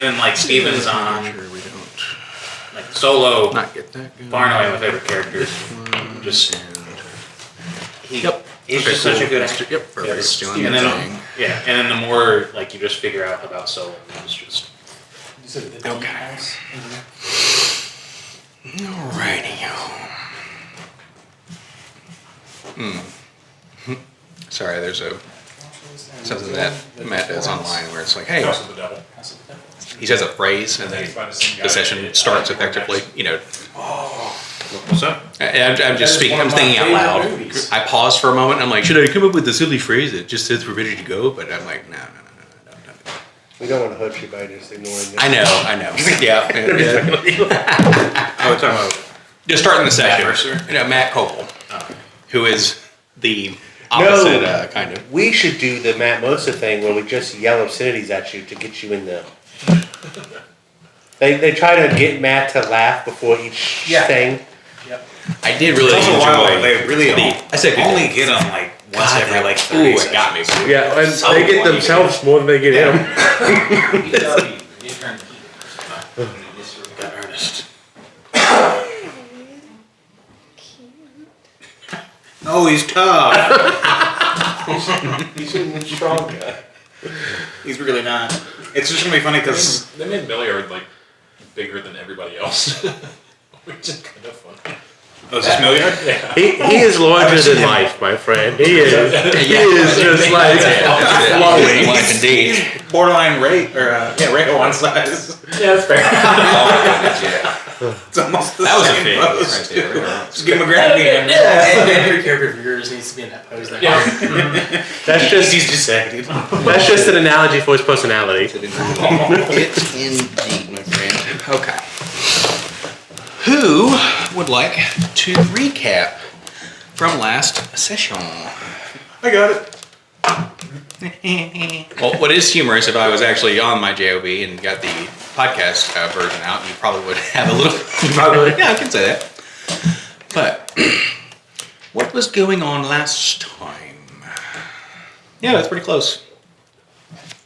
And like Steven's on Sure we don't like solo. not get that good. Far and away my favorite character. Just Yep. he's just such a good actor. actor. Yep. Perfect. Just- Doing and the then thing. yeah, and then the more like you just figure out about solo, it's just Okay. Alrighty. Sorry, there's something that Matt does online where it's like, hey, House of the Devil. he says a phrase and then the session starts effectively. You know, what's up? I'm just speaking. I'm thinking out loud. I pause for a moment. I'm like, should I come up with a silly phrase that just says we're ready to go? But I'm like, no. We don't want to hurt you by just ignoring it. I know. Yeah. Oh, we're talking about Just starting the session. Matt Mercer? You know, Matt Copel, who is the opposite kind of. We should do the Matt Mosa thing where we just yell obscenities at you to get you in the. They try to get Matt to laugh before each thing. I did really It's also enjoy. wild. They really I said only get them like once God, every like 30 ooh, it sessions. got me. Yeah, and So they get funny. themselves more than they get him. Got Ernest. Oh, he's tough. He's a strong guy. He's really not. It's just gonna be funny because They made Milliard like bigger than everybody else, which is kind of fun. oh, is this Milliard? Yeah. He is larger than life, my friend. He is. He is just like flowing. Life indeed. He's borderline Ray or Ray one size. Yeah, that's fair. It's almost the That was a same fig pose, right too. there. Just give him a gravity hand. Every character of yours needs to be in that pose there. Yeah. That's just He's just saying. that's just an analogy for his personality. It indeed, my friend. Okay. Who would like to recap from last session? I got it. Well, what is humorous, if I was actually on my JOB and got the podcast version out, you probably would have a little. Yeah, I can say that. But what was going on last time? Yeah, that's pretty close.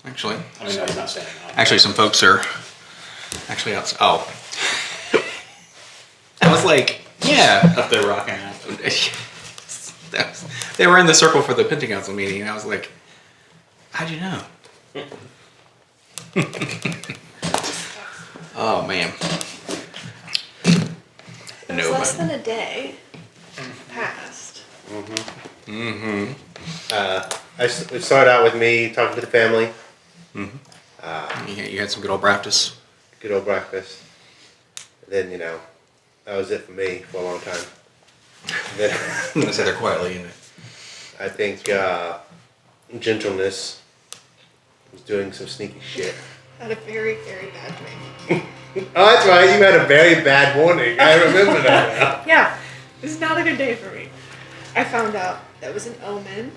Actually, I mean, no, he's not standing on. actually, some folks are actually outside. Oh, I was like, yeah. Up there rocking out. They were in the circle for the Penta Council meeting, and I was like, how'd you know? Oh, man. It was less than a day passed. It started out with me talking to the family. You had some good old practice. Good old breakfast. Then, that was it for me for a long time. Then I'm gonna say they're quietly in it. I think gentleness was doing some sneaky shit. I had a very, very bad dream. Oh, that's right. You had a very bad morning. I remember that now. Yeah, this is not a good day for me. I found out that was an omen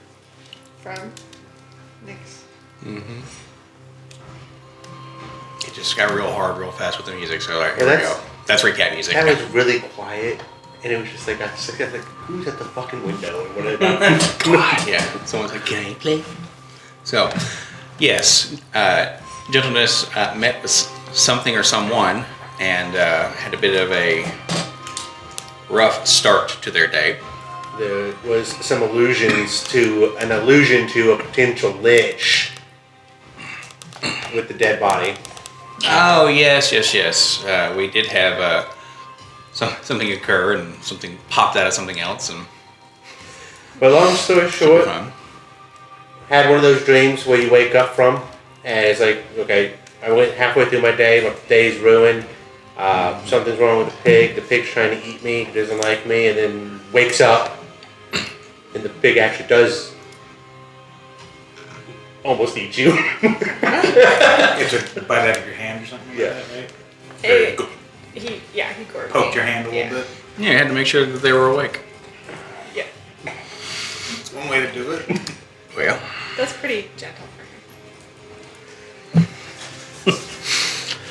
from Nick's. It just got real hard, real fast with the music. So here Well, we go. That's recap music. That was really quiet. And it was just like, I was like, who's at the fucking window? And what about? God, yeah. Someone's like, can I play? So, yes, gentleness met with something or someone and had a bit of a rough start to their day. There was some allusion to a potential lich with the dead body. Oh, yes. We did have something occur and something popped out of something else. And But long story short, had one of those dreams where you wake up from, and it's like, okay, I went halfway through my day's ruined. Something's wrong with the pig's trying to eat me, he doesn't like me, and then wakes up, and the pig actually does almost eat you. It's a bite out of your hand or something Yeah. like that, right? He gored Poked me. your hand a little bit. yeah, I had to make sure that they were awake. Yeah, It's one way to do it. Well, that's pretty gentle for him.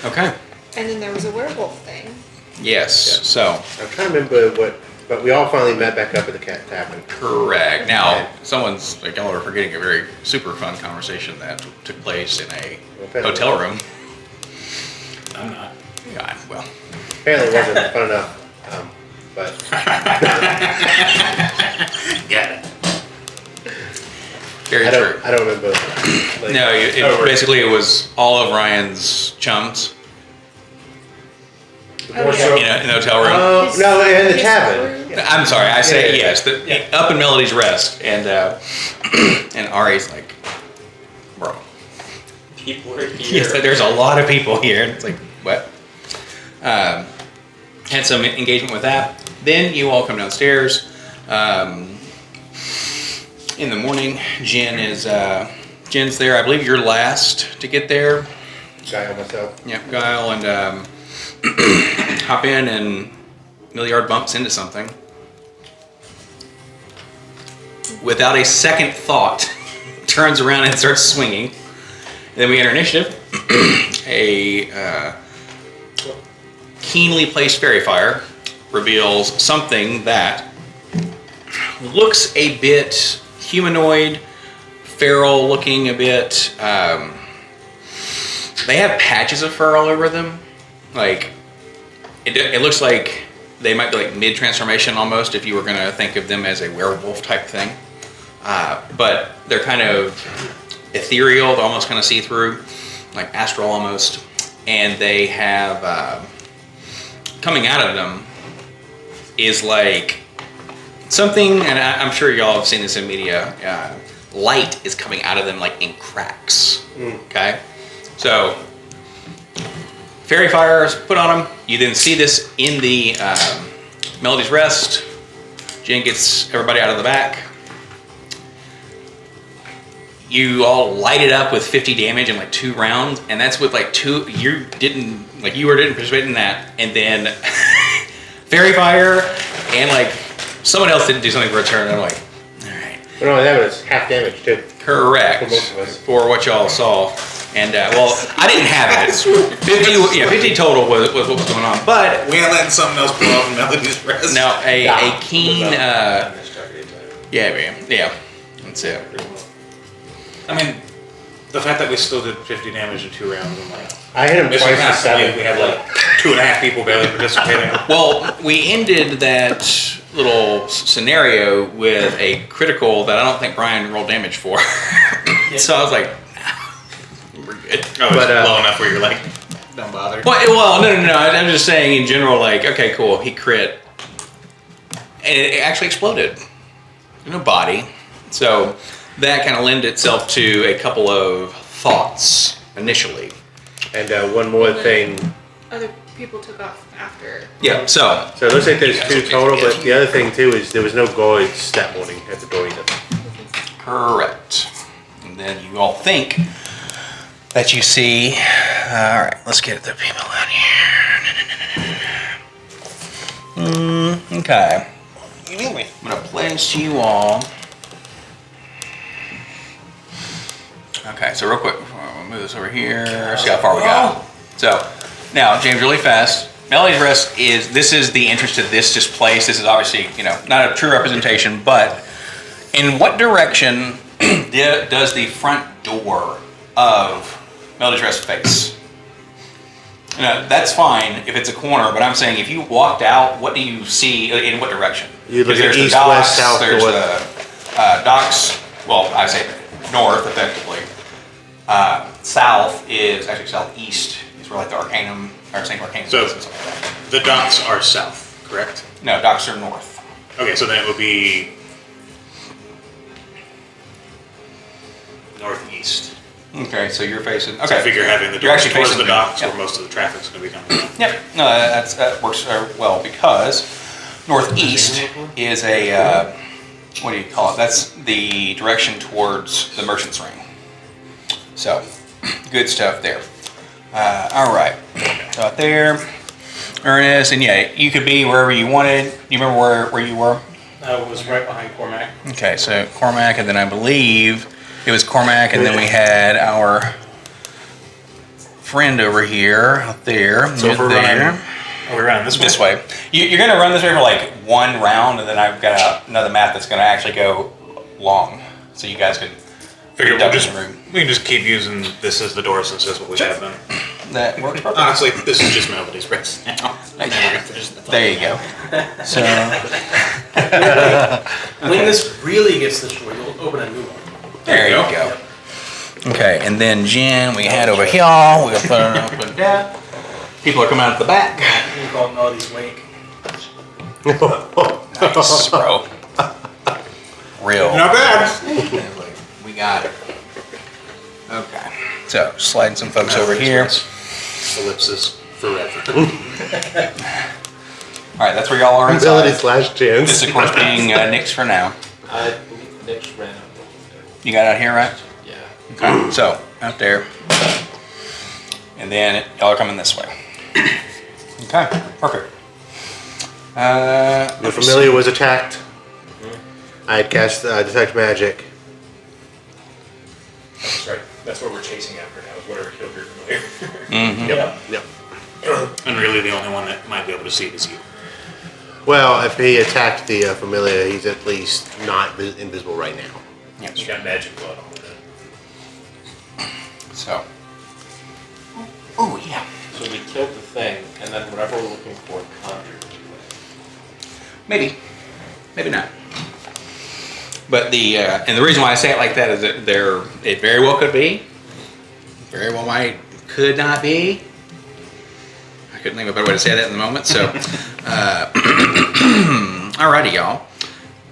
okay. And then there was a werewolf thing. Yes, so, I'm trying to remember but we all finally met back up at the cat tavern. correct. Now, someone's, like, y'all are forgetting a very super fun conversation that took place in a hotel room. God, well. Apparently it wasn't fun enough. But Yeah. Very true. I don't remember. Like, No, basically it was all of Ryan's chums, Oh, yeah. in the hotel room. Oh, no, in the His tavern. crew. I'm sorry, I say Yeah. yes. Up in Melody's Rest, and and Ari's like, bro, People are here. yes, there's a lot of people here. And it's like, what? Had some engagement with that. Then you all come downstairs. In the morning, Jen's there. I believe you're last to get there. Guy on myself. Yep, Guile, and hop in, and Milliard bumps into something. Without a second thought, turns around and starts swinging. Then we enter initiative. A keenly placed fairy fire reveals something that looks a bit humanoid, feral looking a bit. They have patches of fur all over them. Like, it looks like they might be like mid-transformation almost if you were going to think of them as a werewolf type thing. But they're kind of ethereal, they're almost kind of see-through, like astral almost. And they have, coming out of them is like something, and I'm sure y'all have seen this in media, light is coming out of them like in cracks. Okay? So, fairy fire is put on them. You then see this in the Melody's Rest. Jen gets everybody out of the back. You all light it up with 50 damage in like 2 rounds, and that's with like 2. You didn't participate in that, and then fairy fire, and like someone else didn't do something for a turn. And I'm like, all right. But no, that was half damage too. Correct. For both of us. For what y'all saw. And, well, I didn't have it. 50 total was what was going on. But, We ain't letting something else blow up in Melody's Rest. now, a keen, Yeah. yeah, that's it. I mean, the fact that we still did 50 damage in 2 rounds, I'm like, I hit him Missing twice to half. 7. We had like 2.5 people barely participating. Well, we ended that little scenario with a critical that I don't think Brian rolled damage for. So I was like, we're good. Oh, it's But, low enough where you're like, don't bother. Well, no. I'm just saying in general, like, okay, cool, he crit. And it actually exploded. No body. So that kind of lent itself to a couple of thoughts initially. And one more thing. Other people took off after. Yeah, so So it looks like there's Yeah, 2 okay. total, but the other thing too is there was no guards that morning at the door either. correct. And then you all think that you see. All right, let's get the people out here. Okay. I'm gonna place you all. Okay, so real quick, we'll move this over here. See how far we got. So now, James, really fast. Melody's Rest this is the entrance to this place. This is obviously, not a true representation, but in what direction does the front door of Melody's Rest face? That's fine if it's a corner, but I'm saying if you walked out, what do you see in what direction? You look 'Cause at there's the east, docks, west, south, there's north. the docks, well, I say north, effectively. South is, actually southeast, is where like the Arcanum, or St. Arcanum So- is and stuff like that. The docks are south, correct? No, docks are north. Okay, so then it would be northeast. Okay, so you're facing, So I okay. figure having the You're doors actually towards facing the docks yeah. where most of the traffic's going to be coming from. Yep, no, that works well because northeast is a, what do you call it? That's the direction towards the Merchant's Ring. So, good stuff there. All right, so out there, Ernest, and yeah, you could be wherever you wanted. You remember where you were? I was right behind Cormac. Okay, so Cormac, and then I believe it was Cormac, and then we had our friend over here, out there. So if we're there. Are we running this way? This way. You're going to run this way for like 1 round, and then I've got another map that's going to actually go long, so you guys can. Figure duck we in the room. can just keep using this as the door since that's what we have been. that works perfect. Honestly, this is just Melody's race now. There you go. So, When this really gets destroyed, you'll open a new one. there you go. Okay, and then Jen, we had over here. We'll put it up and down. People are coming out the back. You call it Melody's Wake. Nice, bro. Real. Not bad. We got it. Okay. So, sliding some folks over here. Ellipsis forever. Alright, that's where y'all are Ability inside. / chance. This, of course, being Nick's for now. I believe Nick's ran out. You got out here, right? Yeah. Okay. So, out there. And then y'all are coming this way. Okay, perfect. Your familiar was attacked. I had cast Detect Magic. That's right. That's what we're chasing after now, is whatever killed your familiar. Mm-hmm. Yep. And really the only one that might be able to see it is you. Well, if he attacked the familiar, he's at least not invisible right now. You got magic blood on it. So. Oh, yeah. So we killed the thing, and then whatever we're looking for conjured. Maybe. Maybe not. But the, and the reason why I say it like that is that it very well could be. Very well could not be. I couldn't think of a better way to say that in the moment, so. Alrighty, y'all.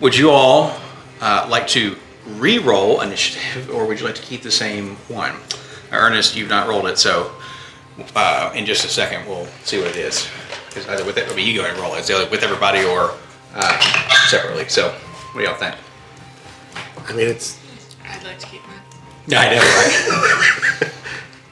Would you all like to re-roll initiative, or would you like to keep the same one? Ernest, you've not rolled it, so in just a second we'll see what it is. Because either with it, I mean, you go ahead and roll it. It's either with everybody or separately. So, what do y'all think? I mean, it's I'd like to keep mine. Yeah, I know, right?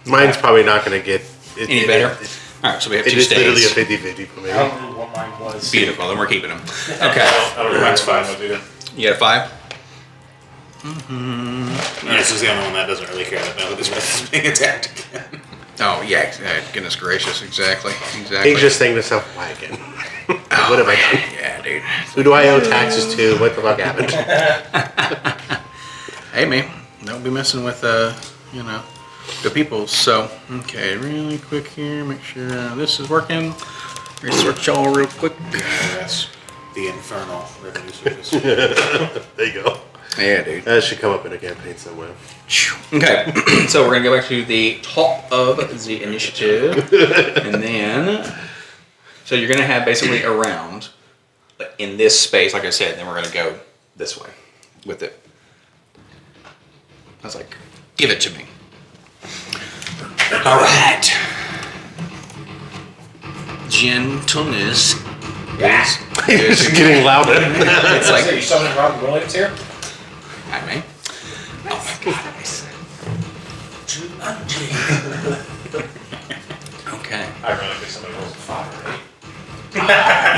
mine's probably not going to get Any better? All right, so we have two It's literally a stays. 50-50 for me. I don't remember what mine was. Beautiful, then we're keeping them. Okay. I don't know Mine's what mine five. was either. You got a 5? And this is the only one that doesn't really care that Melody's race is being attacked again. Oh, yeah. Goodness gracious. Exactly. He's just thinking to himself, why again? What have I done? Yeah, dude. Who do I owe taxes to? What the fuck happened? Hey, man. Don't be messing with, the people. So, okay, really quick here. Make sure this is working. Research y'all real quick. That's the infernal revenue service. There you go. Yeah, dude. That should come up in a campaign somewhere. Okay, so we're gonna go back to the top of the initiative, and then, so you're gonna have basically a round in this space, like I said, and then we're gonna go this way with it. I was like, give it to me. All right. Gentleness is It's just getting louder. It's like, you summoning Robin Williams here? I mean, oh my goodness. Okay. Ironically, somebody rolls a 5 or 8.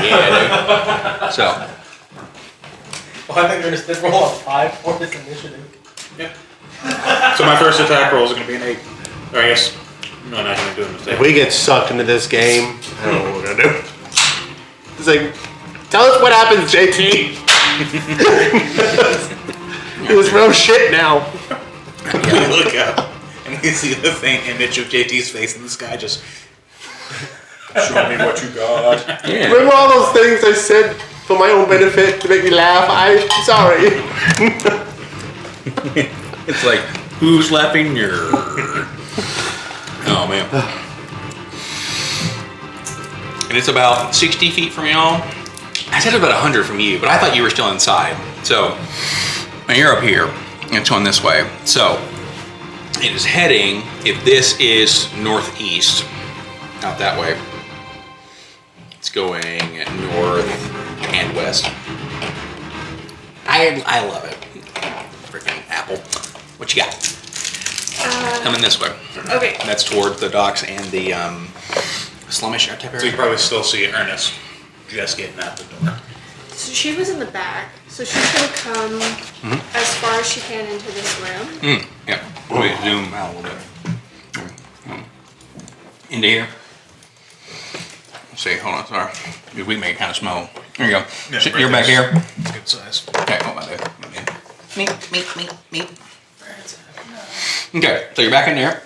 Yeah, dude. So, Well, I think we're just did roll a 5 for this initiative. So my first attack roll is going to be an 8. Or I guess, no, I'm not going to do a mistake. If we get sucked into this game, I don't know what we're gonna do. It's like, tell us what happens, JT. It was real shit now. We look up and we see the faint image of JT's face in the sky just... Show me what you got. yeah. Remember all those things I said for my own benefit to make me laugh? I'm sorry. It's like, who's laughing? Oh, man. And it's about 60 feet from y'all. I said about 100 from you, but I thought you were still inside. So, and you're up here, and it's going this way. So, it is heading, if this is northeast, out that way, it's going north and west. I love it. Freaking apple. What you got? Coming this way. Okay. That's toward the docks and the slumish type So you area. probably still see Ernest just getting out the door. So she was in the back, so she's gonna come as far as she can into this room. Yeah. Let me zoom out a little bit. Into here. Let's see. Hold on. Sorry. We can make it kind of small. There you go. Yeah, So right you're back there. here. It's a good size. Okay. Hold on there. Me. Okay. So you're back in there.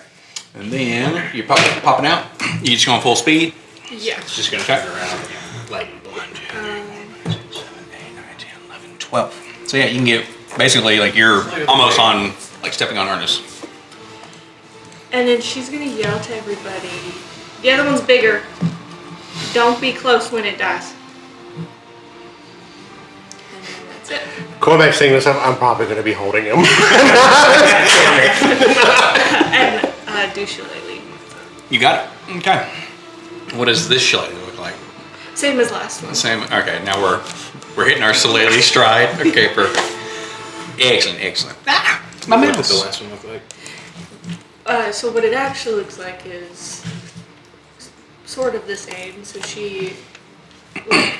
And then you're popping out. You just going full speed. Yeah. It's just gonna turn around. Like 1, 2, 3, 4, 5, 6, 7, 8, 9, 10, 11, 12. So yeah, you can get basically like you're almost on like stepping on harness. And then she's gonna yell to everybody. The other one's bigger. Don't be close when it dies. And then that's it. Cormac saying this, I'm probably going to be holding him. And do shillelagh. You got it. Okay. What does this shillelagh look like? Same as last one. Same. Okay. Now we're hitting our shillelagh stride. Okay. Perfect. Excellent. Excellent. Ah, my What did mouse. the last one look like? So what it actually looks like is sort of the same. So she like,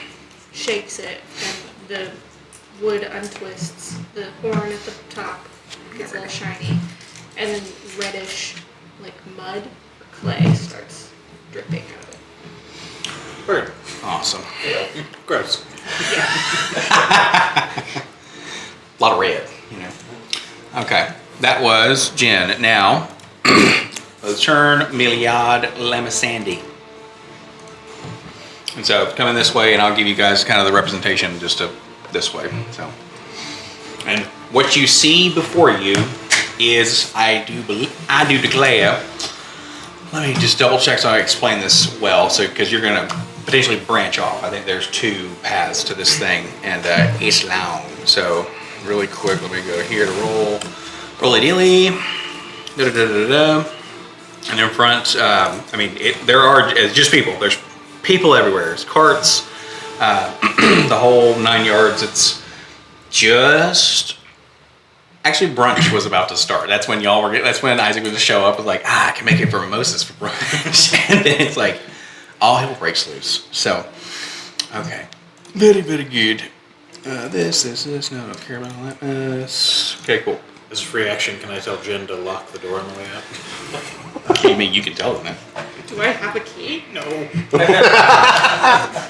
shakes it, and the wood untwists. The horn at the top gets a little shiny, and then reddish, like mud or clay, starts dripping out of it. Bird. Awesome. Gross. Yeah. A lot of red, you know. Okay, that was Jen. Now, let's turn Miliad Lamasandi. And so, coming this way, and I'll give you guys kind of the representation just to this way. So, and what you see before you is, I do declare. Let me just double check so I explain this well. So, because you're gonna potentially branch off. I think there's 2 paths to this thing, and it's long. So, really quick, let me go here to roll dilly. And in front, I mean, there are just people. There's people everywhere. There's carts, the whole 9 yards. It's just actually brunch was about to start. That's when that's when Isaac was to show up. Was like, I can make it for mimosas for brunch, and then it's like all hell breaks loose. So, okay, very good. This. No, I don't care about all that. Okay, cool. As a free action, can I tell Jen to lock the door on the way out? You mean you can tell them that? Do I have a key? No.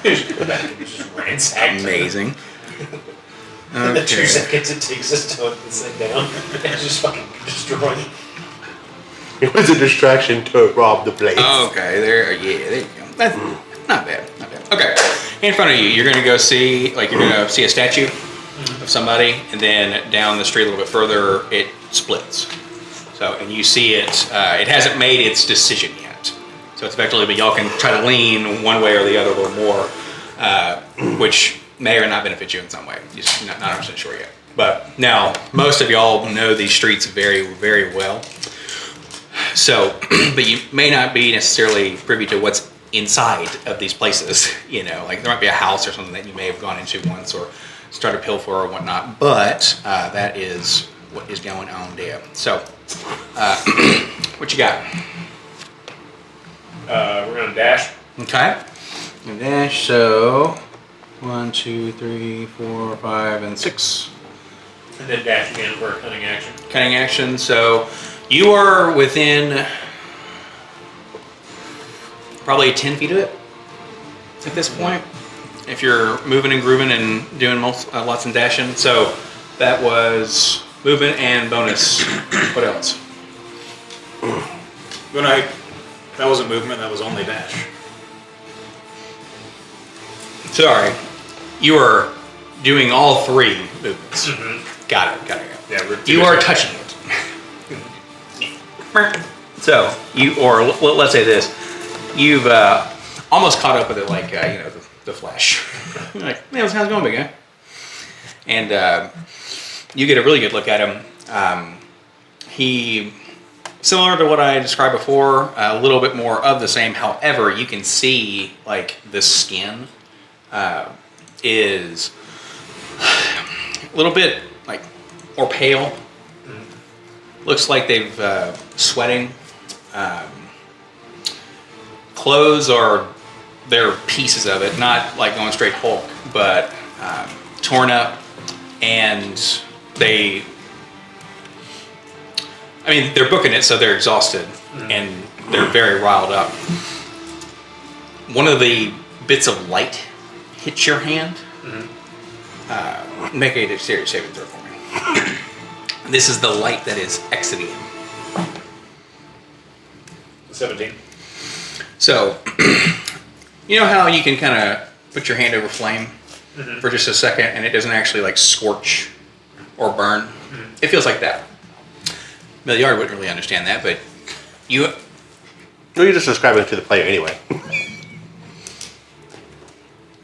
Just go back and just ransack. Amazing. In the 2 Okay. seconds it takes us to hunt this thing down, and just fucking destroy it. It was a distraction to rob the place. Okay, there you go. That's not bad. Okay, in front of you, you're gonna go see, like, you're gonna see a statue of somebody, and then down the street a little bit further, it splits. So, and you see it. It hasn't made its decision yet. So it's effectively, but y'all can try to lean one way or the other a little more, which may or not benefit you in some way. Just not 100% sure yet. But now, most of y'all know these streets very, very well. So, but you may not be necessarily privy to what's inside of these places. You know, like there might be a house or something that you may have gone into once or started a pill for or whatnot. But that is what is going on there. So, what you got? We're gonna dash. Okay. And dash, so 1, 2, 3, 4, 5, and 6. And then dash again for a cunning action. Cutting action. So you are within probably 10 feet of it at this point. If you're moving and grooving and doing lots and dashing. So that was movement and bonus. What else? When that wasn't movement, that was only dash. Sorry. You are doing all 3 movements. Got it. Yeah, we're You are touching it. So you, or let's say this, you've almost caught up with it, like the Flash. You're like, man, how's it going, big guy? And you get a really good look at him. He, similar to what I described before, a little bit more of the same. However, you can see like the skin is a little bit like more pale. Looks like they've sweating. Clothes they're pieces of it, not like going straight Hulk, but torn up, and they're booking it, so they're exhausted and they're very riled up. One of the bits of light hits your hand. Make a dexterity saving throw for me. This is the light that is exiting him. 17. So, you know how you can kind of put your hand over flame for just a second and it doesn't actually like scorch or burn? It feels like that. Milliard wouldn't really understand that, but you... Well, you're just describing it to the player anyway.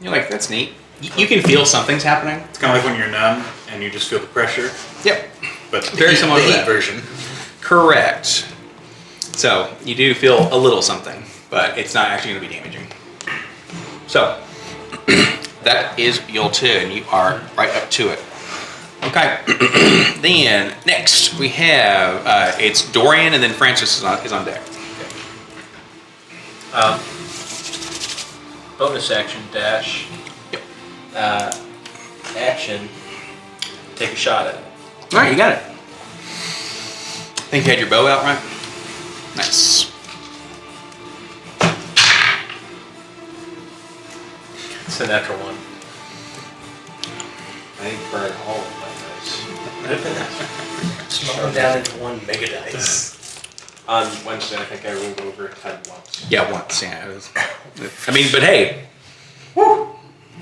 You're like, that's neat. You can feel something's happening. It's kind of like when you're numb and you just feel the pressure, Yep. but Very similar to the heat that. version. Correct. So, you do feel a little something, but it's not actually going to be damaging. So, that is your turn. You are right up to it. Okay. Then, next, we have, it's Dorian and then Francis is on deck. Bonus action dash. Yep. Action. Take a shot at it. All right, you got it. Think you had your bow out, right? Nice. It's a natural one. I think burn all of my dice. Small them down into one mega dice. On Wednesday, I think I rolled over 10 once. Yeah, once. Yeah. It was, I mean, but hey.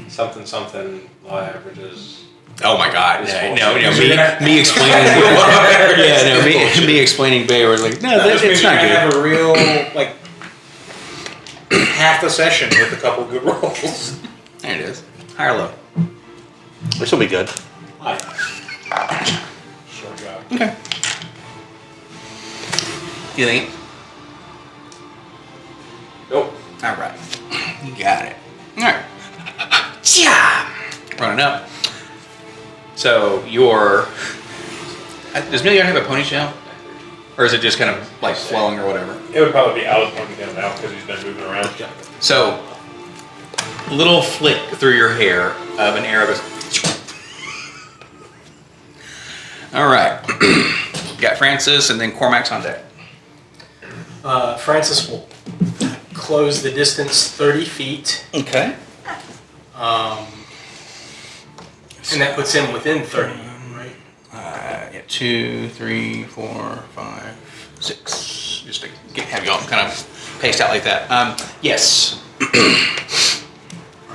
Something, law averages. Oh my God! It's Yeah, bullshit. me explaining. me explaining Bay was like, no, That it's not you good. have a real, like, half the session with a couple good rolls. There it is. High or low? This will be good. Hi. Short job. Okay. You think? Nope. All right. You got it. All right. Yeah. Running up. So your does Milliard have a ponytail, or is it just kind of like flowing or whatever? It would probably be Alex pointing him out because he's been moving around. So little flick through your hair of an Arab. All right. Got Francis and then Cormac's on deck. Francis will close the distance 30 feet, Okay. and that puts him within 30, right? Yeah, 2, 3, 4, 5, 6. Just to have you all kind of paced out like that. Yes. All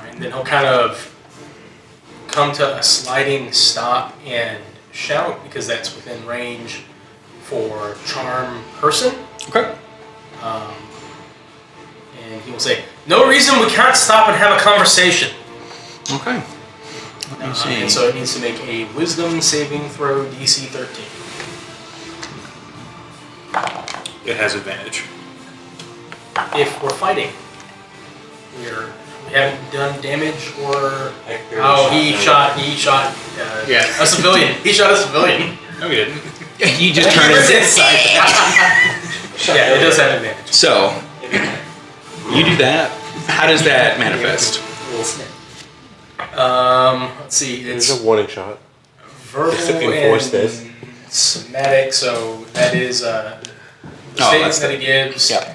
right, and then he'll kind of come to a sliding stop and shout, because that's within range for charm person. Okay. And he will say, "No reason we can't stop and have a conversation." Okay. Let me see. And so it needs to make a wisdom saving throw DC 13. It has advantage. If we're fighting, we haven't done damage or... Oh, he shot Yeah. a civilian. He shot a civilian. No, we didn't. You just turn It's it. inside. Yeah, it does have advantage. So you do that. How does that manifest? Let's see. It's There's a warning shot. verbal Just to enforce and this. somatic, so that is the Oh, statement that's that he gives. Yeah.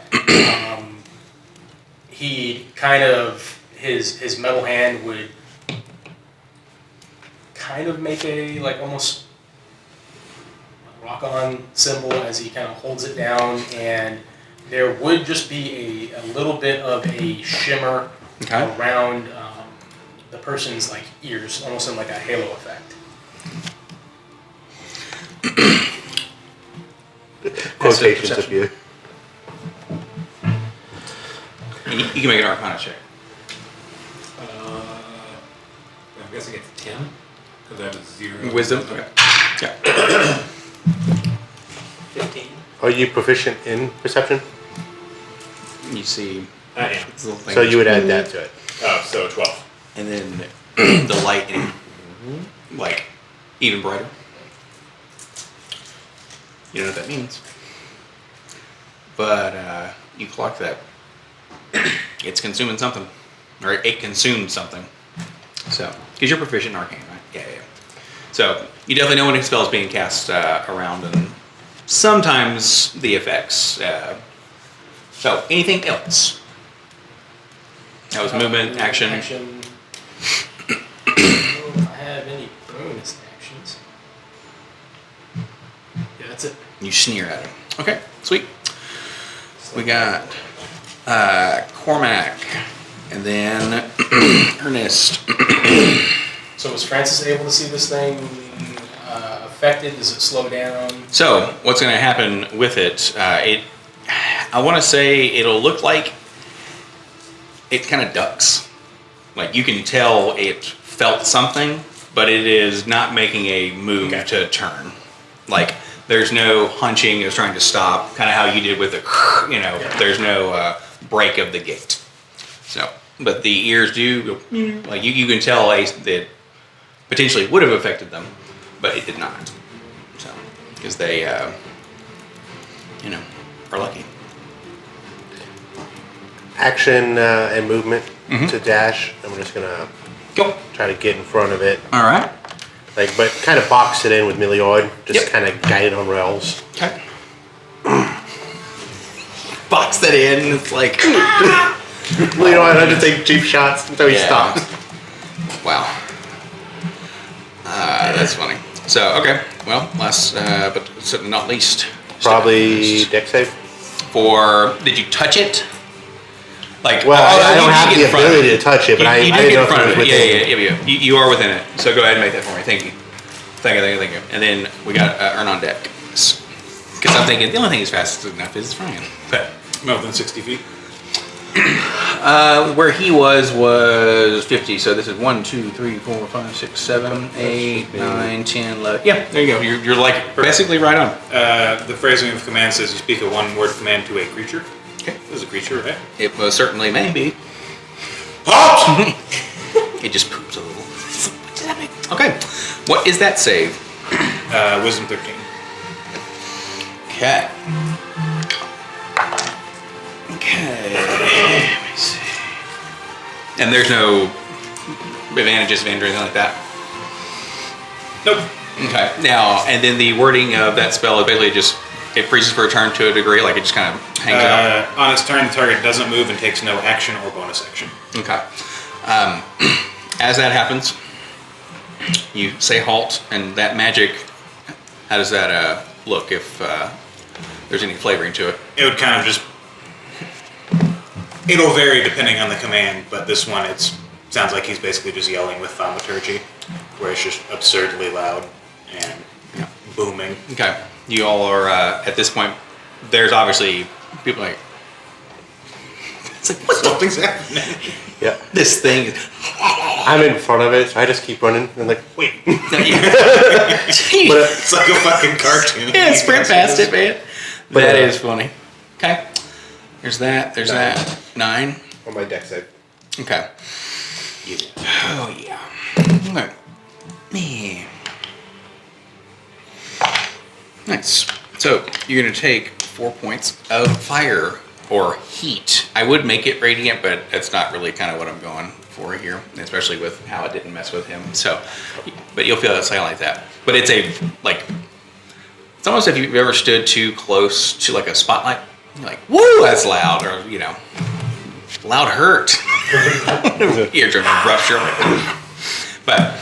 He kind of his metal hand would kind of make a like almost rock on symbol as he kind of holds it down, and there would just be a little bit of a shimmer Okay. around the person's like ears, almost in like a halo effect. Quotations of perception. you. You can make an Arcana check. I'm guessing it's 10 because I have a 0. Wisdom. Okay. Yeah. 15. Are you proficient in perception? You see I am. this little thing. So you would add that to it. Oh, so 12. And then the light in like even brighter. You don't know what that means. But you clock that. It's consuming something. Or it consumed something. So, because you're proficient in arcane, right? Yeah. So, you definitely know when a spell is being cast around, and sometimes the effects. So, anything else? That was movement, action. I don't know if I have any bonus actions. Yeah, that's it. You sneer at him. Okay, sweet. We got Cormac, and then Ernest. So was Francis able to see this thing affected? Does it slow down? So what's going to happen with it? I want to say it'll look like it kind of ducks. Like you can tell it felt something, but it is not making a move to turn. Like there's no hunching, it's trying to stop, kind of how you did with the, there's no break of the gate. So, but the ears do go, like you can tell that potentially would have affected them, but it did not. So, because they, are lucky. Action and movement to dash. I'm just gonna Go. try to get in front of it, All right. but kind of box it in with Millioid, just Yep. kind of guide it on rails. Okay. Box that in. It's like. Millioid, I just take cheap shots until he Yeah. stops. Wow. That's funny. So okay. Well, last but certainly not least. Probably deck save. Did you touch it? Like, Well, I you don't have get the in front of ability it. to touch it, but I you do didn't get know in front if of it was it. within. Yeah. You are within it. So go ahead and make that for me. Thank you. Thank you. And then we got Earn on deck. Because I'm thinking the only thing he's fast enough is Ryan. But No, within 60 feet. where he was 50. So this is 1, 2, 3, 4, 5, 6, 7, 8, 9, 10, 11. Yeah, there you go. You're like basically right on. The phrasing of the command says you speak a one-word command to a creature. Okay. This is a creature, right? It most certainly may be. Halt! It just poops a little. Okay. What is that save? Wisdom 13. Okay. Let me see. And there's no advantages of anything like that. Nope. Okay. Now, and then the wording of that spell is basically just it freezes for a turn to a degree, like it just kind of hangs out. On its turn, the target doesn't move and takes no action or bonus action. Okay. As that happens, you say halt, and that magic. How does that look? If there's any flavoring to it? It would kind of just. It'll vary depending on the command, but this one, sounds like he's basically just yelling with thaumaturgy, where it's just absurdly loud and booming. Okay. You all are at this point. There's obviously people like. It's like what Something's happening. Yeah. this thing? I'm in front of it, so I just keep running. And like, wait. It's like a fucking cartoon. Yeah, sprint past it, man. But, That is funny. Okay. There's that. There's that. 9. On my deck save. Okay. Oh yeah. Okay. Me. Nice. So you're gonna take 4 points of fire or heat. I would make it radiant, but that's not really kind of what I'm going for here, especially with how it didn't mess with him. So, but you'll feel that something like that. But it's it's almost if you've ever stood too close to like a spotlight. You're like, woo, that's loud, or loud hurt. Eardrum rupture. But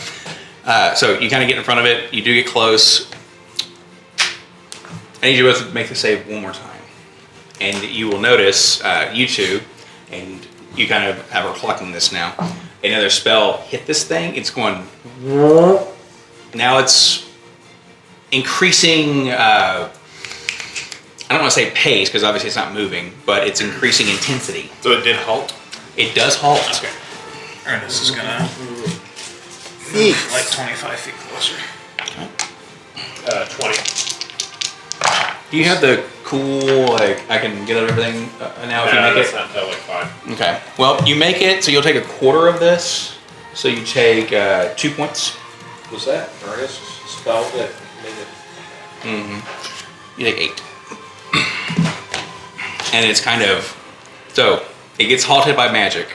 so you kind of get in front of it. You do get close. I need you both to make the save one more time. And you will notice, you two, and you kind of have her collecting this now. Another spell hit this thing. It's going. Now it's increasing. I don't want to say pace because obviously it's not moving, but it's increasing intensity. So it did halt? It does halt. Okay. Ernest is gonna like 25 feet closer. 20. Do you have the cool, like, I can get out everything now if you make that's it? not until like 5. Okay. Well, you make it, so you'll take a quarter of this. So you take 2 points. Was that Ernest's spell that made it? Mm-hmm. You take 8. And it's kind of, so it gets halted by magic.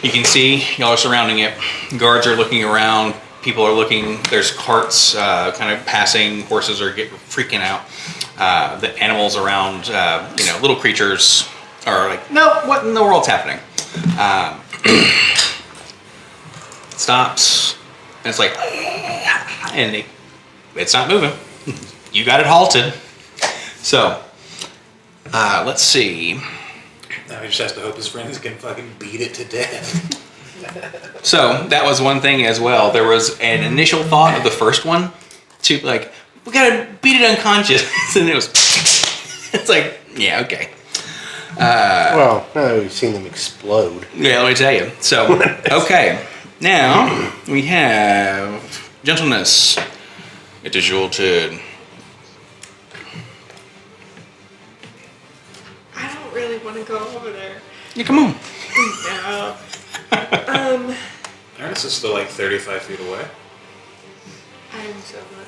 You can see y'all are surrounding it. Guards are looking around. People are looking. There's carts kind of passing. Horses are freaking out. The animals around, little creatures are like, no, what in the world's happening? It stops, and it's like, and it's not moving. You got it halted. So, Let's see. Now he just has to hope his friends can fucking beat it to death. So that was one thing as well. There was an initial thought of the first one to like, we gotta beat it unconscious, and it was. It's like, yeah, okay. Well, now that we've seen them explode. Yeah, let me tell you. So, okay. Now, we have gentleness. It is your turn. I don't really want to go over there. Yeah, come on. No. Ernest is still like 35 feet away. I'm so glad.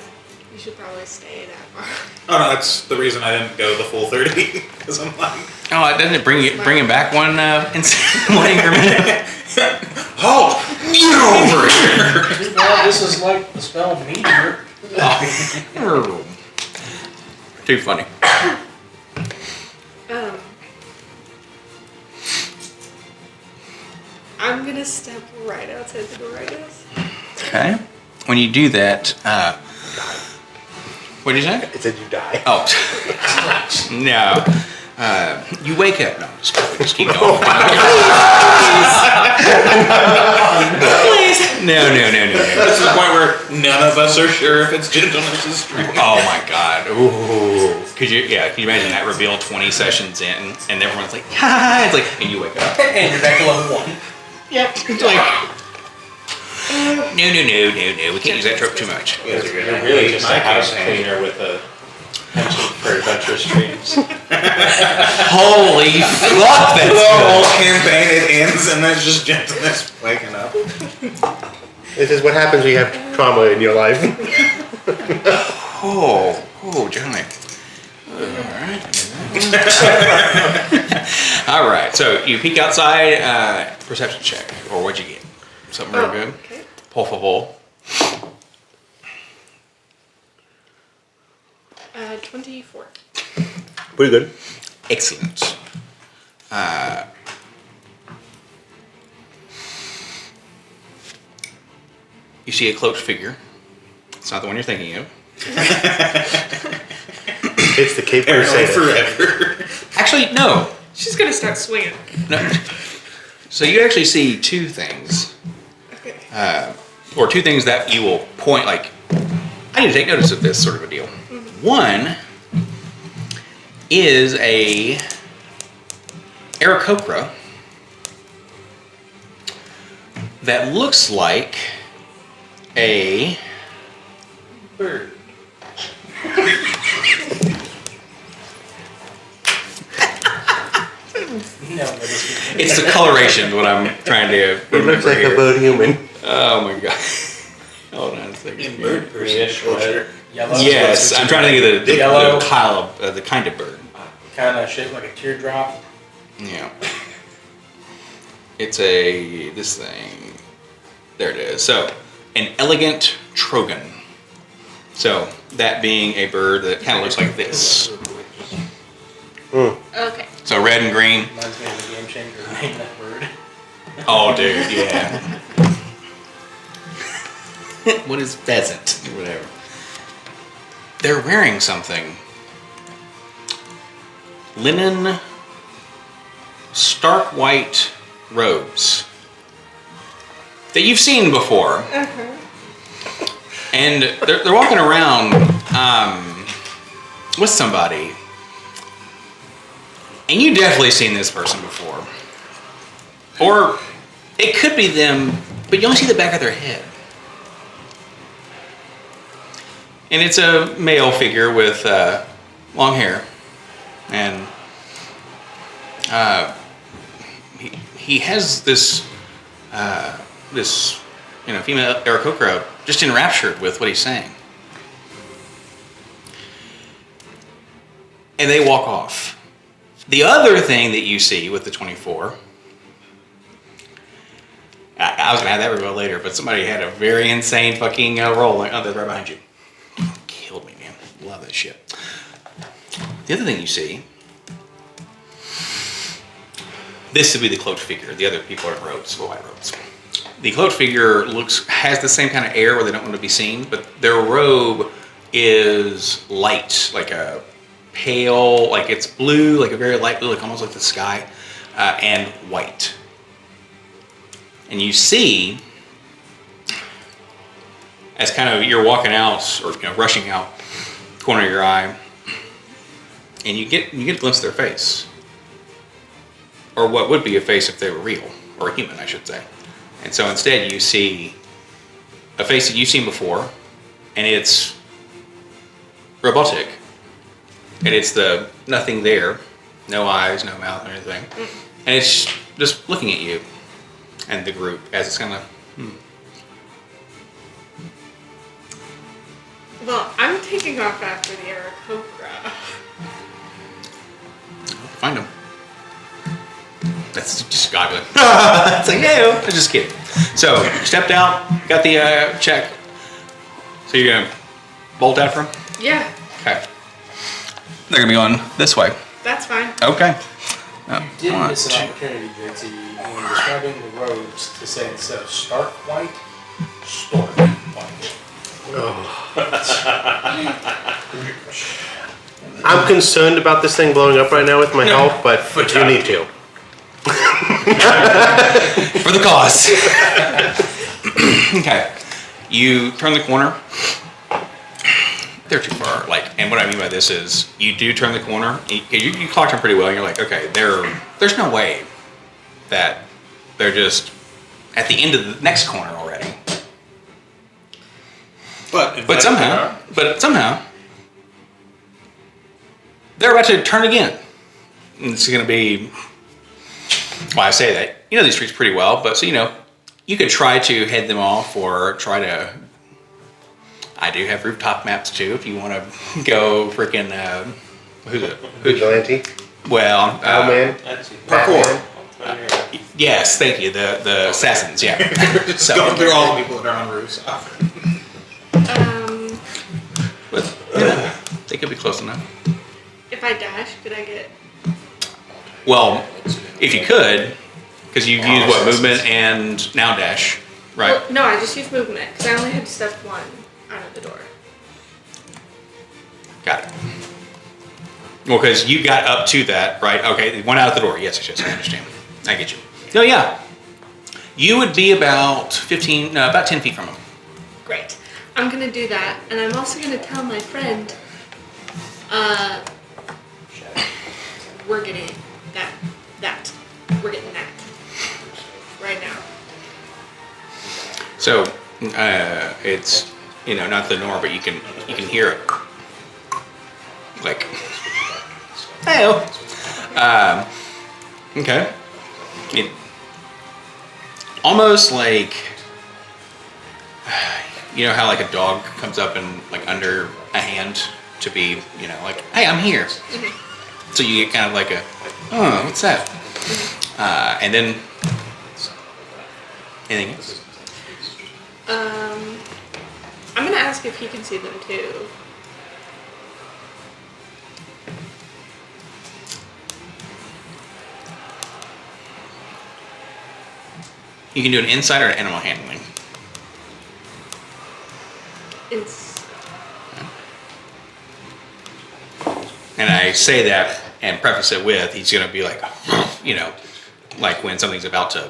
You should probably stay that far. Oh no, that's the reason I didn't go the full 30. Because I'm like, Oh, doesn't it bring him back one one increment? oh, get over here! Well, this is like the spell meteor. Oh. Too funny. I'm gonna step right outside the door, I guess. Okay. When you do that, what did you say? It said you die. Oh. No. You wake up. No, just keep going. Please. No. This is the point where none of us are sure if it's gentleness is true. Oh my god. Ooh. Could you imagine that reveal 20 sessions in and everyone's like, ha, it's like, and you wake up. And you're back to level 1. Yep. It's like, no. We can't use that trope too much. You're really just a house cleaner with a penchant for adventurous dreams. Holy fuck, The that's whole good. campaign, it ends and there's just gentleness waking up. This is what happens when you have trauma in your life. Oh, Johnny. All right. So you peek outside. Perception check, or what'd you get? Something real good. Okay. Por favor. 24. Pretty good. Excellent. You see a cloaked figure. It's not the one you're thinking of. It's the Cape Paranoid Crusader. forever. Actually, no. She's gonna start swinging. No. So you actually see two things. Okay. Or two things that you will point like, I need to take notice of this sort of a deal. One is a Aarakocra that looks like a Bird. No, it's the coloration what I'm trying to It looks remember like here. a bird human. Oh my god. Hold on a second. In bird Greenish person. red. yellow. Yes, I'm trying to think of the Yellow. the kind of bird. Kind of shaped like a teardrop. Yeah. It's this thing. There it is. So, an elegant trogon. So, that being a bird that kind of looks like this. Okay. So, red and green. Reminds me of the game changer name that bird. Oh, dude, yeah. What is pheasant? Whatever. They're wearing something. Linen, stark white robes that you've seen before. And they're walking around with somebody. And you've definitely seen this person before. Or it could be them, but you only see the back of their head. And it's a male figure with long hair. And he has this female Aarakocra just enraptured with what he's saying. And they walk off. The other thing that you see with the 24, I was gonna have that reveal later, but somebody had a very insane fucking roll. Like, oh, they're right behind you. Killed me, man. Love that shit. The other thing you see, this would be the cloaked figure. The other people are in robes, white robes. The cloaked figure has the same kind of air where they don't want to be seen, but their robe is light, like a pale, like it's blue, like a very light blue, like almost like the sky, and white. And you see, as kind of you're walking out or rushing out, corner of your eye, and you get a glimpse of their face, or what would be a face if they were real, or a human, I should say. And so instead, you see a face that you've seen before, and it's robotic, and it's the nothing there, no eyes, no mouth, or anything, and it's just looking at you and the group as it's kind of. Well, I'm taking off after the Aarakocra. Find him. That's just goggling. It's like, no, I'm just kidding. So, stepped out, got the check. So you're gonna bolt after him? Yeah, Okay. They're gonna be going this way. that's fine. Okay. You did miss an opportunity, JT, in describing the robes to say instead of stark white, stork white. I'm concerned about this thing blowing up right now with my health, but you need to. For the cause. Okay. You turn the corner. They're too far. And what I mean by this is, you do turn the corner. You clocked them pretty well. And you're like, okay, there's no way that they're just at the end of the next corner already. But somehow, they're about to turn again. And it's going to be. Well, I say that. You know these streets pretty well, but so you could try to head them off or try to. I do have rooftop maps too if you want to go freaking. Who's it? Vigilante? Well. Owlman? Parkour. Yes, thank you. The assassins, yeah. Just going through all the people that are on roofs. But they could be close enough. If I dash, could I get... Well, if you could, because you've used what, movement and now dash, right? Well, no, I just used movement, because I only had to step one out of the door. Got it. Well, because you got up to that, right? Okay, one out of the door. Yes, I understand. I get you. No, yeah. You would be about 10 feet from him. Great. I'm gonna do that, and I'm also gonna tell my friend, we're getting that. We're getting that. Right now. So, it's, not the norm, but you can hear it. Like, hey. Okay. It almost like, how like a dog comes up and like under a hand to be, like, hey, I'm here. So you get kind of like oh, what's that? And then, anything else? I'm gonna ask if he can see them too. You can do an insight or an animal handling. And I say that and preface it with, he's going to be like, like when something's about to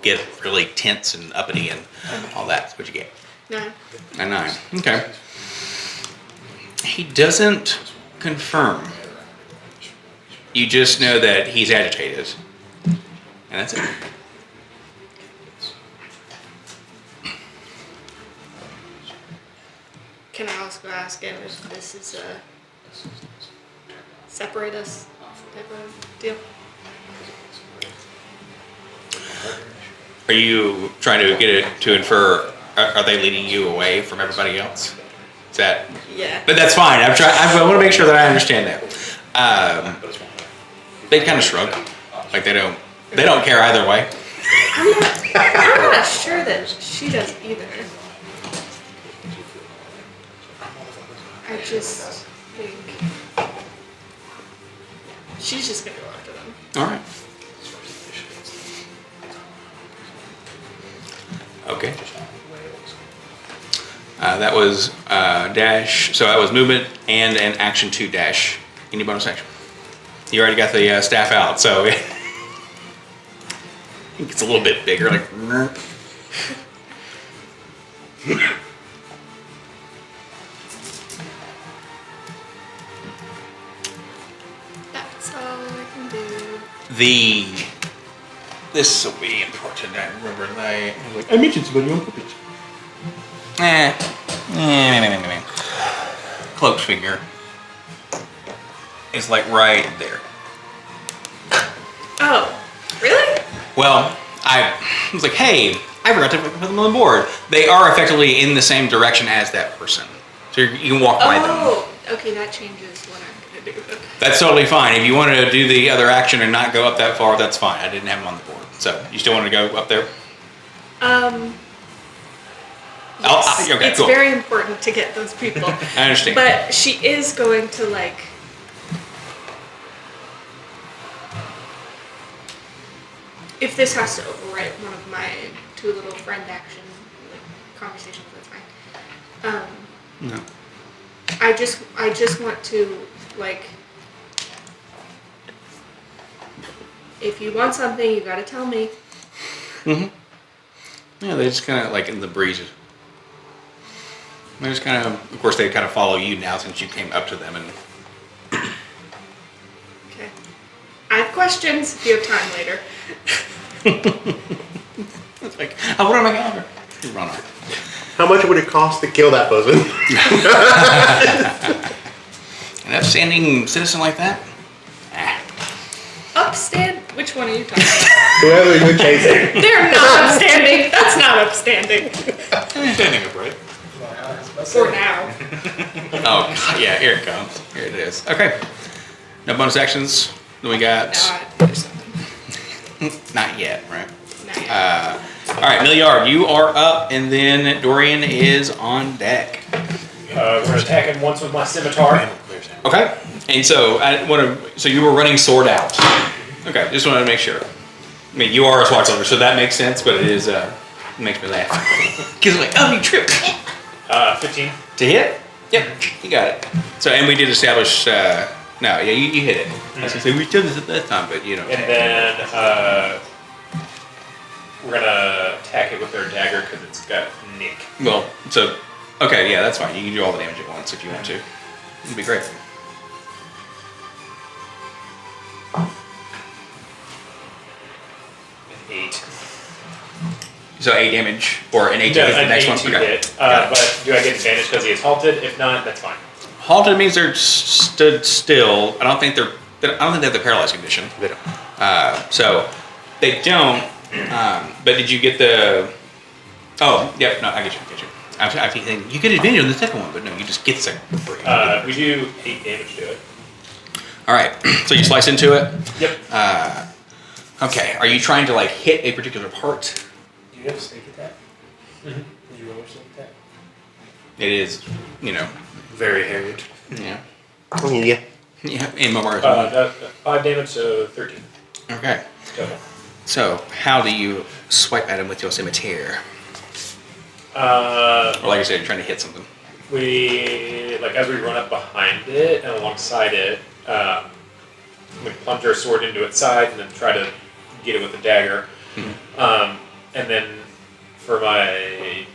get really tense and uppity and all that. What'd you get? 9. A 9. Okay. He doesn't confirm. You just know that he's agitated. And that's it. Can I also ask him if this is a separate us type of deal? Are you trying to get it to infer, are they leading you away from everybody else? Is that? Yeah. But that's fine. I want to make sure that I understand that. They kind of shrug. Like they don't care either way. I'm not sure that she does either. I just think she's just gonna go after them. All right. Okay. That was dash. So that was movement and an action 2 dash Any bonus action? You already got the staff out, so it gets a little bit bigger. Like, That's all I can do. This will be important. I remember I mentioned somebody on purpose. Cloak's finger is like right there. Oh, really? Well, I was like, hey, I forgot to put them on the board. They are effectively in the same direction as that person. So you can walk by them. Oh, okay, that changes what I'm gonna do. Okay. That's totally fine. If you wanted to do the other action and not go up that far, that's fine. I didn't have them on the board. So you still want to go up there? Yes. Okay, it's cool. very important to get those people. I understand. But she is going to like. If this has to overwrite one of my 2 little friend action like, conversations, that's fine. No. I just want to like. If you want something, you gotta tell me. Yeah, they just kind of like in the breeze. They just kind of course, they kind of follow you now since you came up to them and. Okay. I have questions if you have time later. It's like, oh, what am I calendar? You run off. How much would it cost to kill that person? An upstanding citizen like that? Upstand? Which one are you talking about? Whoever you're chasing. They're not upstanding. That's not upstanding. Standing upright. For now. Oh, God, yeah, here it comes. Here it is. Okay. No bonus actions. Then we got. No, there's something. Not yet, right? Not yet. All right, Milliard, you are up, and then Dorian is on deck. We're gonna attack him once with my scimitar. Okay. And so I want to. So you were running sword out. Okay. Just wanted to make sure. I mean, you are a SWAT soldier, so that makes sense. But it is makes me laugh because I'm like, oh, you tripped. 15. To hit? Yep. You got it. So and we did establish. No, yeah, you hit it. I was gonna say we did this at that time, but you know. And then we're gonna attack it with our dagger because it's got nick. Well, so okay, yeah, that's fine. You can do all the damage at once if you want to. It'd be great. An 8. So 8 damage or an 8 to hit the an next 8 one. to Okay. hit. Got it. But do I get advantage because he is halted? If not, that's fine. Halted means they're stood still. I don't think they have the paralyzed condition. They don't. So they don't. But did you get the? Oh, yep. No, I get you. I think you get advantage on the second one, but no, you just get the second one for free. We do 8 damage to it. All right. So you slice into it. Yep. Okay. Are you trying to like hit a particular part? Do you have a sneak attack? Mm-hmm. Did you roll a sneak attack? It is, Very harried. yeah, I mean, yeah. yeah. In Momar. 5 damage, so 13 Okay. total. So how do you swipe at him with your scimitar? Or like I said, you're trying to hit something. We, like, as we run up behind it and alongside it, we plunge our sword into its side and then try to get it with a dagger. Mm-hmm. And then for my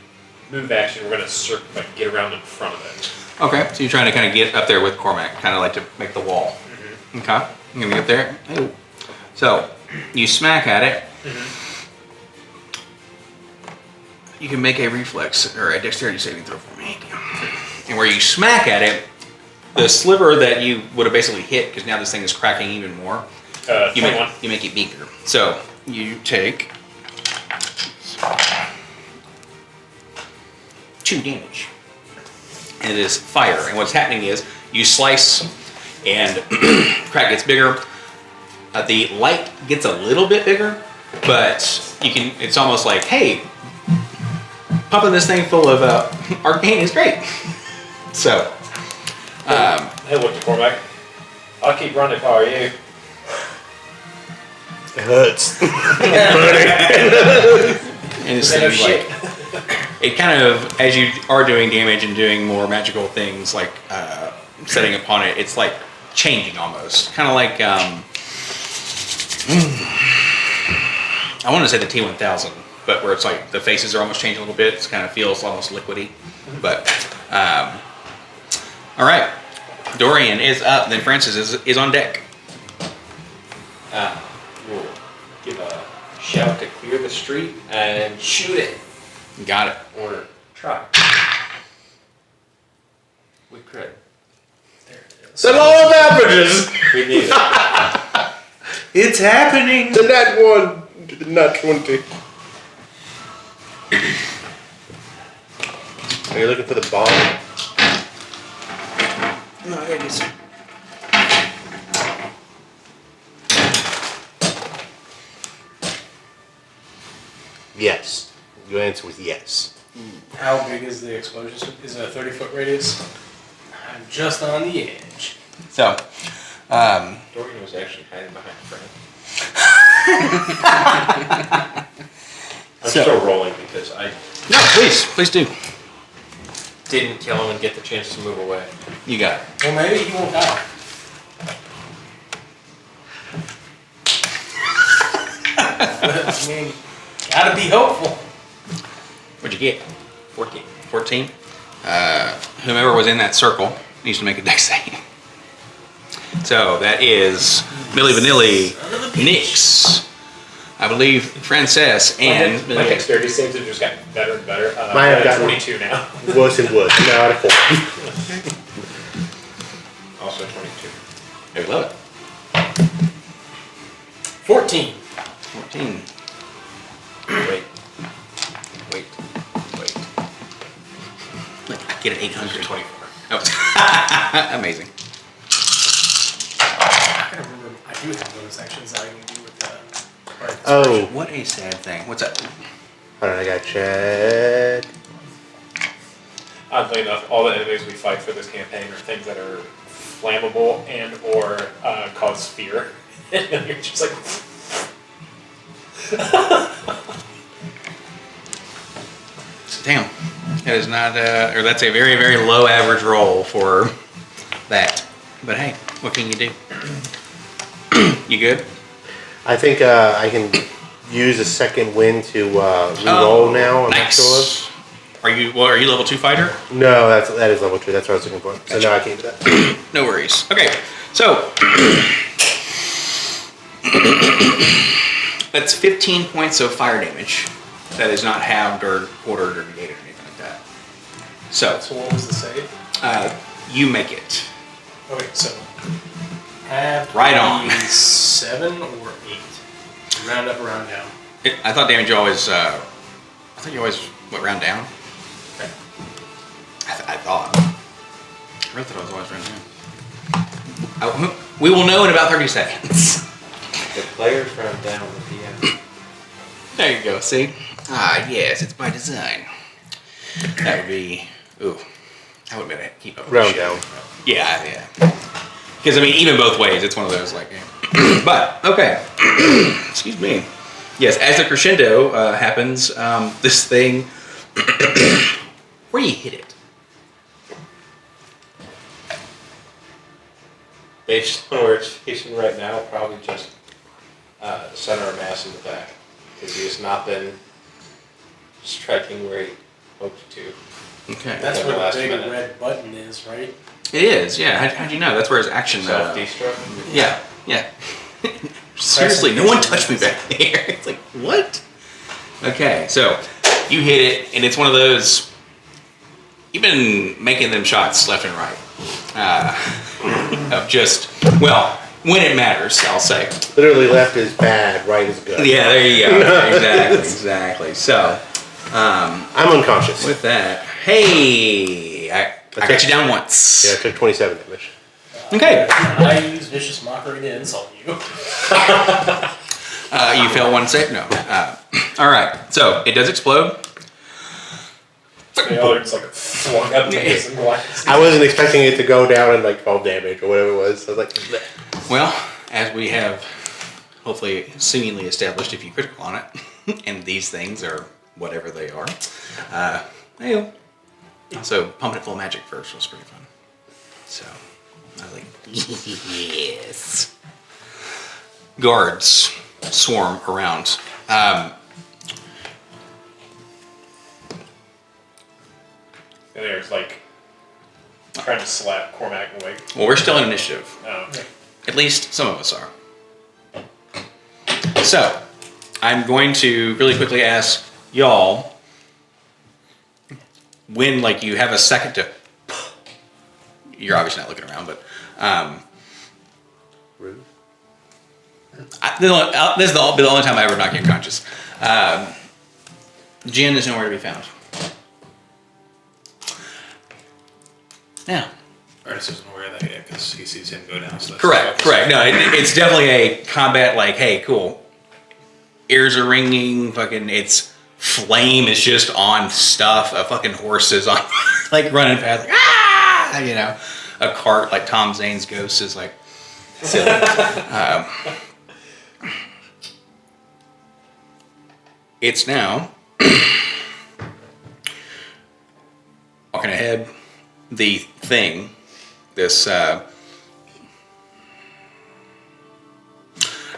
move action, we're going to get around in front of it. Okay. So you're trying to kind of get up there with Cormac, kind of like to make the wall. Mm-hmm. Okay. You're gonna get there. Ooh. So you smack at it. Mm-hmm. You can make a reflex or a dexterity saving throw for me. And where you smack at it, the sliver that you would have basically hit, because now this thing is cracking even more, you 21. make it bigger. So you take 2 damage. And it is fire. And what's happening is you slice and crack gets bigger. The light gets a little bit bigger, but you can. It's almost like, hey, pumping this thing full of arcane is great. So, Hey, look, Cormac. I'll keep running if I were you. It hurts. and this thing like it kind of, as you are doing damage and doing more magical things like setting upon it, it's like changing almost, kind of like I want to say the T1000, but where it's like the faces are almost changing a little bit. It kind of feels almost liquidy. But all right, Dorian is up. Then Francis is on deck. We'll give a shout to clear the street and shoot it. Got it. Or try. We could. There it is. The law of averages! We need it. It's happening. The nat 1 to the nat 20. Are you looking for the bomb? No, I gotta get some. Yes. Your answer was yes. How big is the explosion? Is it a 30-foot radius? I'm just on the edge. So, Dorian was actually hiding behind Frank. I'm So- still rolling because I no, please do. didn't kill him and get the chance to move away. You got it. Well, maybe he won't die. I mean, gotta be hopeful. What'd you get? 14. 14. Whomever was in that circle needs to make a dex save. So that is Milli Vanilli, Nix, I believe Frances, and My dexterity saves have just gotten better and better. Mine have I'm at gotten- 22 now. Worse and worse. Now out of 4. Also 22. I love it. 14. 14. Wait. Look, I get an 800. 24. Oh. Amazing. I gotta remember, I do have bonus actions that I can do with that. Oh. What a sad thing. What's up? Hold on, I got check. Oddly enough, all the enemies we fight for this campaign are things that are flammable and or cause fear. And then you're just like, Damn. That is not, or that's a very, very low average roll for that. But hey, what can you do? You good? I think I can use a second win to re-roll now. I'm not sure. Are you level 2 fighter? No, that is level 2. That's what I was looking for. So now I can't do that. No worries. Okay, so that's 15 points of fire damage. That is not halved or quartered or negated or anything like that. So So what was the save? you make it. Okay, so have Right on. 7 or 8. Round up, round down. I thought damage always. I thought you always went round down. Okay. I thought. I wrote that I was always round down. We will know in about 30 seconds. The players round down with the end. There you go. See? Ah, yes, it's by design. That would be. Ooh, I would better keep up. with Round shit. down. Yeah. Because I mean, even both ways, it's one of those like. But okay. Excuse me. Yes, as the crescendo happens, this thing. Where you hit it? Based on where it's facing right now, probably just center of mass in the back. Because he has not been striking where he hoped to. Okay. That's the where the last big minute. red button is, right? It is. Yeah. How'd you know? That's where his action. Self-destruct. Yeah. Seriously, no one touched me back there. It's like, what? Okay, so you hit it, and it's one of those. You've been making them shots left and right. Of just, well, when it matters, I'll say. Literally left is bad, right is good. Yeah, there you go. Exactly. So, I'm unconscious. with that, hey, I got you down once. Yeah, I took 27 damage. Okay. I use vicious mockery to insult you. You fail one save? No. All right, so it does explode. the other's like flung up against some glass. I wasn't expecting it to go down in like 12 damage or whatever it was. I was like, bleh. Well, as we have hopefully seemingly established, if you critical on it, and these things are whatever they are, so pumping it full of magic first was pretty fun. So, I was like, yes. Guards swarm around. And there's like trying to slap Cormac awake. Well, we're still in initiative. Oh, okay. At least some of us are. So, I'm going to really quickly ask y'all when, like, you have a second to. You're obviously not looking around, but Rude. this is the only time I ever knock you unconscious. Jin is nowhere to be found. Now, Artis isn't aware of that yet because he sees him go down. So that's correct. No, it's definitely a combat. Like, hey, cool. Ears are ringing. Fucking, it's flame is just on stuff. A fucking horse is on, like running past. Like, ah, you know, a cart like Tom Zane's ghost is like silly. It's now walking ahead. The thing, this. I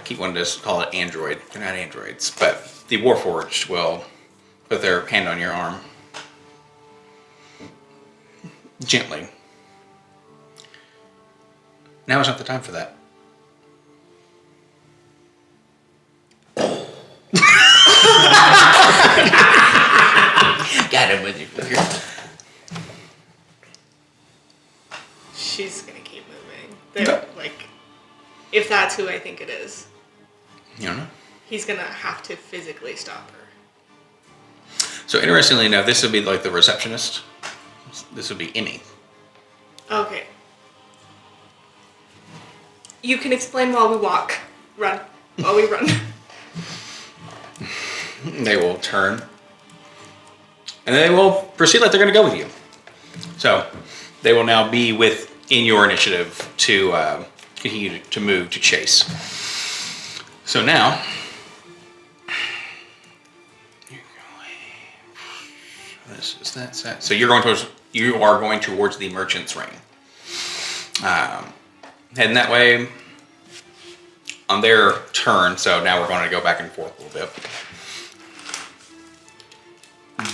keep wanting to call it android. They're not androids, but the Warforged will put their hand on your arm. Gently. Now is not the time for that. Got him with you. She's gonna keep moving. Okay. Like, if that's who I think it is, You don't know? he's gonna have to physically stop her. So interestingly enough, this would be like the receptionist. This would be Emmy. Okay. You can explain while we walk. Run. While we run. They will turn. And they will proceed like they're going to go with you. So they will now be within your initiative to continue to move, to chase. So now, this is that set. So you are going towards the merchant's ring. Heading that way on their turn. So now we're going to go back and forth a little bit.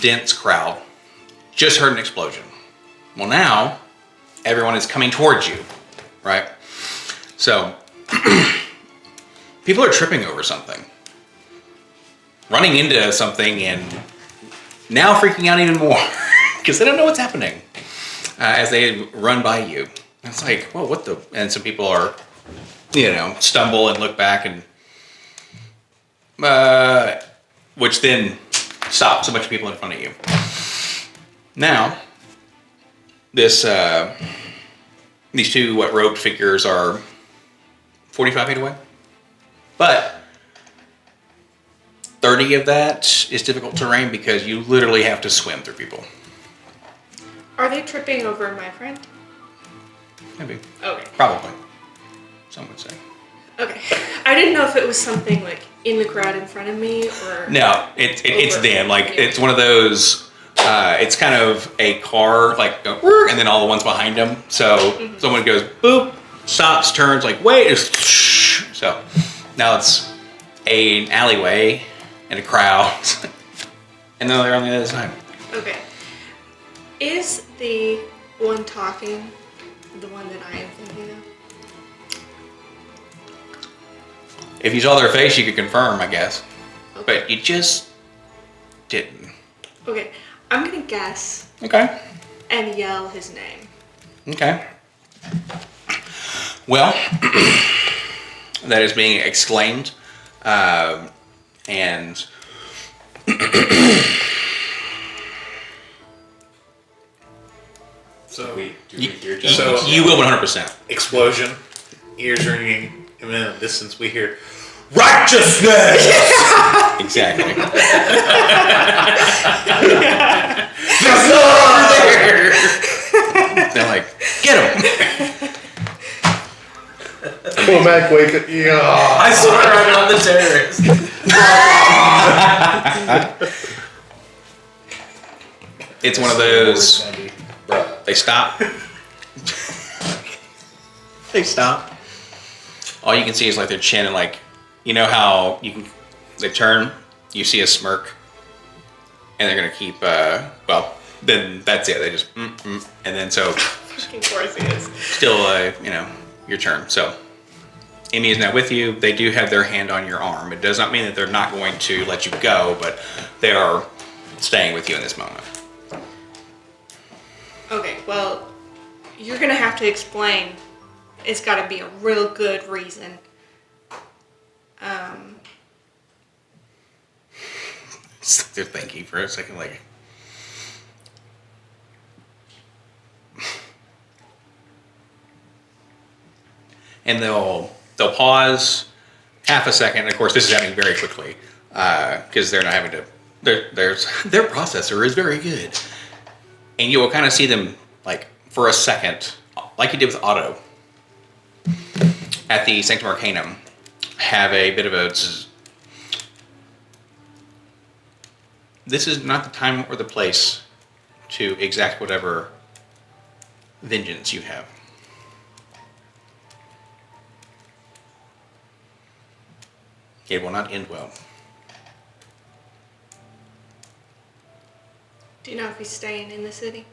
Dense crowd. Just heard an explosion. Well, now everyone is coming towards you, right? So people are tripping over something, running into something, and now freaking out even more because they don't know what's happening as they run by you. It's like, whoa, what the? And some people are, stumble and look back, and which then stops a bunch of people in front of you. Now, these two robed figures are 45 feet away, but 30 of that is difficult terrain because you literally have to swim through people. Are they tripping over my friend? Maybe. Okay. Probably. Some would say. Okay. I didn't know if it was something like in the crowd in front of me or. No, it's over. them. Like, Yeah. it's one of those. It's kind of a car, like, and then all the ones behind them. So someone goes boop, stops, turns, like, wait. So now it's an alleyway and a crowd, and then they're on the other side. Okay. Is the one talking the one that I am thinking of? If you saw their face, you could confirm, I guess. Okay. But you just didn't. Okay. I'm gonna guess Okay. and yell his name. Okay. Well, that is being exclaimed, and So Do we hear you, Joe? you will 100%. explosion, ears ringing, and then in the distance we hear righteousness. Exactly. They're like, get him. Come back, wake up. Yeah. I swear I'm not the terrorist. It's one of those. They stop. They stop. All you can see is like their chin and like, you know how they turn, you see a smirk, and they're gonna keep. Well, then that's it. They just and then so. Fucking course he is. Still, your turn. So, Amy is now with you. They do have their hand on your arm. It does not mean that they're not going to let you go, but they are staying with you in this moment. Okay, well, you're gonna have to explain. It's gotta be a real good reason. They're thinking for a second, like. And they'll pause half a second. Of course, this is happening very quickly because they're not having to. Their processor is very good, and you will kind of see them like for a second, like you did with Otto at the Sanctum Arcanum, have a bit of a. This is not the time or the place to exact whatever vengeance you have. It will not end well. Do you know if he's staying in the city?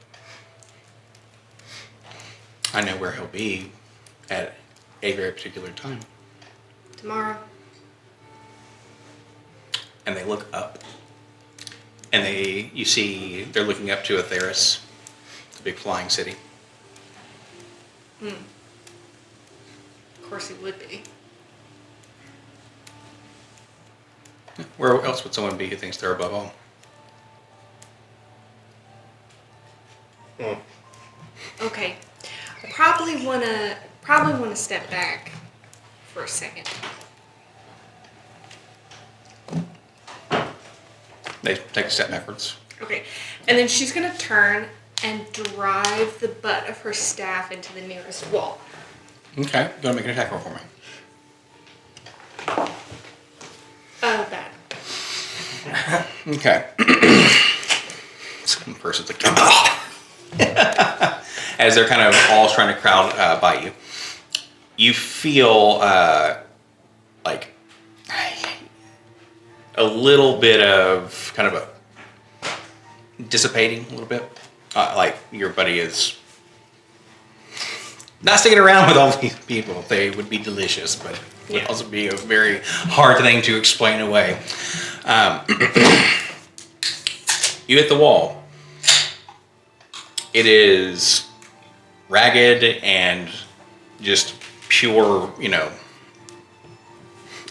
I know where he'll be at a very particular time. Tomorrow? And they look up. And you see they're looking up to Atheris, the big flying city. Of course he would be. Where else would someone be who thinks they're above all? Okay. I probably wanna step back for a second. They take a step backwards. Okay. And then she's gonna turn and drive the butt of her staff into the nearest wall. Okay, go and make an attack roll for me. Bad. Okay. Some person's like, as they're kind of all trying to crowd by you, you feel like a little bit of kind of a dissipating a little bit. Like your buddy is not sticking around with all these people. They would be delicious, but would also be a very hard thing to explain away. You hit the wall. It is ragged and just pure,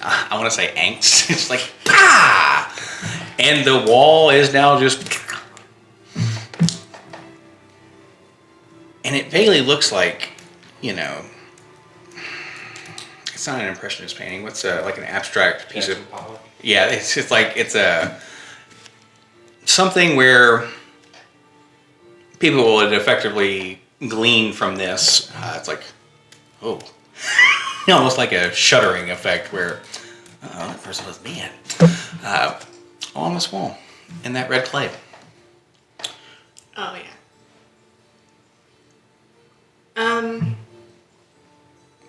I want to say angst. It's like, ah! And the wall is now just... And it vaguely looks like, it's not an impressionist painting. What's like an abstract piece of... Yeah, it's just like, it's a... Something where people would effectively glean from this. It's like, oh. Almost like a shuddering effect where, that person was man. On this wall, in that red clay. Oh yeah.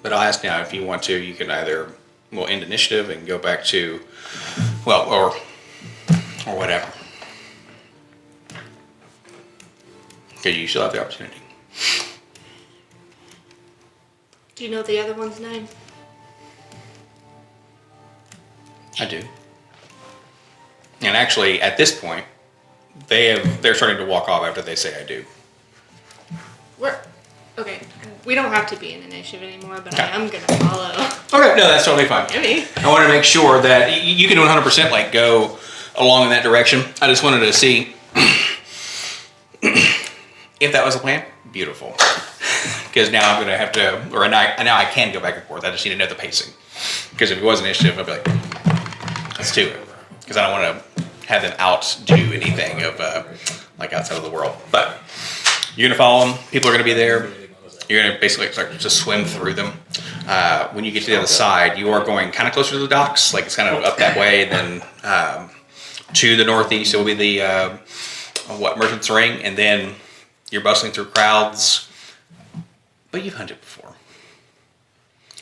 But I'll ask now if you want to. You can either end initiative and go back to, or whatever. Because you still have the opportunity. Do you know the other one's name? I do. And actually, at this point, they're starting to walk off after they say I do. Okay. We don't have to be in initiative anymore, but Okay. I am gonna follow. Okay, no, that's totally fine. Maybe. I want to make sure that you can 100% like go along in that direction. I just wanted to see if that was the plan. Beautiful. Because now I'm going to have to, or now I can go back and forth. I just need to know the pacing. Because if it was initiative, I'd be like, let's do it. Because I don't want to have them outdo anything of like outside of the world. But you're going to follow them. People are going to be there. You're going to basically start to swim through them. When you get to the other side, you are going kind of closer to the docks. Like it's kind of up that way. And then to the northeast, it will be the, Merchant's Ring. And then you're bustling through crowds. But you've hunted before.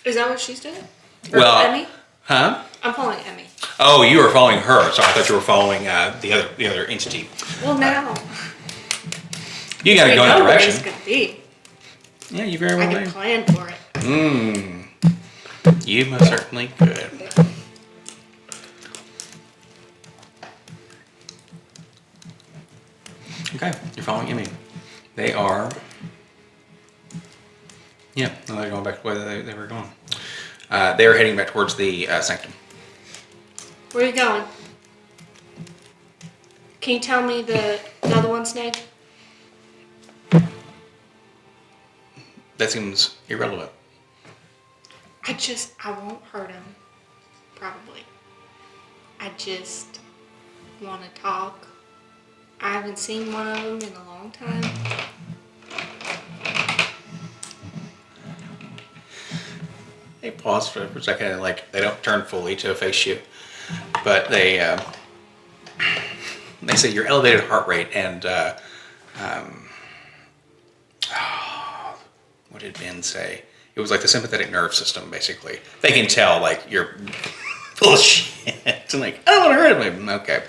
Is that what she's doing? Or Well, Emmy? huh? I'm following Emmy. Oh, you were following her. Sorry, I thought you were following the other entity. Well, now. You got to we go in that know where it's direction. going to be. Yeah, you very I well can may. plan for it. You most certainly could. Okay, you're following Emmy. They are. Yeah, no, they're going back to where they were going. They're heading back towards the sanctum. Where are you going? Can you tell me the other one's name? That seems irrelevant. I won't hurt him. Probably. I just want to talk. I haven't seen one of them in a long time. They pause for a second and like they don't turn fully to face you, but they say your elevated heart rate and what did Ben say? It was like the sympathetic nerve system, basically. They can tell like you're full of shit and like I don't want to hurt him. Okay.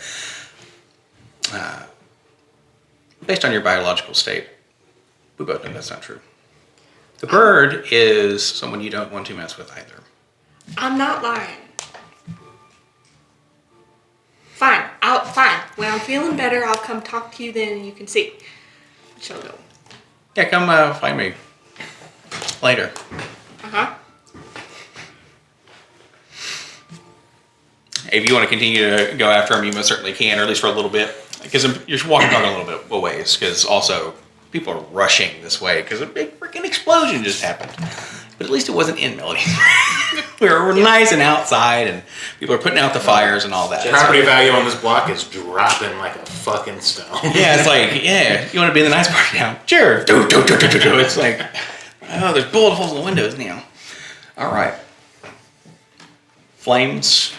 Based on your biological state, we both know that's not true. The bird is someone you don't want to mess with either. I'm not lying. Fine. Fine. When I'm feeling better, I'll come talk to you then and you can see. She'll go. Yeah, come find me later. Uh-huh. If you want to continue to go after him, you most certainly can, or at least for a little bit. Because you're walking on a little bit a ways, because also people are rushing this way because a big freaking explosion just happened. But at least it wasn't in Melody. we're nice and outside, and people are putting out the fires and all that. Property value on this block is dropping like a fucking stone. Yeah, it's like, yeah, you want to be in the nice part now? Sure. It's like, oh, there's bullet holes in the windows now. All right. Flames.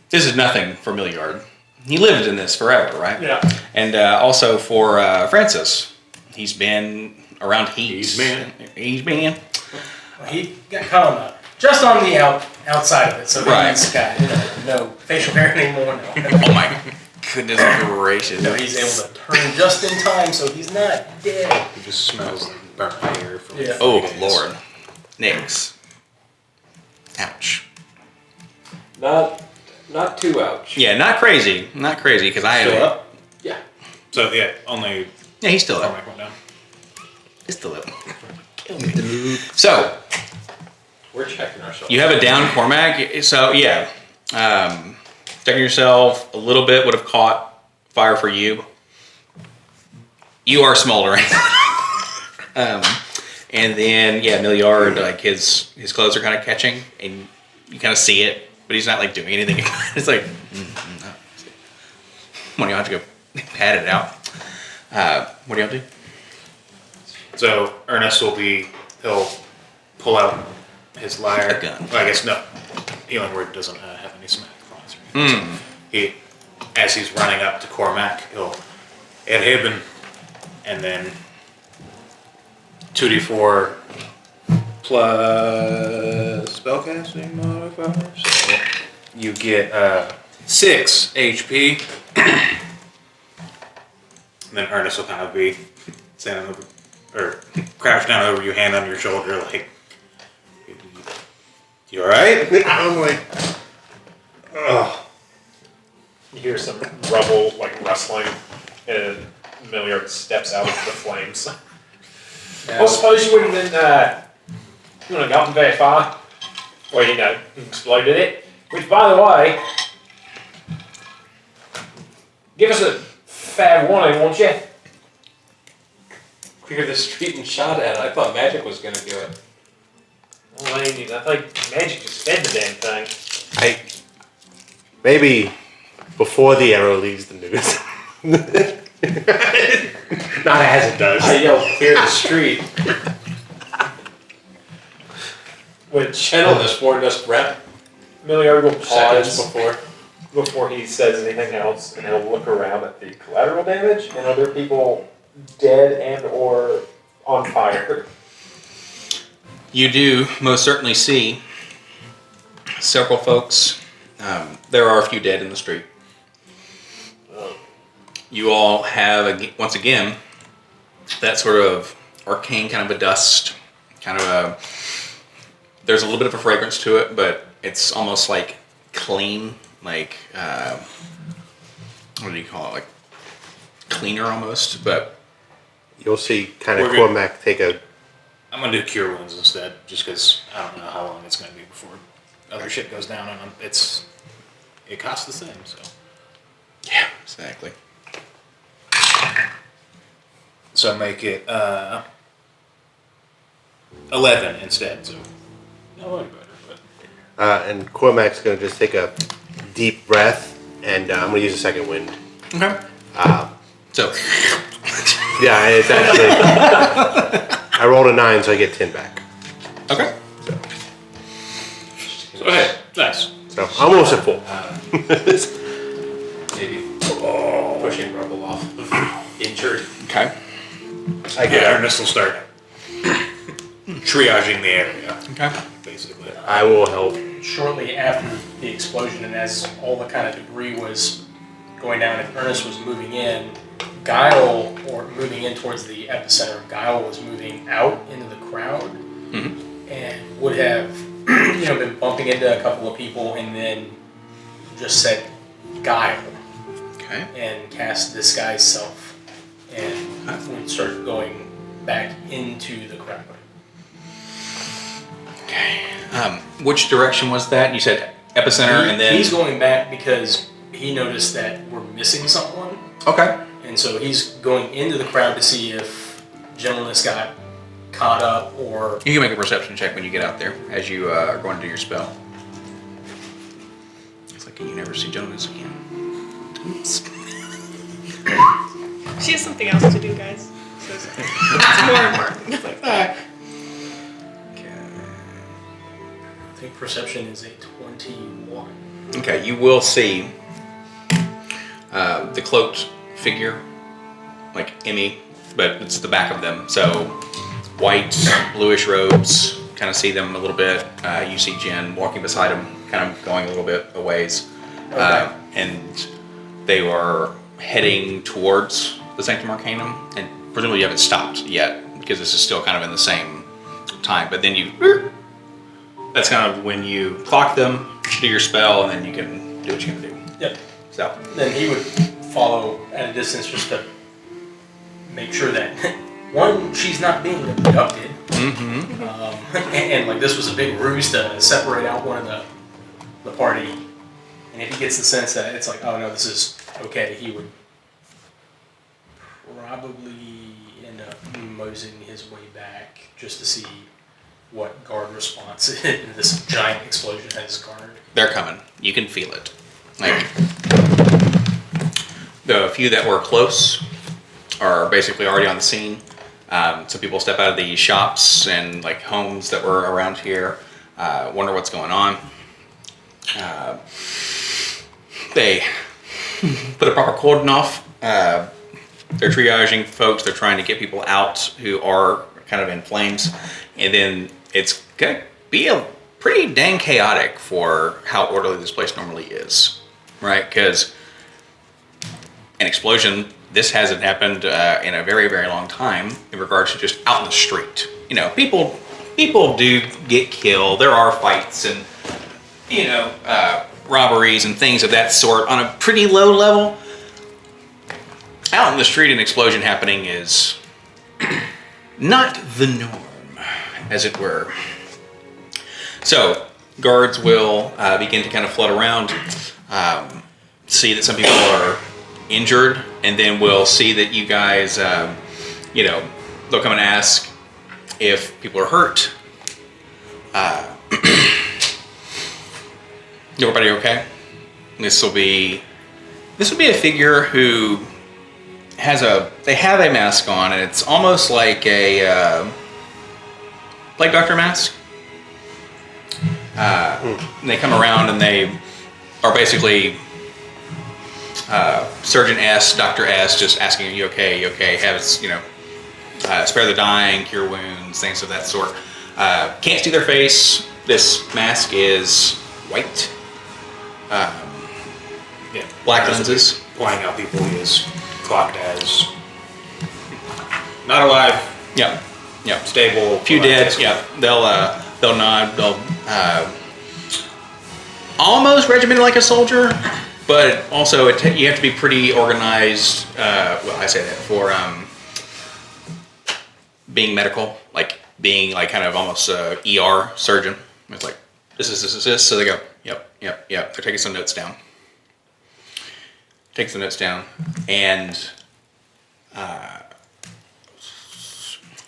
This is nothing for Milliard. He lived in this forever, right? Yeah. And also for Francis, he's been around heat. He's been. He got caught just on the outside of it, so Right. he's got no facial hair anymore. No. Oh my goodness gracious! So he's able to turn just in time, so he's not dead. It just smells like burnt hair from Yeah. Oh 3 days. Lord, Nix. Ouch. Not too ouch. Yeah, not crazy, because I Still had. up? Yeah. So yeah, only Yeah, he's still up. Cormac went down. He's still up. So We're checking ourselves. you have a down Cormac. So yeah, checking yourself a little bit would have caught fire for you. You are smoldering. And then yeah, Milliard, like his clothes are kind of catching, and you kind of see it, but he's not like doing anything. It's like, when y'all have to go pat it out. What do y'all do? So Ernest he'll pull out his lyre. A gun. Well, I guess no. Healing Word doesn't have any smack clause or anything. So as he's running up to Cormac, he'll add Hibben, and then 2d4 plus spellcasting modifier. So you get 6 HP. And then Ernest will kind of be standing over, or crouched down over you, hand on your shoulder, like, you alright? I'm like, ugh. You hear some rubble, like rustling, and Milliard steps out of the flames. Well, suppose you wouldn't have been, you wouldn't have gotten very far. Well, exploded it. Which, by the way, give us a fair warning, won't you? Clear the street and shot at it. I thought magic was going to do it. Well, I think magic just fed the damn thing. Maybe before the arrow leaves the news. Not as it does. I yelled, clear the street. Which Channel this for just rep Milliard will seconds pause before he says anything else, and he'll look around at the collateral damage and other people dead and or on fire. You do most certainly see several folks. There are a few dead in the street. You all have, once again, that sort of arcane kind of a dust, kind of a, there's a little bit of a fragrance to it, but it's almost like clean, like, what do you call it, like cleaner almost, but. You'll see kind of We're good. Cormac take a. I'm gonna do cure wounds instead, just because I don't know how long it's gonna be before other shit goes down, and it costs the same. So Yeah, exactly. so make it 11 instead. So no any better, but And Cormac's going to just take a deep breath, and I'm going to use a second wind. Okay. So, Yeah, it's actually. I rolled a 9, so I get 10 back. okay. so hey, nice. So almost at full. Maybe pushing rubble off of injured. Okay. I get it. Ernest will start triaging the area, Okay. basically. I will help. Shortly after the explosion, and as all the kind of debris was going down, and Ernest was moving in, Guile, or moving in towards the epicenter, Guile was moving out into the crowd, and would have, been bumping into a couple of people, and then just said Guile, Okay. and cast Disguise Self, and would start going back into the crowd. Okay. Which direction was that? You said epicenter, and then. He's going back because he noticed that we're missing someone. Okay. And so he's going into the crowd to see if Gentleness got caught up or... You can make a perception check when you get out there as you are going to do your spell. It's like you never see Jonas again. Oops. She has something else to do, guys. So it's more important. It's like that. I think perception is a 21. Okay, you will see the cloaked figure, like Emmy, but it's the back of them. So white, bluish robes, kind of see them a little bit. You see Jen walking beside him, kind of going a little bit a ways. Okay. And they are heading towards the Sanctum Arcanum, and presumably you haven't stopped yet, because this is still kind of in the same time. But then that's kind of when you clock them, do your spell, and then you can do what you can do. Yep. So, Then he would follow at a distance just to make sure that, one, she's not being abducted. And like this was a big ruse to separate out one of the party. And if he gets the sense that it's like, oh no, this is okay, he would probably end up moseying his way back just to see what guard response this giant explosion has garnered. they're coming. You can feel it. Like, the few that were close are basically already on the scene. So people step out of the shops and like homes that were around here, wonder what's going on. They put a proper cordon off. They're triaging folks. They're trying to get people out who are kind of in flames. And then it's going to be a pretty dang chaotic for how orderly this place normally is, right? Because an explosion, this hasn't happened in a very, very long time in regards to just out in the street. You know, people do get killed. There are fights and, robberies and things of that sort on a pretty low level. Out in the street, an explosion happening is not the norm, as it were. So, guards will begin to kind of flood around, see that some people are injured, and then we'll see that you guys, they'll come and ask if people are hurt. Everybody okay? This will be a figure who they have a mask on, and it's almost like a like Dr. Mask. And they come around and they are basically Surgeon S, Dr. S, just asking, are you okay? You okay? Have spare the dying, cure wounds, things of that sort. Can't see their face. This mask is white. Yeah. Black lenses. Pointing out people he is clocked as not alive, Yep. Yep. stable. Few dead. Yeah. They'll nod. They'll almost regimented like a soldier, but also you have to be pretty organized. Well, I say that for being medical, like being like kind of almost a ER surgeon. It's like this. So they go, yep. They're taking some notes down. Take some notes down and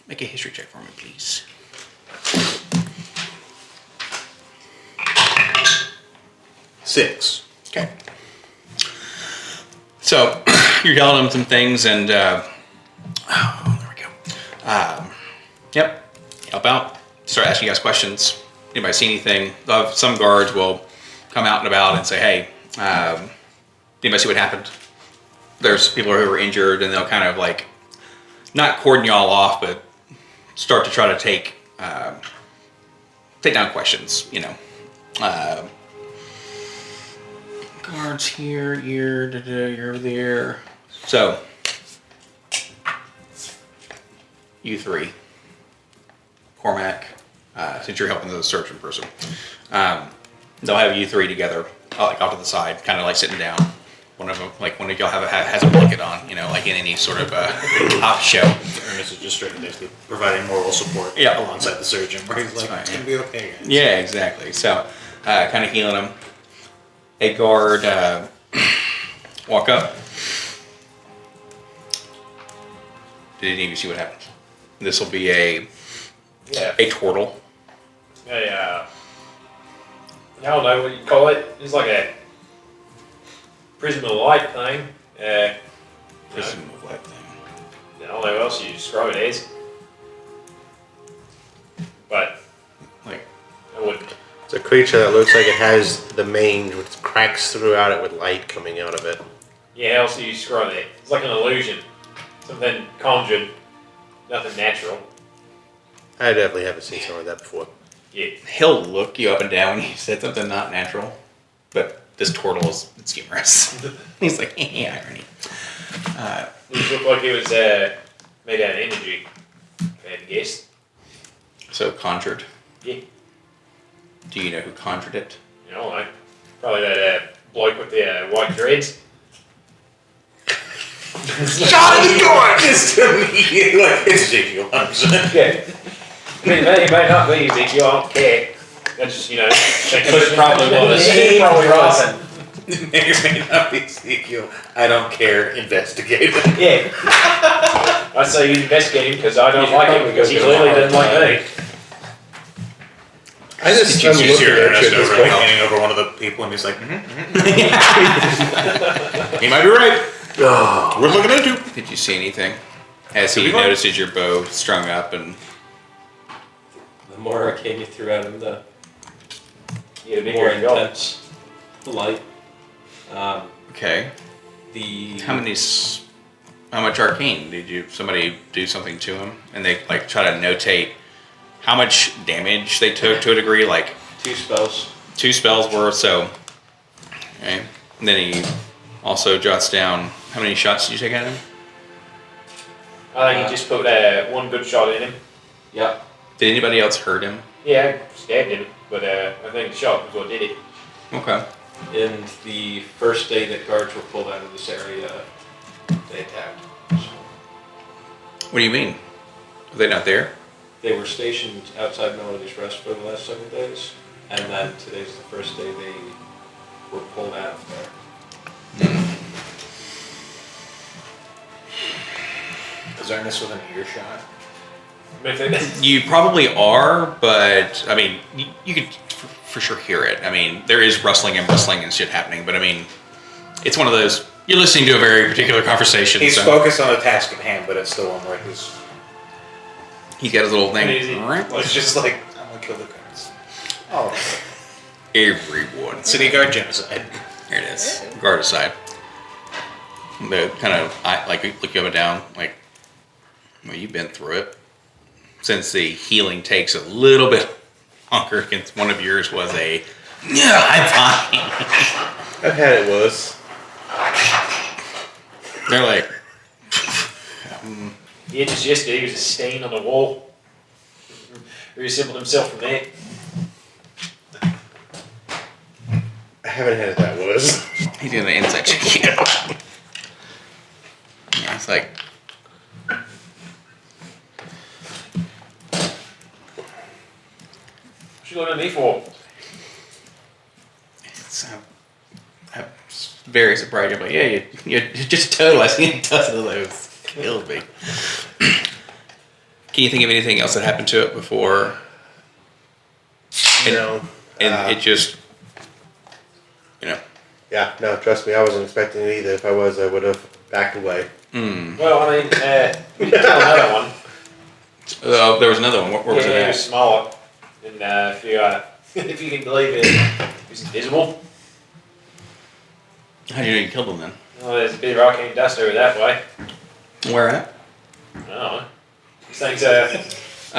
make a history check for me, please. Six. Okay. So you're telling them some things, and there we go. Yep. Help out. Start asking you guys questions. Anybody see anything? Some guards will come out and about and say, "Hey, anybody see what happened?" There's people who are injured, and they'll kind of like not cordon y'all off, but start to try to take down questions. You know. Guards here, you're over there. So, you three, Cormac, since you're helping the search in person, they'll have you three together, like off to the side, kind of like sitting down. One of them, like one of y'all has a blanket on, you know, like in any sort of cop show. Ernest is just straight basically providing moral support alongside the surgeon, where he's like, it's gonna be okay, guys. Yeah, exactly. So, kind of healing them. A guard walk up. Did any of you see what happened? This will be a turtle. I don't know what you call it. It's like a prism of light thing. Prism of light thing. I don't know what else you describe it as. But Like, I wouldn't. It's a creature that looks like it has the mange with cracks throughout it with light coming out of it. Yeah, how else do you describe it? It's like an illusion. Something conjured. Nothing natural. I definitely haven't seen something like that before. Yeah. he'll look you up and down when you said something not natural, but this turtle it's humorous. He's like, yeah, irony. It looked like it was made out of energy. If I had to guess. So conjured. Yeah. Do you know who conjured it? I don't know. Probably that bloke with the white dreads. Shot in the door! Just immediately, like, it's Ezekiel, 100%. Yeah. I mean, it may not be Ezekiel, I don't care. That's just, you know. But it probably was. It probably was. It may or may not be Ezekiel. I don't care. Investigate it. Yeah. I say you investigate him because I don't like him because he clearly doesn't like me. I just You I'm see looking Ernest at you at this over point. leaning over one of the people, and he's like, he might be right. We're looking into. Did you see anything? As Could he be fun. notices your bow strung up and The more arcane you threw at him, the Yeah, big more green gold. intense the light. okay. How much arcane did somebody do something to him, and they like try to notate how much damage they took to a degree, like 2 spells. 2 spells worth. So, okay. And then he also jots down how many shots did you take at him? I think he just put one good shot in him. Yep. Did anybody else hurt him? Yeah, I stabbed him, but I think the shot was what did it. Okay. And the first day that guards were pulled out of this area, they attacked. What do you mean? Are they not there? They were stationed outside Melody's Rest for the last 7 days, and then today's the first day they were pulled out of there. Is Ernest within earshot? You probably are, but I mean, you could for sure hear it. I mean, there is rustling and bustling and shit happening, but I mean, it's one of those. You're listening to a very particular conversation. He's so focused on the task at hand, but it's still one where he's got his little thing. Easy. All right. it's just like, I'm gonna kill the guards. Oh, Everyone. city guard genocide. Here it is. Guard aside. They kind of like look you up and down, like, well, you've been through it. since the healing takes a little bit longer, against one of yours was a I'm fine. I've had it worse. They're like, Yeah, just yesterday he was a stain on the wall. Reassembled himself from there. I haven't had it that worse. he's doing the inside check. Yeah, it's like, What you looking at me for? it's, I'm very surprised. I'm like, yeah, you're just total. I seen a dozen of those. Killed me. Can you think of anything else that happened to it before? No. And it just, Yeah, no, trust me, I wasn't expecting it either. If I was, I would have backed away. Well, I mean, we did kill another one. There was another one. Where was He it was at? smaller. And if you can believe it, he was invisible. How do you know you killed him then? Well, there's a bit of arcane dust over that way. Where at? I don't know. These things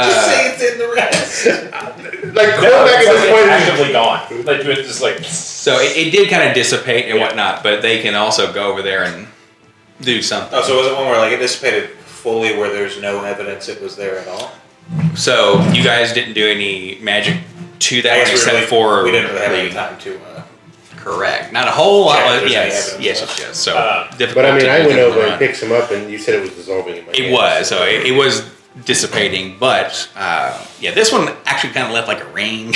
it's in the rest. Like, no, quarterback it's at like this they're point. actively gone. Like, it's just like... So it did kind of dissipate and Yeah. whatnot, but they can also go over there and do something. Oh, so was it one where like it dissipated fully, where there's no evidence it was there at all? So you guys didn't do any magic to that I one guess except for we didn't really have any the- time to. Correct. Not a whole lot. Check if there's any Yes, evidence yes, left. yes. So difficult. But I mean, to I do went the over run. and picked him up, and you said it was dissolving in my It hand. was. So it was dissipating, but yeah, this one actually kind of left like a ring,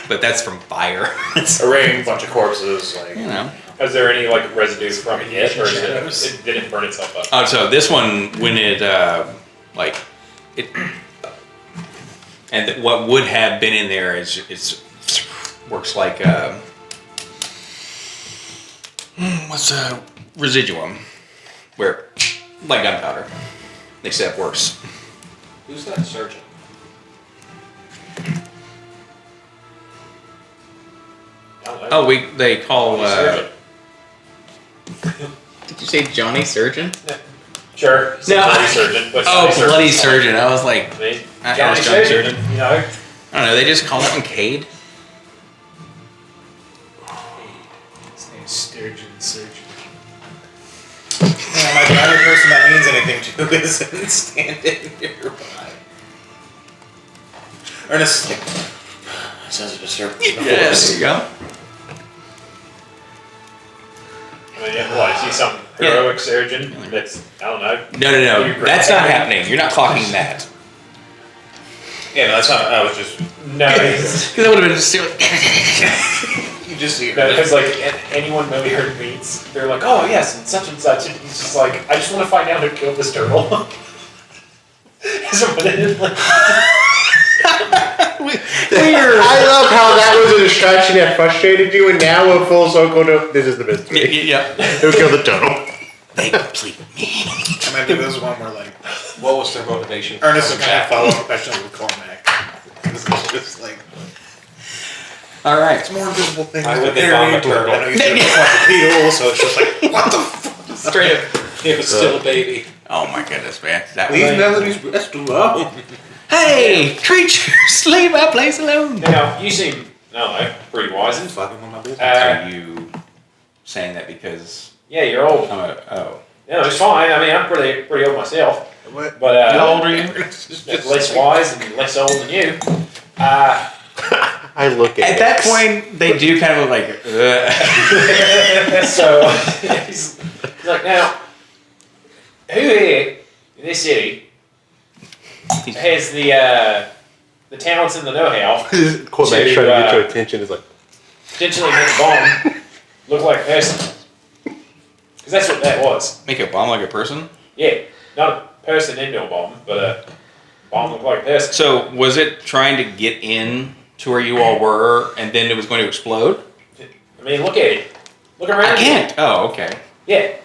but that's from fire. A ring, bunch of corpses, like You know. Is there any, like, residue from it yet? Or did it burn itself up? Oh, so this one, when it and what would have been in there is works like what's a residuum, where like gunpowder, except worse. Who's that surgeon? I don't know. Oh, they call. Surgeon. Did you say Johnny Surgeon? Sure. He's No. a bloody surgeon. But Oh, Johnny bloody Surgeon's surgeon! I was like, fine. I mean, I Johnny asked Johnny Surgeon, Surgeon. you know. I don't know. They just call that one Cade. His name's Sturgeon Surgeon. yeah, like the only person that means anything to isn't standing nearby. Ernest is like, sense of disturbance. in the Yeah, force." there you go. I mean, yeah, what, is he some heroic surgeon that's, I don't know. No. That's not happening. You're not clocking that. Yeah, no, that's not. I was just. No, he's, Because that would have been still. You just hear. no, because like anyone Milliard meets, they're like, oh yes, and such, and he's just like, I just want to find out who killed this turtle. So, but then, like, I love how that was a distraction that frustrated you, and now we're full circle to this is the mystery. Yeah. Who killed the turtle? They complete me. I might do this one where like What was their motivation? Ernest will kind of follow up questions with Cormac. This is just like All right. it's more invisible things. Why would but they they're bomb a into it. turtle? I know you said it's like a beetle, so it's just like what the fuck? Straight up. It was still a baby. Oh my goodness, man. That These was. melodies best alone. Hey, creatures, leave my place alone. now you seem, I don't know, pretty wise. I'm fucking with my business. Are you saying that because Yeah, you're old. oh. Yeah, it's fine. I mean, I'm pretty old myself, What? but How old are you? less wise and less old than you. I look at At that point, they do kind of look like. So he's like, now, who here in this city has the talents and the know-how Cormac's trying to get your attention. Is like, potentially make a bomb look like a person? Because that's what that was. Make a bomb like a person? Yeah, not a person into a bomb, but a bomb look like a person. So, was it trying to get in to where you all were and then it was going to explode? I mean, look at it. Look around. I can't. Oh, okay. Yeah,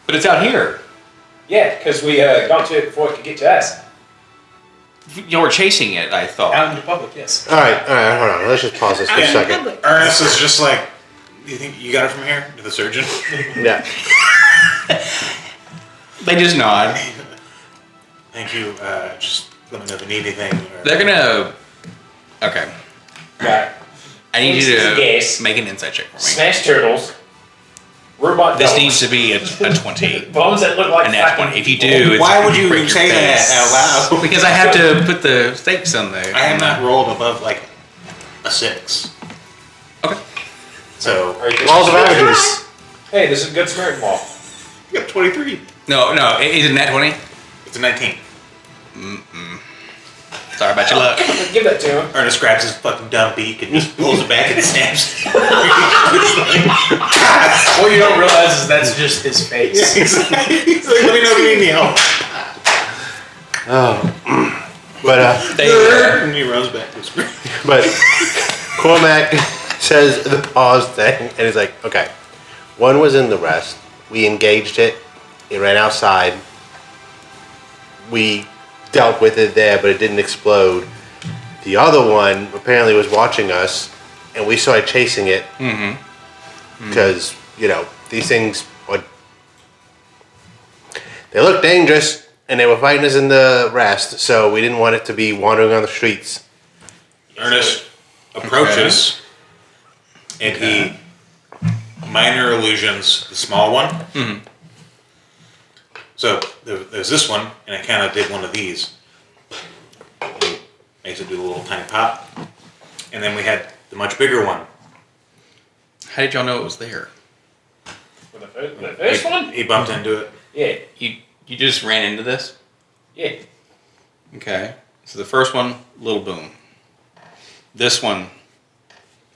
But it's out here. yeah, because we got to it before it could get to us. You were chasing it, I thought. Out in the public, yes. all right, hold on. Let's just pause this for a second. Ernest is just like, you think you got it from here? To the surgeon? Yeah. They just nod. Thank you. Just Let me know if you need anything. Or, They're gonna. Okay. Got I need you Yes. to make an insight check for me. smash turtles. Robot This dogs. needs to be a 20. bones that look like A nat fucking 20. If you people. do, it's Why would break you your say that face. out loud? Because I have to put the stakes on there. I have not rolled above like a 6. Okay. So Are you Laws of averages. Hey, this is a good Samaritan law. you got 23. No, is it nat 20? It's a 19. Sorry about your luck. Give that to him. Ernest grabs his fucking dumb beak and just pulls it back and snaps. What you don't realize is that's just his face. He's like, let me know if you need any help. Oh. But And he runs back to his screen. But Cormac says the pause thing, and he's like, okay, one was in the rest. We engaged it. It ran outside. We dealt with it there, but it didn't explode. The other one apparently was watching us, and we started chasing it. Because, these things they look dangerous, and they were fighting us in the rest, so we didn't want it to be wandering on the streets. Ernest approaches, and he minor illusions the small one. So there's this one, and I kind of did one of these. He makes it do a little tiny pop, and then we had the much bigger one. How did y'all know it was there? For the first one? He bumped into it. Yeah. You just ran into this? Yeah. Okay. So the first one, little boom. This one,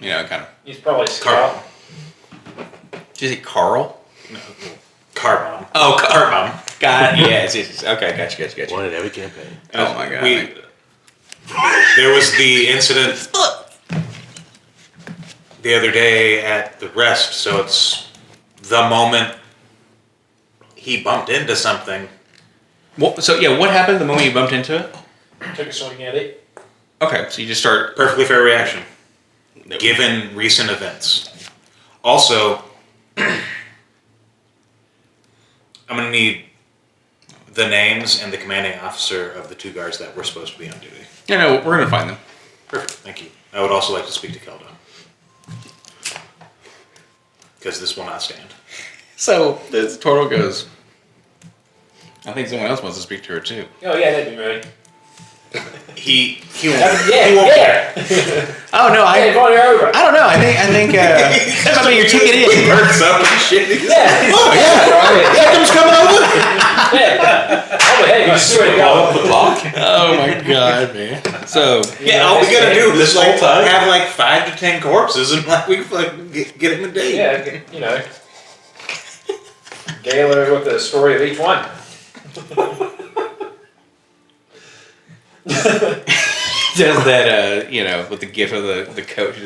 kind of. He's probably Carl. Did you say Carl? No, car bomb. Oh, Car bomb. God, yes. Okay, gotcha. One in every campaign. Oh my God. There was the incident the other day at the rest, so it's the moment he bumped into something. What happened the moment you bumped into it? took a swing at it. Okay, so you just start. Perfectly fair reaction, given recent events. Also, I'm going to need the names and the commanding officer of the 2 guards that were supposed to be on duty. Yeah, no, we're gonna find them. Perfect, thank you. I would also like to speak to Keldon. Because this will not stand. So this turtle goes. I think someone else wants to speak to her too. Oh yeah, that'd be right. He won't. Yeah, he won't. yeah. Oh no, Hey, go on, you're over. I don't know. I think that might be your ticket in. Burns up and shit. He's Yeah. oh yeah, Victim's coming over. Yeah. Oh, but hey, you swear to God. Oh my God, man. So Yeah, all we gotta do is This whole like time? have like 5 to 10 corpses and like we can fucking get him a date. Yeah, Gaylor with the story of each one. does that, with the gif of the coach.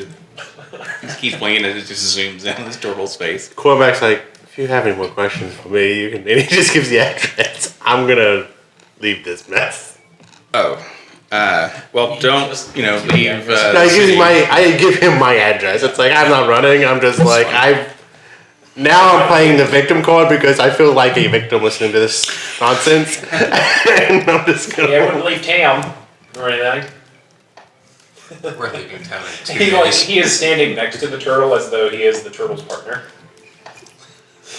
Just keeps playing and it just zooms in on this turtle's face. Cormac's like, if you have any more questions for me, you can. And he just gives the address. I'm gonna leave this mess. Oh. Well, don't, leave. No, he's using I give him my address. It's like, I'm not running. I'm just like, now I'm playing the victim card because I feel like a victim listening to this nonsense. And I'm just gonna. Yeah, I wouldn't leave town or anything. We're leaving town in 2 days. He is standing next to the turtle as though he is the turtle's partner.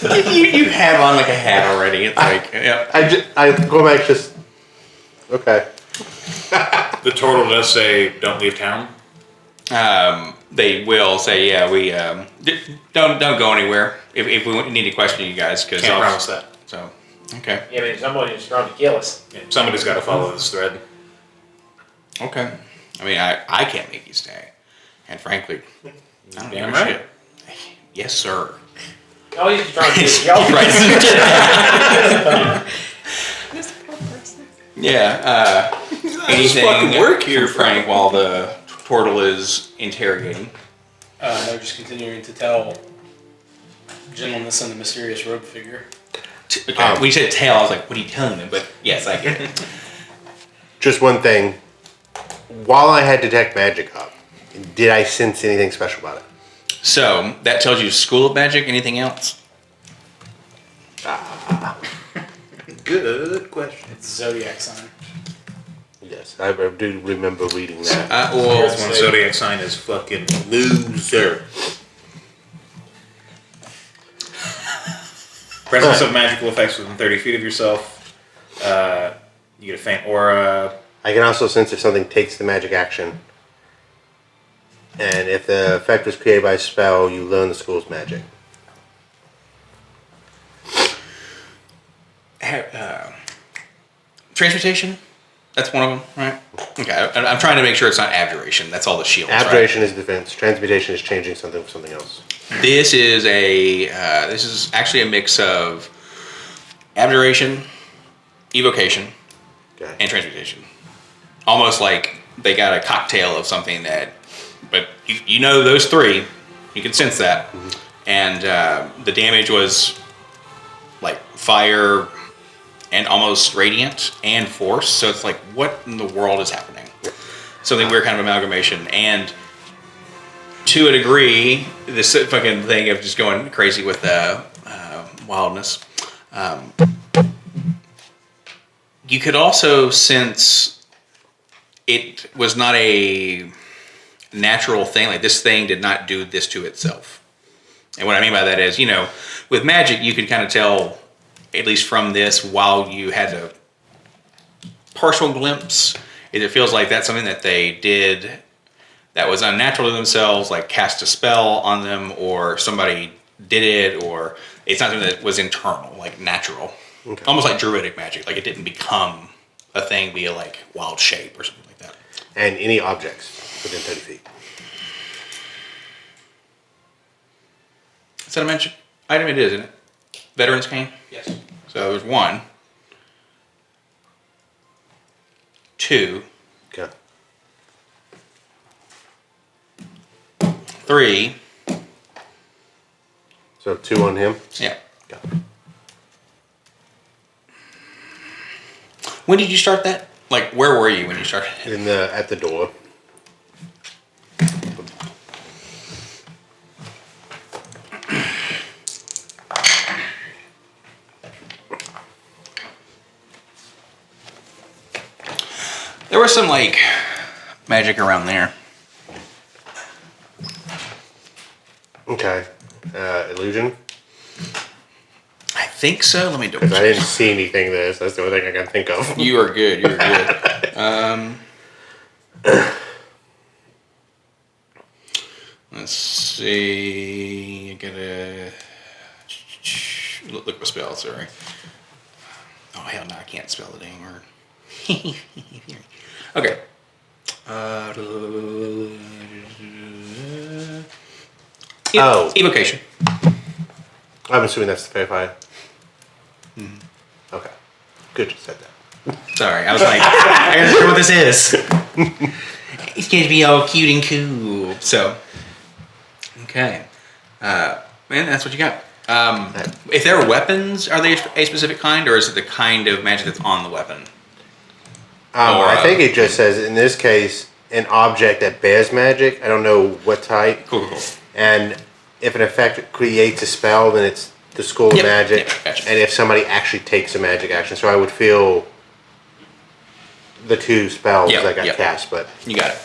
you have on like a hat already. It's like, yeah. Cormac's just. Okay. The turtle does say, "Don't leave town." They will say, yeah, we don't go anywhere if we need to question you guys. Cause Can't promise that. So, okay. Yeah, I mean, someone is trying to kill us. Yeah, somebody's got to follow this thread. Okay. I mean, I can't make you stay. And frankly, I don't give Damn a right. shit. Yes, sir. Oh, he's trying to get y'all. Yeah. Anything fucking work here, from Frank while the turtle is interrogating? No, just continuing to tell gentleness and the mysterious robe figure. Okay. When you said tail, I was like, what are you telling them? But yes, I get it. Just one thing. While I had detect magic up, did I sense anything special about it? So, that tells you School of Magic. Anything else? Good question. It's zodiac sign. Yes, I do remember reading that. Well, This one zodiac sign is fucking loser. Presence of magical effects within 30 feet of yourself. You get a faint aura. I can also sense if something takes the magic action. And if the effect was created by a spell, you learn the school's magic. Transmutation? That's one of them, right? Okay, I'm trying to make sure it's not abjuration. That's all the shields, Abjuration is defense. Transmutation is changing something for something else. right? This is actually a mix of abjuration, evocation, Okay. and transmutation. Almost like they got a cocktail of something that, but you know those three, you can sense that. Mm-hmm. And the damage was like fire and almost radiant and force. So it's like, what in the world is happening? Something weird, kind of amalgamation. And to a degree, this fucking thing of just going crazy with wildness. You could also sense it was not a natural thing. Like, this thing did not do this to itself. And what I mean by that is, with magic, you can kind of tell, at least from this, while you had a partial glimpse, it feels like that's something that they did that was unnatural to themselves, like cast a spell on them, or somebody did it, or it's not something that was internal, like natural. Okay. Almost like druidic magic. Like, it didn't become a thing via like wild shape or something like that. And any objects within 30 feet. Is that a magic item? It is, isn't it? Veteran's cane? Yes. So there's 1. 2. Okay. 3. So 2 on him. Yeah. Okay. When did you start that? Like, where were you when you started it? At the door. There was some, like, magic around there. Okay. Illusion. I think so. Let me double Because I check. didn't see anything there, so that's the only thing I can think of. You are good. You are good. Let's see. I gotta look up a spell. Sorry. Oh hell no! I can't spell the dang word. Okay. Evocation. I'm assuming that's to verify. Okay. Good you said that. Sorry, I was like, I gotta know what this is. It's gonna be all cute and cool. So, okay. Man, that's what you got. If there are weapons, are they a specific kind, or is it the kind of magic that's on the weapon? I think it just says, in this case, an object that bears magic. I don't know what type. Cool. And if an effect creates a spell, then it's the school of Yep, magic. yep, gotcha. And if somebody actually takes a magic action. So I would feel the 2 spells Yep, I got yep. cast, but You got it.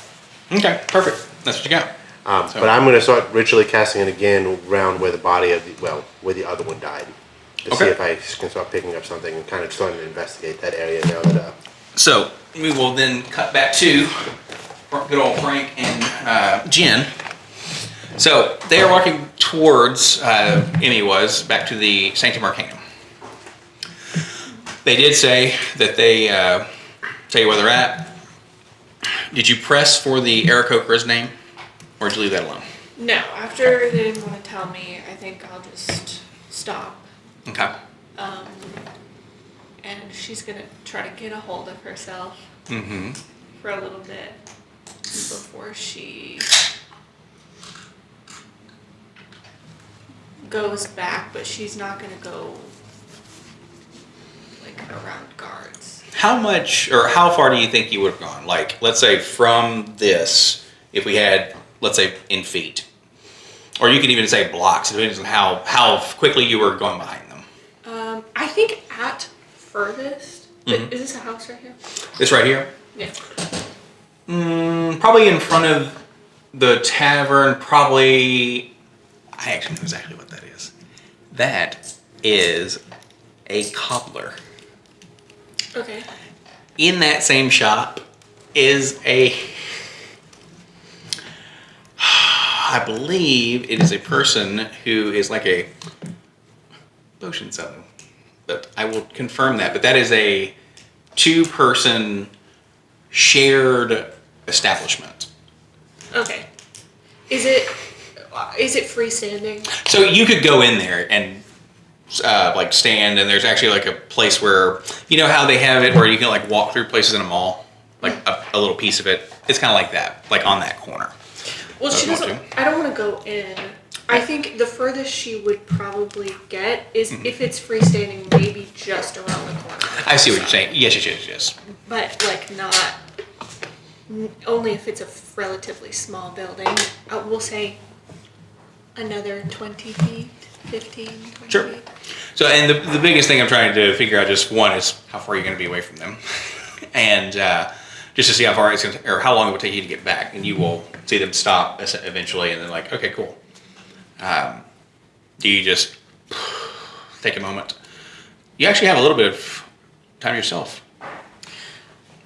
Okay, perfect. That's what you got. So- but I'm going to start ritually casting it again around where the body of where the other one died. To see Okay. if I can start picking up something and kind of starting to investigate that area now that So we will then cut back to good old Frank and Jen. So they are walking towards, Emmy was, back to the Sanctum Arcanum. They did say that they tell you where they're at. Did you press for the Aarakocra's name, or did you leave that alone? No, after they didn't want to tell me, I think I'll just stop. Okay. And she's gonna try to get a hold of herself for a little bit before she goes back, but she's not gonna go like around guards. How much, or how far do you think you would have gone? Like, let's say from this, if we had, let's say, in feet. Or you could even say blocks, depending on how quickly you were going behind them. I think at furthest, Mhm. is this a house right here? This right here? Yeah. Probably in front of the tavern. Probably. I actually know exactly what that is. That is a cobbler. Okay. In that same shop is a. I believe it is a person who is like a potion seller, but I will confirm that. But that is a 2-person shared establishment. Okay. Is it freestanding? So you could go in there and like stand, and there's actually like a place where you know how they have it where you can like walk through places in a mall, like a little piece of it. It's kind of like that, like on that corner. Well, she doesn't. I don't want to go in. I think the furthest she would probably get is if it's freestanding, maybe just around the corner. I see what you're saying. Yes. But like not. Only if it's a relatively small building. We'll say another 20 feet, 15, 20 Sure. feet. So, and the biggest thing I'm trying to figure out just one is how far you're going to be away from them, and just to see how far it's going to, or how long it will take you to get back, and you will see them stop eventually, and then like, okay, cool. Do you just take a moment? You actually have a little bit of time yourself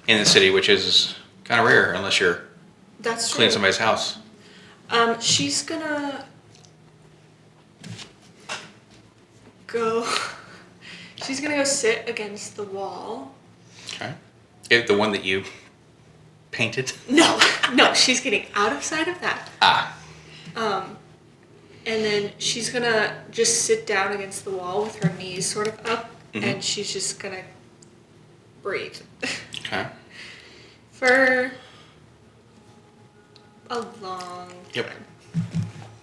in the city, which is kind of rare unless you're That's cleaning true. somebody's house. She's gonna go. She's gonna go sit against the wall. Okay. The one that you painted. No, she's getting out of sight of that. And then she's gonna just sit down against the wall with her knees sort of up, and she's just gonna breathe. Okay. For a long time. Yep.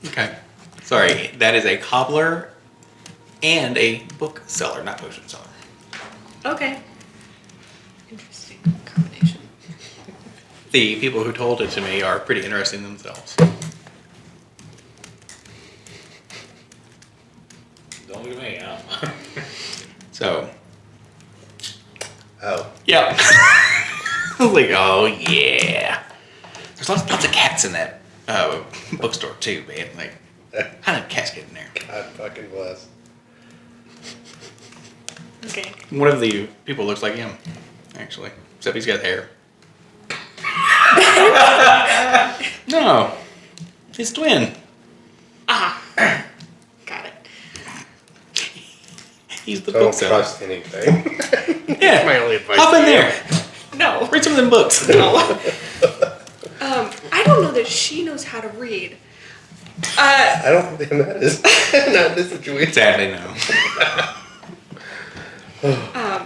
Okay. Sorry, that is a cobbler and a bookseller, not potion seller. Okay. Interesting combination. The people who told it to me are pretty interesting themselves. Don't look at me. So, Oh. yeah. I was like, oh yeah. There's lots of cats in that bookstore too, man. Like, how did cats get in there? God fucking bless. Okay. One of the people looks like him, actually. Except he's got hair. No. His twin. Got it. He's the Don't bookseller. trust anything. Yeah. My only advice. Hop in to you. there. No. Read some of them books. No. I don't know that she knows how to read. I don't think that is not in this situation. Sadly, no.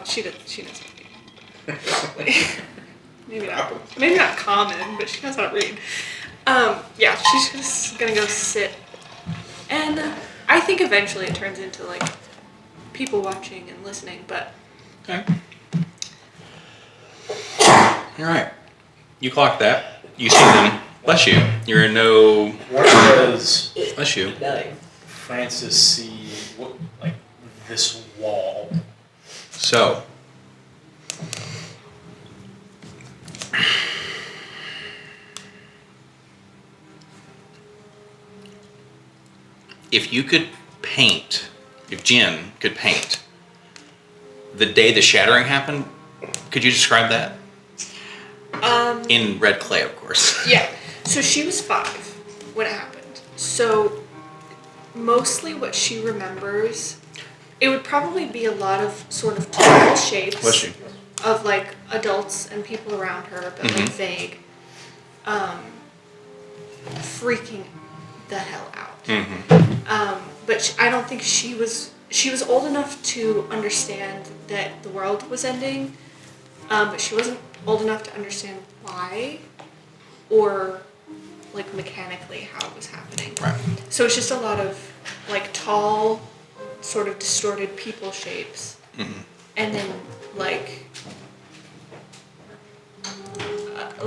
She knows how to read. Probably. Maybe not common, but she knows how to read. Yeah, she's just gonna go sit. And I think eventually it turns into like people watching and listening, but Okay. All right. You clock that. You see them. Bless you. You're in no. Where does Bless you. Francis see like this wall? So. If you could paint, if Jen could paint, the day the shattering happened, could you describe that? In red clay, of course. yeah. So she was 5 when it happened. So mostly what she remembers, it would probably be a lot of sort of tall shapes. Bless you. Of like adults and people around her, but like vague, freaking the hell out. But I don't think she was old enough to understand that the world was ending, but she wasn't old enough to understand why, or like mechanically how it was happening. Right. So it's just a lot of like tall, sort of distorted people shapes, and then like I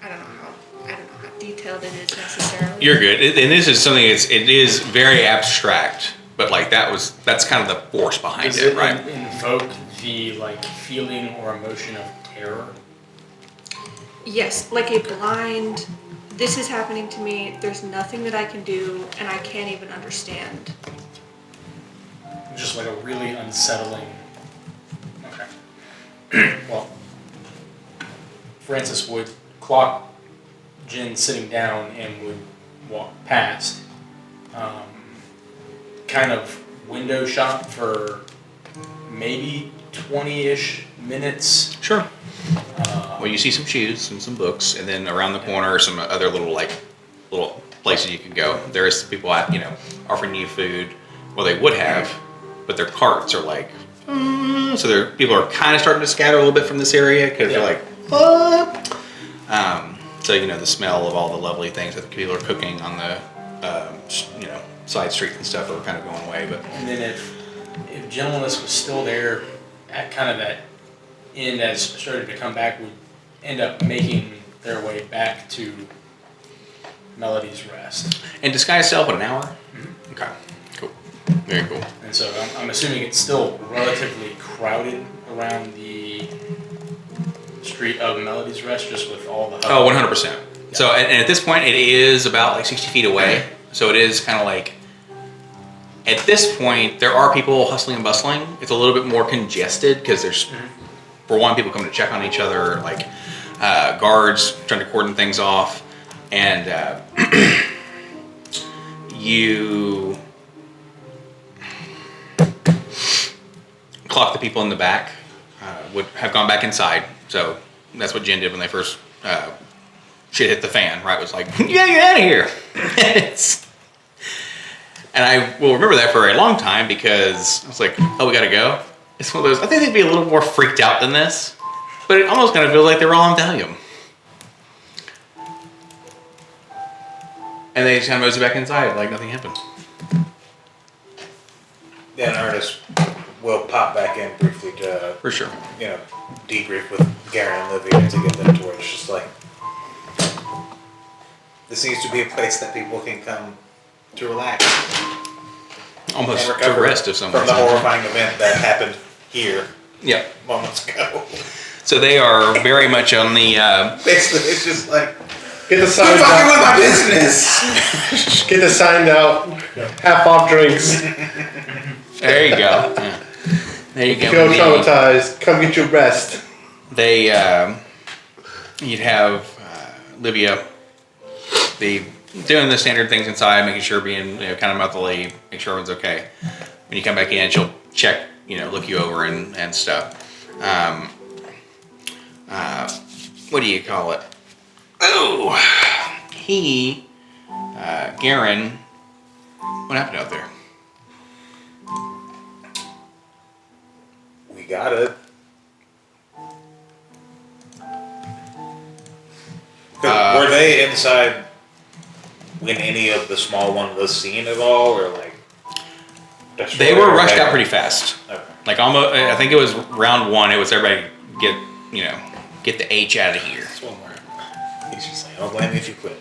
don't know how detailed it is necessarily. You're good. And this is something it is very abstract, but like that's kind of the force behind Does it, it right? invoke the like feeling or emotion of terror? Yes, like a blind, this is happening to me, there's nothing that I can do, and I can't even understand. Just like a really unsettling. Okay. Well, Francis would clock Jen sitting down and would walk past, kind of window shop for maybe 20-ish minutes. Sure. Well, you see some shoes and some books, and then around the corner are some other little places you can go. There's people offering you food. Well, they would have, but their carts are like, so people are kind of starting to scatter a little bit from this area because they're like, what? So the smell of all the lovely things that people are cooking on the side street and stuff are kind of going away. But And then if gentleness was still there at kind of that end as started to come back, would end up making their way back to Melody's Rest. and disguise self in an hour. Mm-hmm. Okay, cool, very cool. And so I'm assuming it's still relatively crowded around the street of Melody's Rest, just with all the... Oh, 100%. So, and at this point, it is about like 60 feet away. So it is kind of like, at this point, there are people hustling and bustling. It's a little bit more congested because there's, for one, people coming to check on each other, like guards trying to cordon things off. And you clock the people in the back would have gone back inside. So that's what Jen did when they first shit hit the fan, right? It was like, yeah, get out of here. And I will remember that for a long time because I was like, oh, we gotta go. It's one of those, I think they'd be a little more freaked out than this, but it almost kind of feels like they were all on Valium. And they just kind of mosey back inside like nothing happened. Yeah, an artist will pop back in briefly to, For sure. debrief with Garen and Livia to get them to where it's just like, this seems to be a place that people can come to relax. Almost and to recover rest of something. from the horrifying event that happened here Yep. moments ago. So they are very much on the... Basically, it's just like, Get the stop sign fucking with out. my business! Get the sign out. Half off drinks. there you go. Yeah. There you If you go. feel traumatized, come get your rest. They, you'd have Livia doing the standard things inside, making sure being kind of mouthily, make sure everyone's okay. When you come back in, she'll check, look you over and stuff. What do you call it? Oh, Garen, what happened out there? We got it. Were they inside when any of the small one was seen at all, or like? They were rushed out pretty fast. Okay. Like almost, I think it was round one. It was everybody get the H out of here. That's one more. He's just like, I don't blame you if you quit.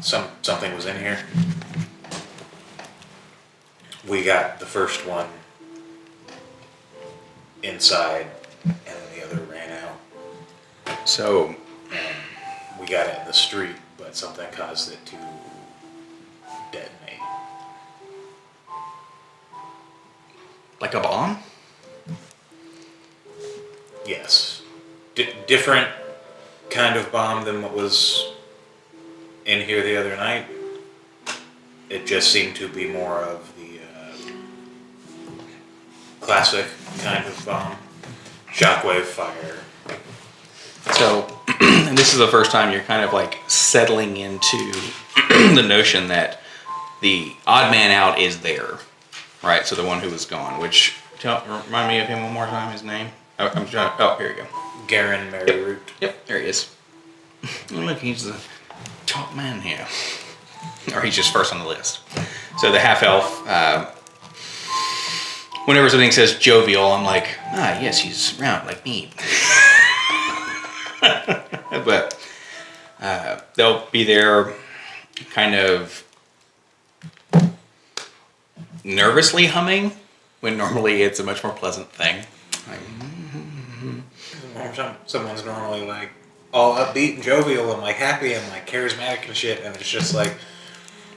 Something was in here. We got the first one inside, and then the other ran out. So We got it in the street, but something caused it to detonate. like a bomb? Yes. Different kind of bomb than what was in here the other night. It just seemed to be more of the classic kind of bomb. Shockwave fire. So, and this is the first time you're kind of like settling into the notion that the odd man out is there, right? So the one who was gone, which, remind me of him one more time, his name? I'm trying to, here we go. Garen Maryroot. Yep, there he is. Look, he's the top man here. Or he's just first on the list. So the half-elf, whenever something says jovial, I'm like, yes, he's round like me. But they'll be there kind of nervously humming when normally it's a much more pleasant thing. Like, from someone's normally like all upbeat and jovial and like happy and like charismatic and shit, and it's just like,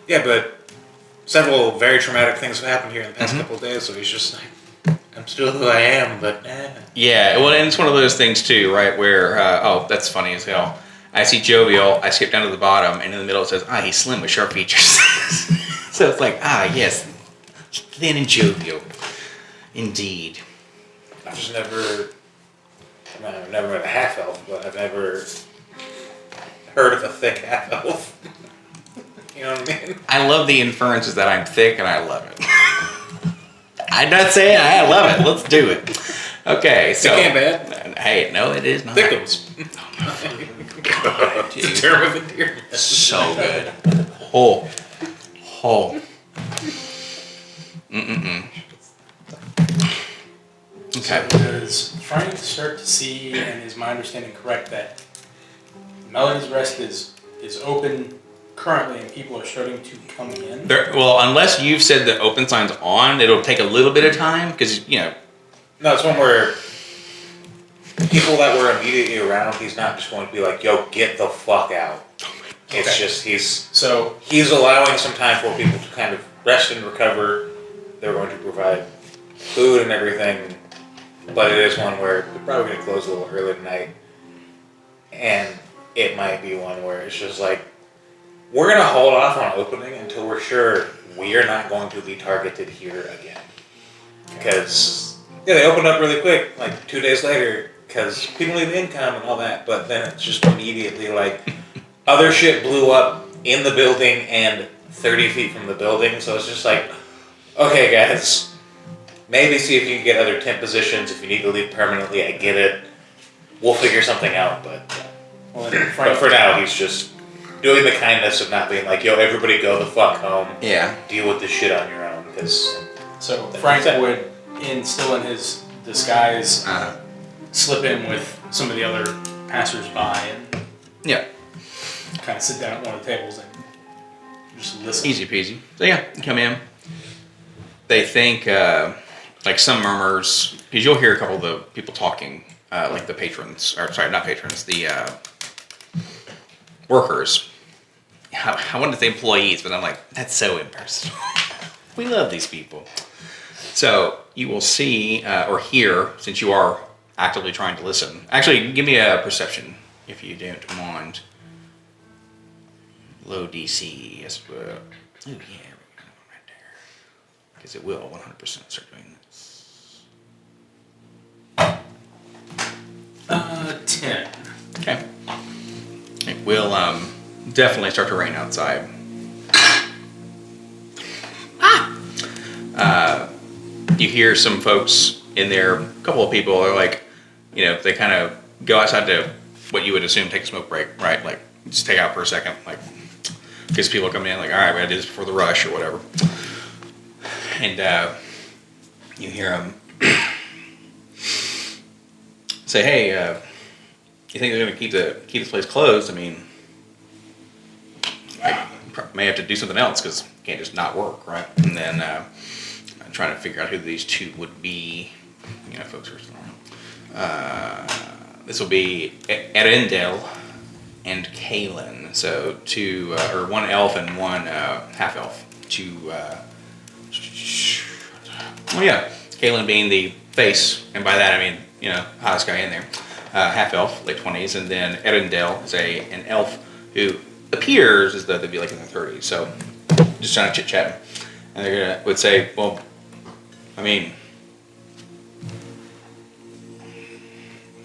yeah, but several very traumatic things have happened here in the past couple of days, so he's just like, I'm still who I am, but Yeah, well, and it's one of those things too, right? Where oh, that's funny as hell. I see jovial, I skip down to the bottom, and in the middle it says, he's slim with sharp features. So it's like, yes, thin and jovial, indeed. I've just never met a half elf, but I've never heard of a thick half elf. You know what I mean? I love the inferences that I'm thick, and I love it. I'm not saying I love it. Let's do it. Okay, so. Thick ain't bad. Hey, no, it is not. Thickums. God, It's a term of endearment. so good. Oh. Okay. So does Frank start to see, and is my understanding correct, that Melody's Rest is open currently and people are starting to come in? Well, unless you've said the open sign's on, it'll take a little bit of time because, No, it's one where people that were immediately around, he's not just going to be like, yo, get the fuck out. It's just he's allowing some time for people to kind of rest and recover. They're going to provide food and everything, but it is one where they're probably going to close a little early tonight, and it might be one where it's just like, we're going to hold off on opening until we're sure we are not going to be targeted here again. Because, they opened up really quick, like 2 days later, because people need income and all that, but then it's just immediately like, other shit blew up in the building and 30 feet from the building, so it's just like, okay guys, maybe see if you can get other temp positions. If you need to leave permanently, I get it. We'll figure something out, but for now, he's just doing the kindness of not being like, yo, everybody go the fuck home. Yeah. Deal with this shit on your own, because... So Frank would, still in his disguise, slip in with some of the other passersby and Yeah. kind of sit down at one of the tables and just listen. Easy peasy. So yeah, you come in. They think, like some murmurs, because you'll hear a couple of the people talking, like the patrons, or sorry, not patrons, the workers. I wanted to say employees, but I'm like, that's so impersonal. We love these people. So you will see or hear, since you are actively trying to listen. Actually, give me a perception, if you don't mind. Low DC as well. Oh yeah, we're gonna go right there. Because it will 100% start doing this. 10. Okay. It will definitely start to rain outside. You hear some folks in there, a couple of people are like, they kind of go outside to what you would assume take a smoke break, right? Like, just take out for a second, like, because people are coming in like, all right, we gotta do this before the rush or whatever. And you hear them say, hey, you think they're gonna keep this place closed? I mean, I may have to do something else because it can't just not work, right? And then I'm trying to figure out who these two would be. Folks are still around. This will be Erendel and Kalen. So two, or one elf and one half elf. Kalen being the face, and by that I mean, hottest guy in there. Half elf, late 20s, and then Erendel is an elf who appears as though they'd be like in their 30s. So just trying to chit chat, and they would say, well, I mean,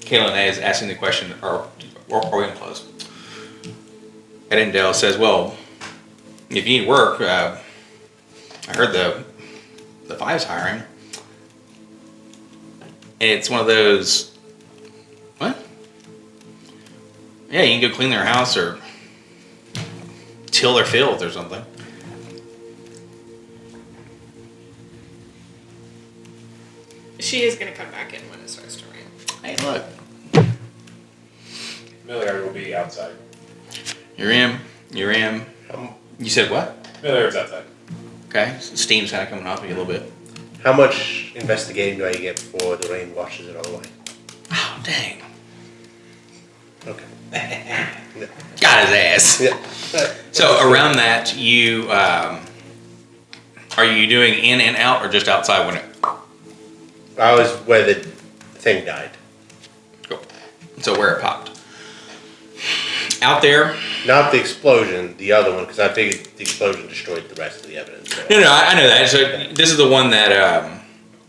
Kalen is asking the question, are we going to close? Erendel says, well, if you need work, I heard the Five's hiring. And it's one of those, what? Yeah, you can go clean their house or till their fields or something. She is going to come back in when it starts to rain. Hey, look. Milliard will be outside. You're in. You said what? Milliard's outside. Okay, steam's kind of coming off of you a little bit. How much investigating do I get before the rain washes it all away? Oh, dang. Okay. Got his ass. Yeah. So around that, you are you doing in and out or just outside when it? I was where the thing died. Cool. So where it popped. Out there. Not the explosion, the other one, because I figured the explosion destroyed the rest of the evidence. So. No, I know that. So this is the one that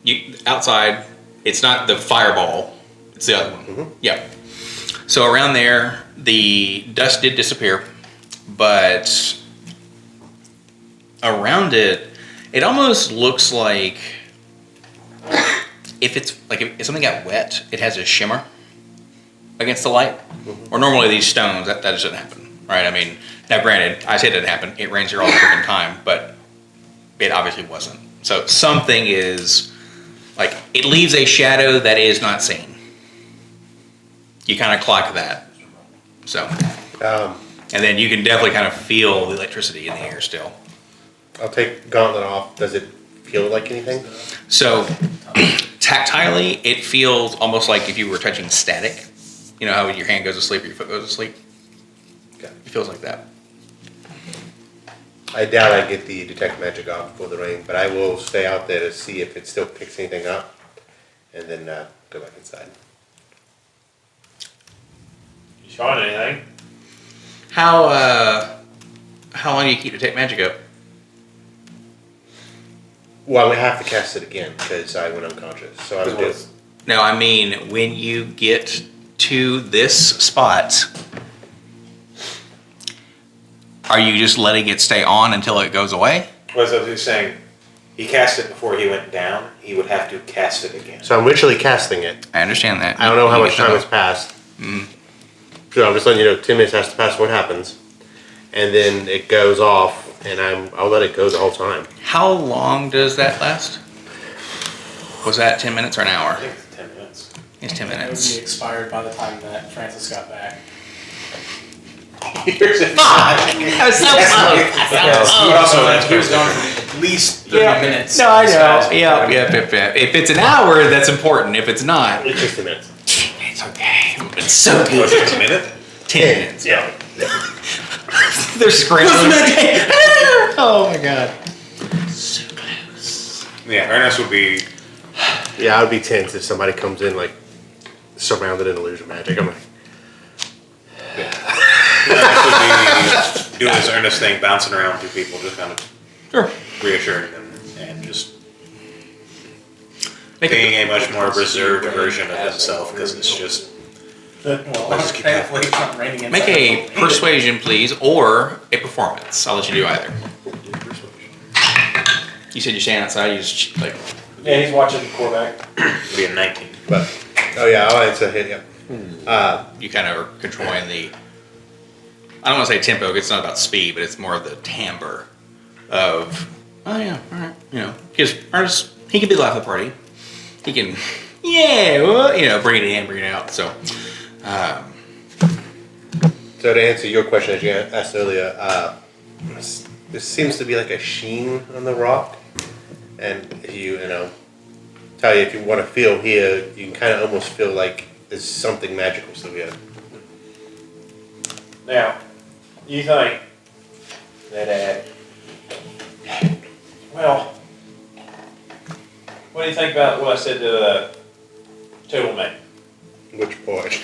you outside. It's not the fireball. It's the other one. Mm-hmm. Yeah. So around there, the dust did disappear, but around it, it almost looks like if something got wet, it has a shimmer against the light. Mm-hmm. Or normally these stones, that doesn't happen, right? I mean, now granted, I say it didn't happen. It rains here all the freaking time, but it obviously wasn't. So something is like it leaves a shadow that is not seen. You kind of clock that. So, and then you can definitely kind of feel the electricity in the air still. I'll take Gauntlet off. Does it feel like anything? So, tactilely, it feels almost like if you were touching static. You know how when your hand goes to sleep or your foot goes to sleep? Okay. It feels like that. I doubt I get the detect magic off before the rain, but I will stay out there to see if it still picks anything up, and then go back inside. You find anything? How long do you keep detect magic up? Well, I'm gonna have to cast it again because I went unconscious. So I would do. No, I mean when you get to this spot, are you just letting it stay on until it goes away? Well, as I was saying, he cast it before he went down. He would have to cast it again. So I'm literally casting it. I understand that. I don't know how You much get time the- has passed. So I'm just letting you know 10 minutes has to pass. What happens? And then it goes off, and I'll let it go the whole time. How long does that last? Was that 10 minutes or an hour? I think it's 10 minutes. It's 10 It would minutes. be expired by the time that Francis got back. Here's it. That was so But also, that's He was very gone different. for at least 30 minutes. No, I This know. guy's- Yeah. If it's an hour, that's important. If it's not, It's just a minute. it's okay. It's so Was good. it a minute? 10 minutes. Yeah. They're scrambling. Oh my god. So close. Yeah, Ernest would be. Yeah, I would be tense if somebody comes in like surrounded in illusion magic. I'm like, Ernest would be doing his Ernest thing, bouncing around to people, just kind of Sure. reassuring them and just Make being a, a much more reserved version of himself because it's just. Well, Let's just keep thankfully it's not raining inside. make a persuasion, please, or a performance. I'll let you do either. You said you're standing outside. You just like. Yeah, he's watching the quarterback. It'd be a 19. but oh yeah, it's a hit. Yeah. You kind of are controlling the. I don't want to say tempo. 'Cause it's not about speed, but it's more of the timbre of. Oh yeah, all right. You know, because Ernest, he can be the life of the party. He can, yeah, well, bring it in, bring it out. So, So to answer your question, as you asked earlier, there seems to be like a sheen on the rock, and if tell you if you want to feel here, you can kind of almost feel like there's something magical still here. Now, you think that, well, what do you think about what I said to Total Man Which part?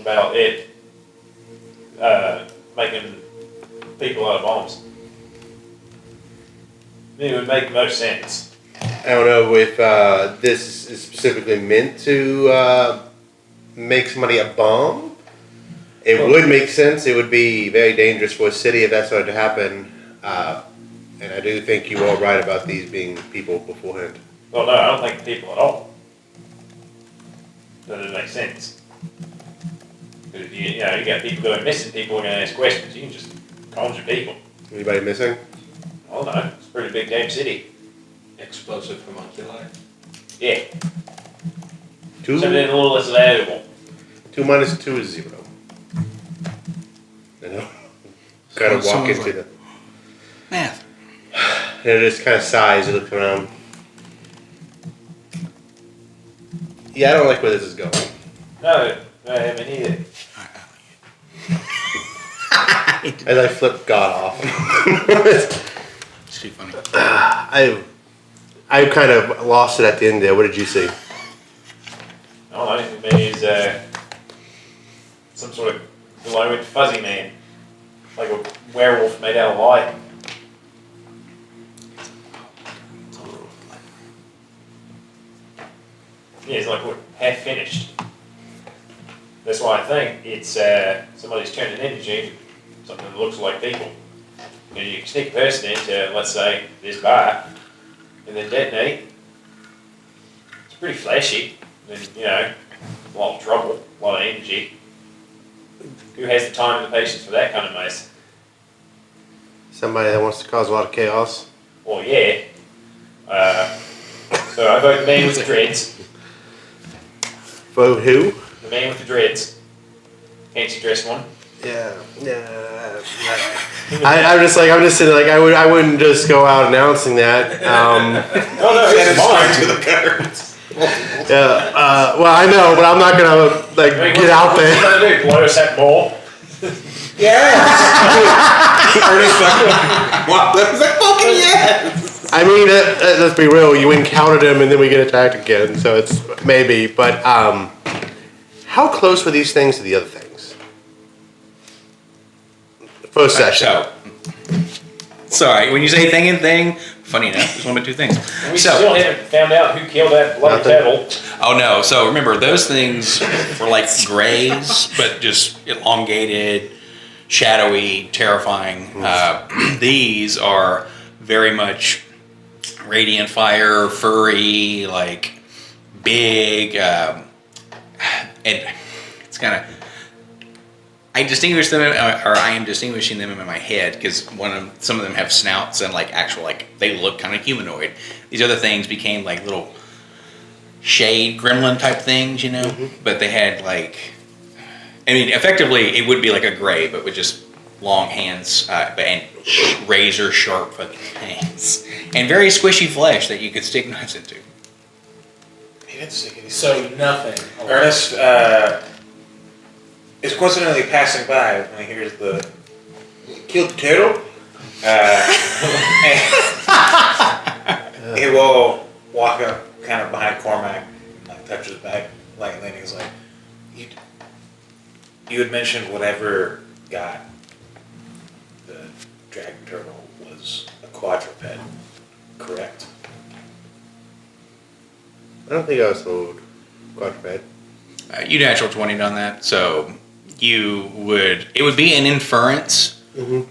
about it making people out of bombs? It would make the most sense. I don't know if this is specifically meant to make somebody a bomb. It would make sense. It would be very dangerous for a city if that started to happen. And I do think you are right about these being people beforehand. Well, no, I don't think people at all. Doesn't make sense. 'Cause if you got people going missing, people are going to ask questions. You can just conjure people. Anybody missing? Oh no, it's a pretty big damn city. Explosive homunculi. Yeah, Two. something a little less valuable. 2 minus 2 is 0. You know? Kind of So walk it's into like- the. math. And it just kind of sighs. You look around. Yeah, I don't like where this is going. No, I haven't either. As I flip God off. It's too funny. I kind of lost it at the end there. What did you see? I don't know, it means some sort of glowing fuzzy man. Like a werewolf made out of light. Yeah, it's like half finished. That's why I think it's somebody's turning energy into something that looks like people. You know, you can stick a person into, let's say, this bar, and then detonate. It's pretty flashy. Then, you know, a lot of trouble, a lot of energy. Who has the time and the patience for that kind of mess? Somebody that wants to cause a lot of chaos. Well, yeah. So I vote the man with the dreads. Vote who? The man with the dreads. Fancy dressed one. Yeah. I'm just sitting like I wouldn't just go out announcing that. No, it's mine. To the guards. Yeah. Well, I know, but I'm not gonna get out What there. you gonna do? Blow us that ball? Ernest fucking. What? That was like fucking yes. I mean, let's be real. You encountered him, and then we get attacked again. So it's maybe, but how close were these things to the other things? First session. Sorry, when you say thing and thing, funny enough, there's one but two things. We still haven't found out who killed that bloody devil. Oh no, so remember, those things were like grays, but just elongated, shadowy, terrifying. These are very much radiant fire, furry, like big, and it's kind of. I distinguish them, or I am distinguishing them in my head because some of them have snouts and like actual they look kind of humanoid. These other things became like little shade gremlin type things, you know. Mm-hmm. But they had effectively it would be like a gray, but with just long hands and razor sharp fucking hands and very squishy flesh that you could stick knives into. He didn't stick any. So nothing. Ernest is coincidentally passing by when he hears the killed the turtle. And he will walk up kind of behind Cormac, touch his back lightly, and he's like, you had mentioned whatever got the dragon turtle was a quadruped, correct? I don't think I was told quadruped. You natural 20'd on that, so it would be an inference, Mm-hmm.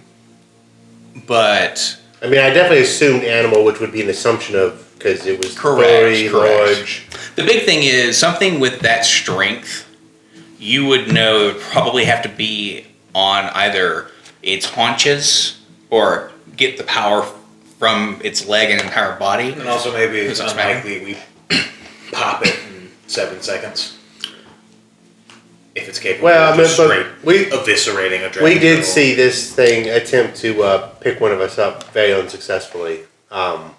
but I mean, I definitely assumed animal, which would be an assumption of because it was very large. The big thing is something with that strength. You would know it would probably have to be on either its haunches or get the power from its leg and entire body. And also maybe it's Does it unlikely we pop it in 7 seconds. If it's capable of just straight eviscerating a dragon. We did turtle. see this thing attempt to pick one of us up very unsuccessfully. So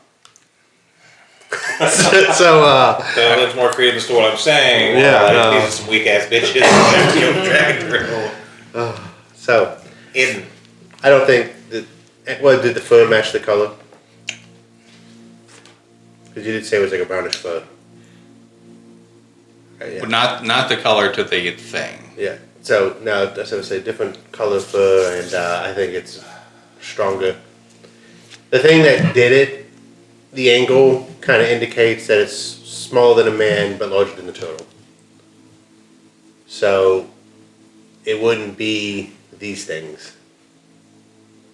that's more credence to what I'm saying. Yeah, These are some weak ass bitches that killed the dragon turtle. So In I don't think that. Well, did the fur match the color? Because you did say it was like a brownish fur. Okay, yeah. But not the color to the thing. Yeah. So now that's what I say. Different color fur, and I think it's stronger. The thing that did it, the angle kind of indicates that it's smaller than a man but larger than the turtle. So it wouldn't be these things.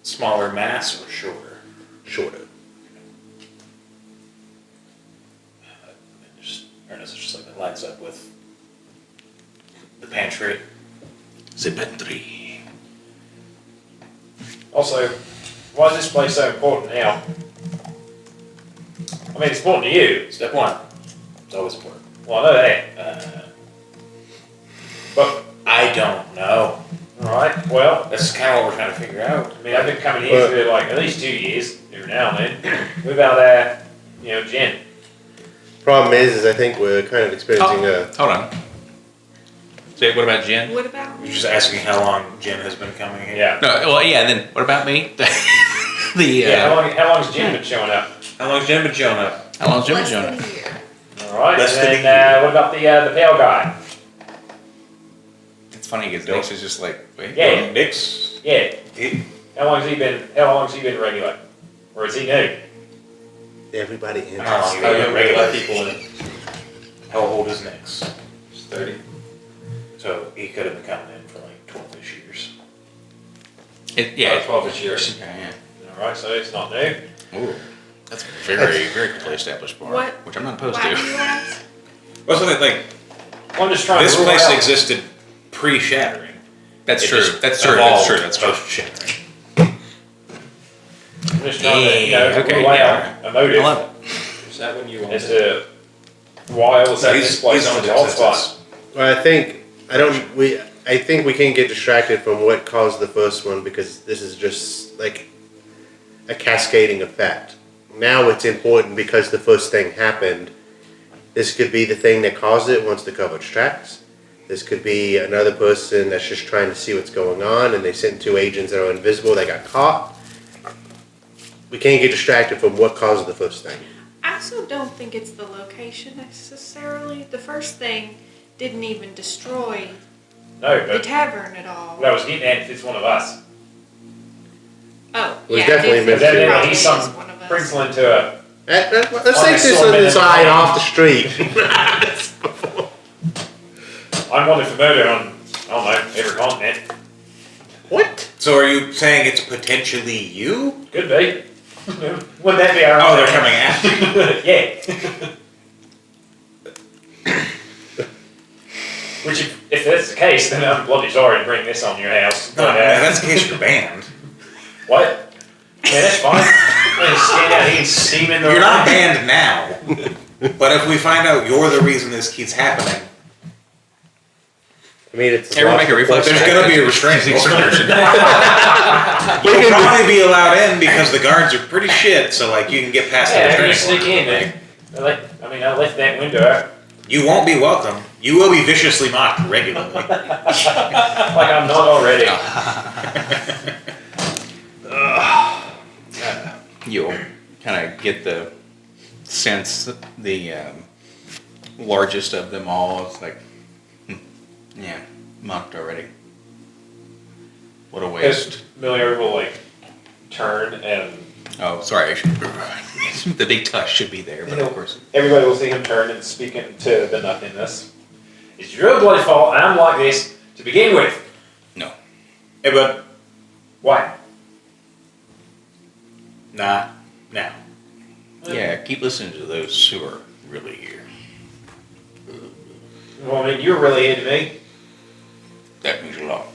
smaller mass or shorter? Shorter. Ernest just like it lines up with the pantry. The pantry. Also, why is this place so important now? I mean, it's important to you. Step one. It's always important. Well, I know that. But, I don't know. alright, well, That's kind of what we're trying to figure out. I mean, I've been coming here for like at least 2 years, every now and then. What about, Jen? Problem is I think we're kind of experiencing a. Hold on. Say, what about Jen? What about You're me? just asking how long Jen has been coming here. Yeah. No, well, yeah. Then what about me? Yeah. How long's Jim been showing up? How long's Jen been showing up? How long's Jim Less been than Jonah? a year. All right. Less And than then what about the pale guy? It's funny because Nick's is just like, wait. Yeah. Nick's. Yeah. He, How long's he been regular? Or is he new? Everybody How long enters. you I been don't regular? let people in. How old is Nick's? It's 30. So he could have been coming in for like 12-ish years. Yeah. 12 years. Yeah. All right, so it's not new. Ooh, that's a very, very quickly established bar, What? which I'm not opposed Why do to. you ask? Well, something like I'm just trying this to rule place out. existed pre-shattering. That's It true. just That's true. That's evolved true. That's true. Post-shattering. I'm just trying to, Okay, rule yeah. out a motive I love it. Is that when you want as to why all of a sudden this place on the hot spot. Well, I think we can get distracted from what caused the first one because this is just like a cascading effect. Now it's important because the first thing happened. This could be the thing that caused it once the coverage tracks. This could be another person that's just trying to see what's going on and they sent 2 agents that are invisible that got caught. We can't get distracted from what caused the first thing. I also don't think it's the location necessarily. The first thing didn't even destroy No, the but tavern at all. what I was getting at if it's one of us. Oh, It was yeah, definitely Because meant to. evidently he's probably is some one of us. sprinkle into a. Let's take this On the inside sword off the street. I'm wanted for murder on, I don't know, every continent. What? So are you saying it's potentially you? Could be. Wouldn't that be our Oh, they're coming after you. Yeah. Which, if that's the case, then I'm bloody sorry to bring this on your house. No, But, man, that's the case you're banned. what? Yeah, that's fine. I'm gonna stand out here and steam in the You're not rain. banned now. But if we find out you're the reason this keeps happening, I mean, it's Everyone make a reflex there's check. gonna be a restraining order. We You'll can- probably be allowed in because the guards are pretty shit, so like you can get past the Yeah, I'm restraining gonna sneak order. in, man. I left that window out. You won't be welcome. You will be viciously mocked regularly. Like I'm not already. You'll kind of get the sense that the largest of them all is like, yeah, mocked already. What a waste. Miller will like turn and Oh, sorry. The big tush should be there, but of course. everybody will see him turn and speak into the nothingness. It's your bloody fault I'm like this to begin with. No. Hey, but Why? not now. Yeah, keep listening to those who are really here. Well, I mean, you're really into me. That means a lot.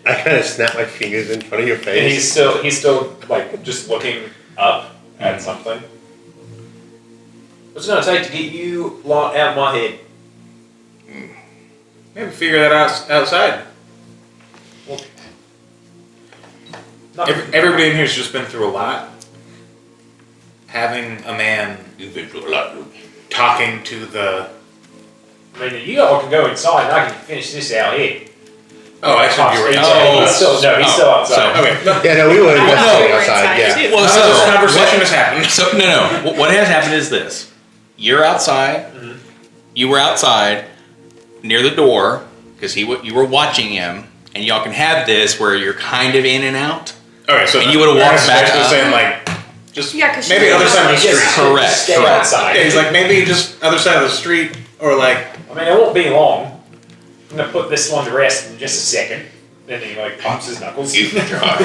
I kind of snap my fingers in front of your And face. he's still like just looking up at something. What's it gonna take to get you out of my head? Maybe figure that out outside. Not, Everybody in here's just been through a lot. Having a man You've been through a lot. talking to the... I mean, you all can go inside and I can finish this out here. Oh, I said you were He's inside. he's still outside. Okay. No, Yeah, no, we were I thought investigating we were outside. inside, Yeah. too. Well, this conversation has happened. So no. What has happened is this: you're outside. You were outside near the door because you were watching him, and y'all can have this where you're kind of in and out. Okay, so And you would've walked Ernest is back actually up. saying like, just Yeah, 'cause maybe she other was side of the like, street. Just Correct, Stay correct. outside. Yeah, he's like maybe just other side of the street, or like I mean, it won't be long. I'm gonna put this one to rest in just a second. Then he like pops his knuckles. You can try.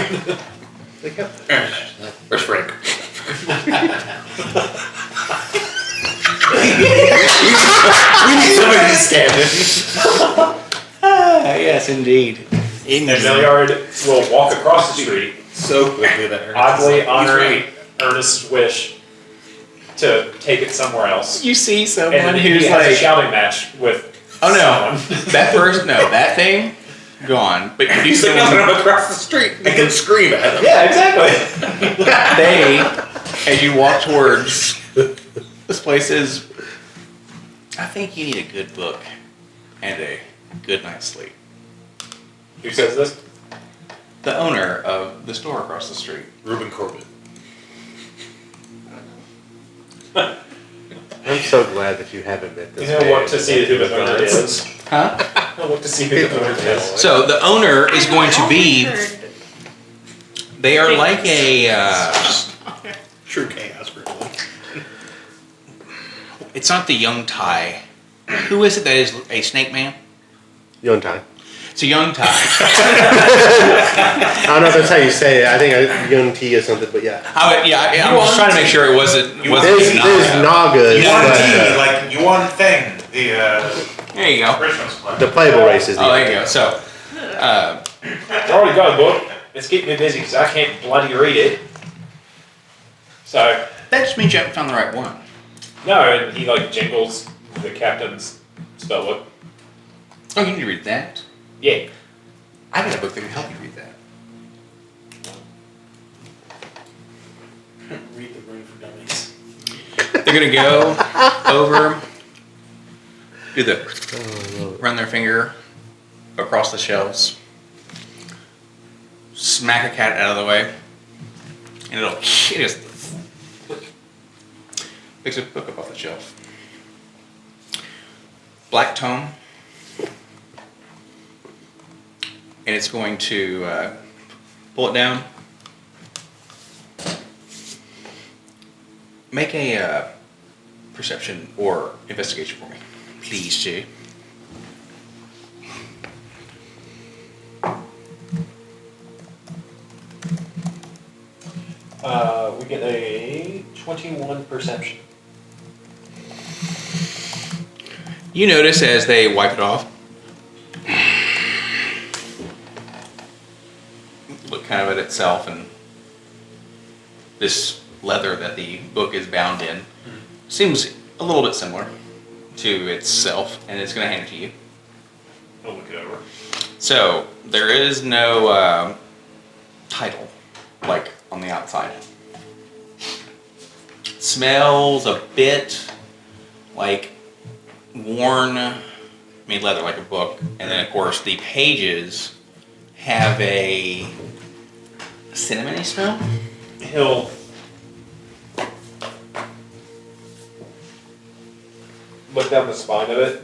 where's Frank? We need somebody to stand in. Yes, indeed. And Milliard will walk across the street, So quickly that Ernest oddly is like, he's honoring right. Ernest's wish to take it somewhere else. You see And someone then who's he has a like, shouting match with oh no, someone. that thing, gone. But you He's see like nothing. someone, I'm across the street. I can scream at him. Yeah, exactly. they, as you walk towards this place is I think you need a good book and a good night's sleep. Who says this? The owner of the store across the street. Reuben Corbett. I'm so glad that you haven't met this You know man. what to see who the owner is. Huh? I want to see who the owner is. So the owner is going to be. They are like a. True chaos, really. It's not the young Thai. Who is it that is a snake man? Young time. It's a young Thai. I don't know if that's how you say it. I think young tea or something, but yeah. I was trying to make sure it wasn't. There's Nagas. You want but, tea, like you want thing. There you go. Christmas play. the Playboy race is the Oh, there you go. So, I already got a book. It's keeping me busy because I can't bloody read it. So, that just means you haven't found the right one. no, and he like jingles the captain's spell book. Oh, you need to read that? Yeah. I got a book that can help you read that. Read the room for dummies. They're going to go over, do the, run their finger across the shelves, smack a cat out of the way, and it just picks a book up off the shelf. Black tome, and it's going to pull it down. Make a perception or investigation for me, please, Jay. We get a 21 perception. You notice as they wipe it off, look kind of at itself, and this leather that the book is bound in seems a little bit similar to itself, and it's going to hand it to you. I'll look it over. So there is no title like on the outside. Smells a bit like worn, leather, like a book, and then of course the pages have a cinnamony smell. He'll look down the spine of it.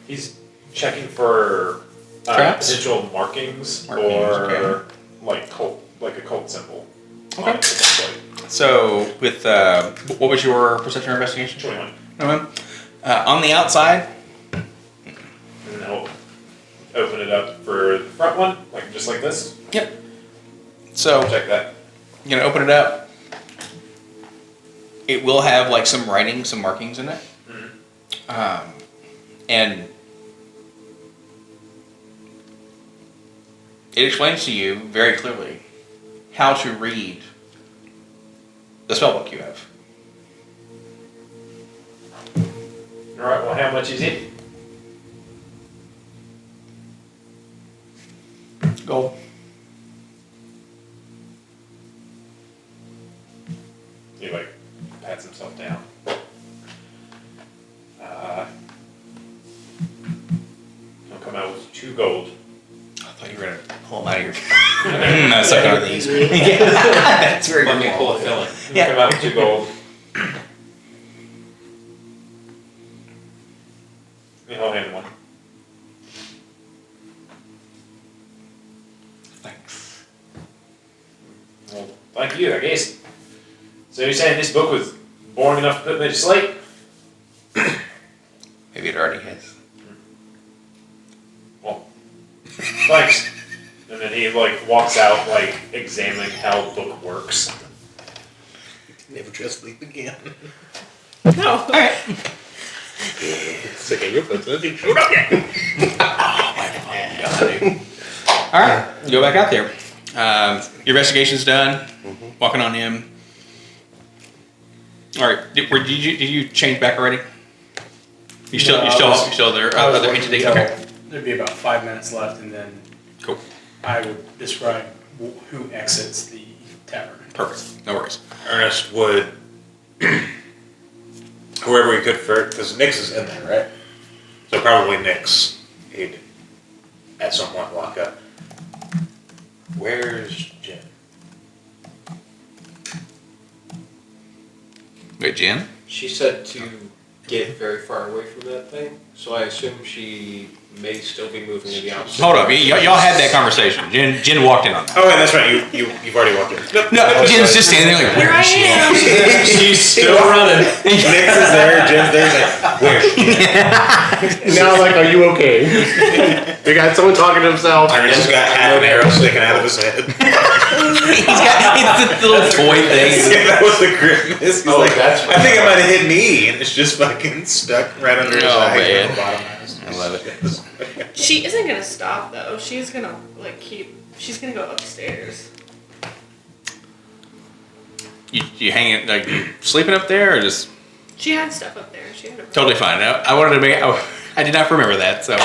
He's checking for Traps? potential markings, Markings, or okay. like a cult symbol. Okay. On it, essentially. So with what was your perception or investigation? 21. On the outside, And then he'll open it up for the front one, just like this. yep. So Check that. you're gonna open it up. It will have like some writing, some markings in it, and it explains to you very clearly how to read the spellbook you have. Alright, well, how much is it? Gold. He pats himself down. He'll come out with 2 gold. I thought you were gonna pull them out of your. No, suck on these. Yeah, that's very Let me good. pull a filling. He'll Yeah. come out with 2 gold. And he'll hand 1. Thanks. Well, thank you, I guess. So you're saying this book was boring enough to put me to sleep? Maybe it already has. Well, thanks. And then he walks out examining how the book works. Never trust sleep again. No. Alright. It's okay, you're supposed to shoot up yet. Alright, go back out there. Your investigation's done. Walking on in. Alright, did you change back already? You still there? I was Other waiting entity? until Okay. There'd be about 5 minutes left, and then Cool. I would describe who exits the tavern. Perfect. No worries. Ernest would whoever he could first, because Nyx is in there, right? So probably Nyx. He'd at some point walk up. Where's Jen? Wait, Jen? She said to get very far away from that thing, so I assume she may still be moving in the opposite. Hold up, y'all had that conversation. Jen walked in on that. Oh, wait, that's right. You've already walked in. No, Jen's just standing there like, Here where I is she? am. She's still running. Nyx is there. Jen's there. Like, where's she? Now, like, are you okay? We got someone talking to himself. Ernest has got half an arrow sticking out of his head. It's the little toy thing. Yeah, that was the grimace. He's Oh, like, that's I think it might have hit me, and it's just fucking stuck right under his Oh, eye. man. On the bottom eyes. I love it. She isn't gonna stop though. She's gonna she's gonna go upstairs. You hanging, like, you sleeping up there or just She had stuff up there. She had her totally fine? I wanted to make, I did not remember that, so.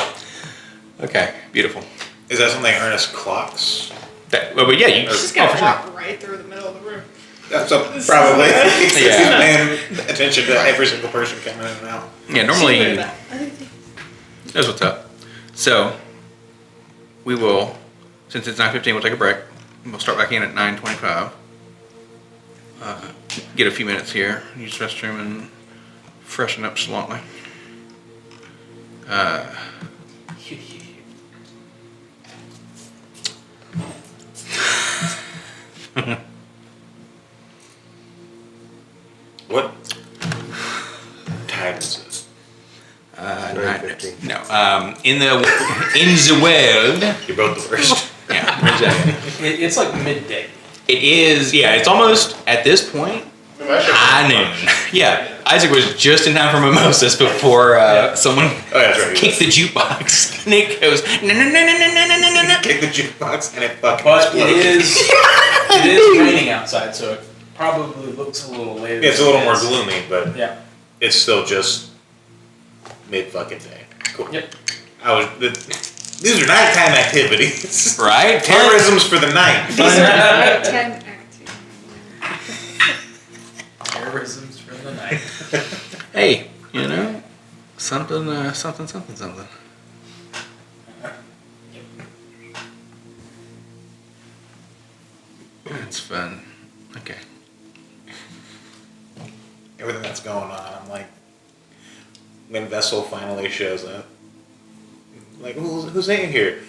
Okay, beautiful. Is that something Ernest clocks? But yeah, you. She's gonna for sure. walk right through the middle of the room. That's probably. Yeah. Paying attention to every single person coming in and out. Yeah, normally. She's very bad. I think That's what's up. So, we will, since it's 9:15, we'll take a break. We'll start back in at 9:25. Get a few minutes here, use the restroom, and freshen up slightly. What time is it? 9:15. No, in the world. You're both the first. Yeah, exactly. It's like midday. It is. Yeah, it's almost at this point high noon. Yeah, Isaac was just in time for mimosas before someone Oh, yeah, that's right. kicks the jukebox. And it goes no no no no no no no no no. Kick the jukebox and it fucking But explodes. it is raining outside, so it probably looks a little later. Yeah, it's a than little it more is. gloomy, but Yeah. it's still just mid fucking day. Cool. Yep. These are nighttime activities. Right? Terrorism's for the night. these are nighttime acting. Terrorism's for the night. Hey, you know, something. It's fun. Okay. Everything that's going on, I'm like, when Vessel finally shows up, like, who's in here?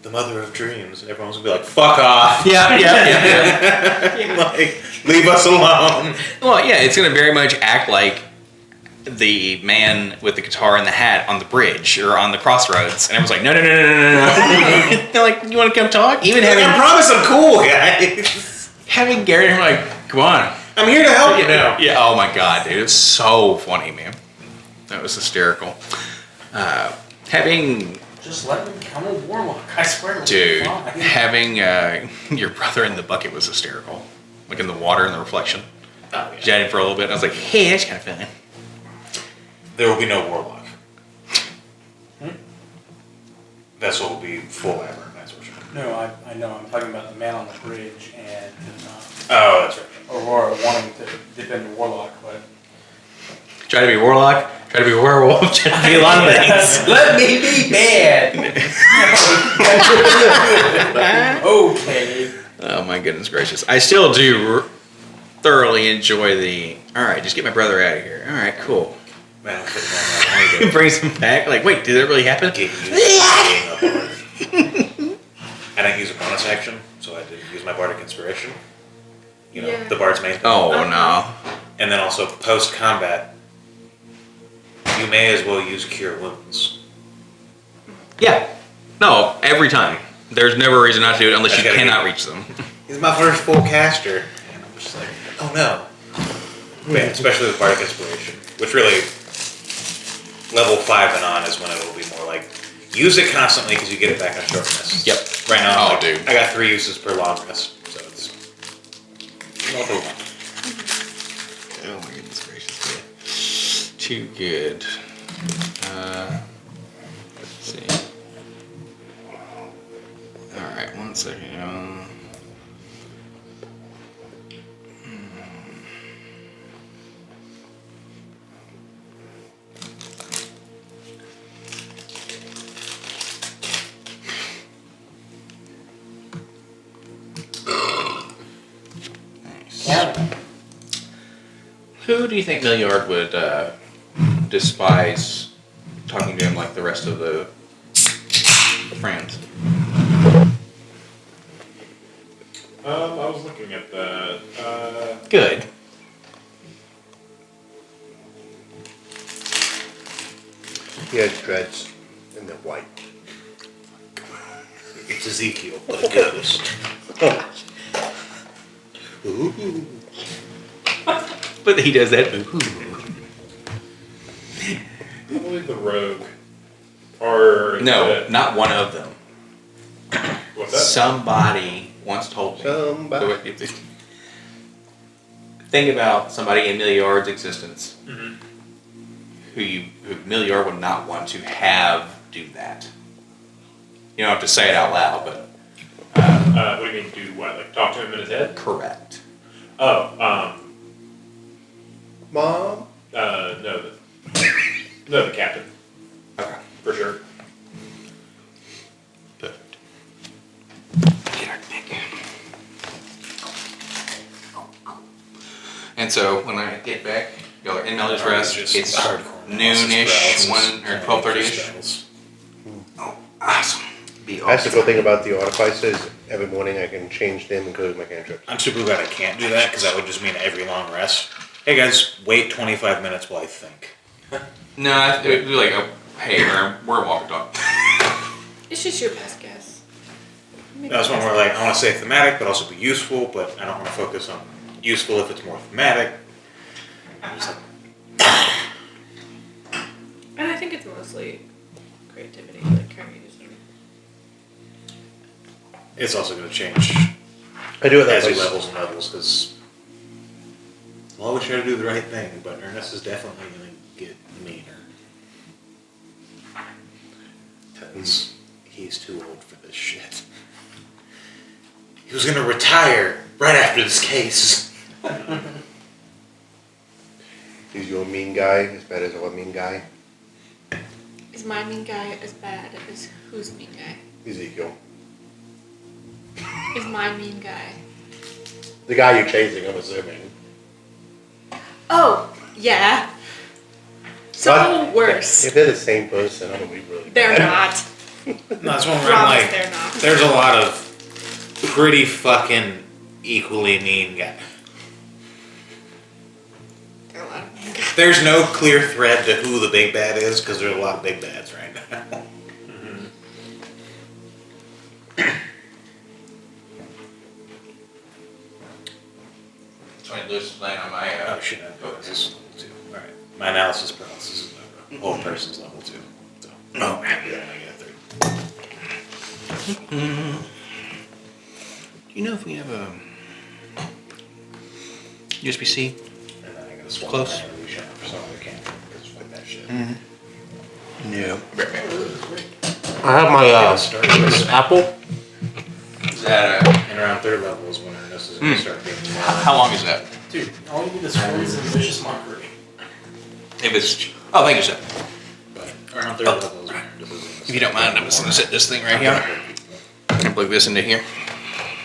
The mother of dreams. And everyone's gonna be like, fuck off. Yeah. Like, leave us alone. Well, yeah, it's gonna very much act like the man with the guitar and the hat on the bridge or on the crossroads, and everyone's like, no. They're like, you want to come talk? Even I having promise I'm cool, guys. having Gary, I'm like, come on. I'm here to help you now. Yeah. Oh my god, dude, it's so funny, man. That was hysterical. Having Just let me become a warlock. I swear. it'll be dude, fine. having your brother in the bucket was hysterical, like in the water and the reflection. Oh, yeah. Chatting for a little bit, I was like, hey, that's kind of fun. There will be no warlock. Vessel will be full Aberrant, that's for sure. No, I know. I'm talking about the man on the bridge and Oh, that's right. Aurora wanting to dip into warlock, but Try to be warlock, try to be werewolf, try to be a lot of things. let me be bad. Okay. Oh my goodness gracious. I still do thoroughly enjoy the, alright, just get my brother out of here. Alright, cool. Man, I'm putting on that. I need to Brings him back. Like, wait, did that really happen? get used to being a bard. I didn't use a bonus action, so I didn't use my bardic inspiration. You know, Yeah. the bard's main thing. Oh no. And then also post combat, you may as well use cure wounds. Yeah. No, every time. There's never a reason not to do it unless That's you gotta cannot be- reach them. He's my first full caster, and I'm just like, oh no. Yeah, especially with bardic inspiration, which really level 5 and on is when it will be more like use it constantly because you get it back on short rest. Yep. Right now, Oh, like, dude. I got 3 uses per long rest, so it's level 1. Oh my goodness gracious. Too good. Let's see. Alright, 1 second. Who do you think Milliard would despise talking to him like the rest of the friends? I was looking at that. Good. He has dreads and they're white. It's Ezekiel, but a ghost. Ooh. But he does that. I believe the rogue. Or No, not one of them. What's that? Somebody once told me. Somebody. Think about somebody in Milliard's existence Mm-hmm. who Milliard would not want to have do that. You don't have to say it out loud, but What do you mean do what? Like talk to him in his head? correct. Oh, Mom? no, the captain, Okay. for sure. Perfect. Get our pick. And so when I get back, y'all are in Melody's rest. It's noonish, 1 or 12:30ish. Oh, awesome. Be That's the awesome. cool thing about the autopilot is every morning I can change them and go to my cantrips. I'm super glad I can't do that because that would just mean every long rest. Hey guys, wait 25 minutes while I think. No, it would be like, hey, we're a walker dog. It's just your best guess. That's one where like I want to say thematic, but also be useful. But I don't want to focus on useful if it's more thematic. I'm just like, And I think it's mostly creativity, like kind of using. it's also going to change I do it that as he way. levels and levels because I'll always try to do the right thing, but Ernest is definitely going to get meaner because he's too old for this shit. He was going to retire right after this case. Is your mean guy as bad as our mean guy? Is my mean guy as bad as who's mean guy? Ezekiel. Is my mean guy? The guy you're chasing, I'm assuming. Oh, yeah. So But worse. If they're the same person, I'm gonna be really They're bad. not. No, that's one where I'm Promise like, they're not. there's a lot of pretty fucking equally mean guys. They're a lot of mean guys. There's no clear thread to who the big bad is because there's a lot of big bads right now. Tony Lewis is laying on my. Oh shit, I know this is level 2. Alright. My analysis paralysis is over. Whole person's level 2. So, I'm happy that I get a 3. Do you know if we have a USB-C? And then I gotta swap Close. my evolution for some other camp because fuck that shit. No. I have my Apple. Is that And around 3rd level is when Ernest is gonna start being more. how long is that? Dude, all you need is friends and vicious mockery. If it's oh, thank you, sir. But around 3rd level is when Ernest is gonna If you don't mind, I'm just gonna set this thing right here. And plug this into here.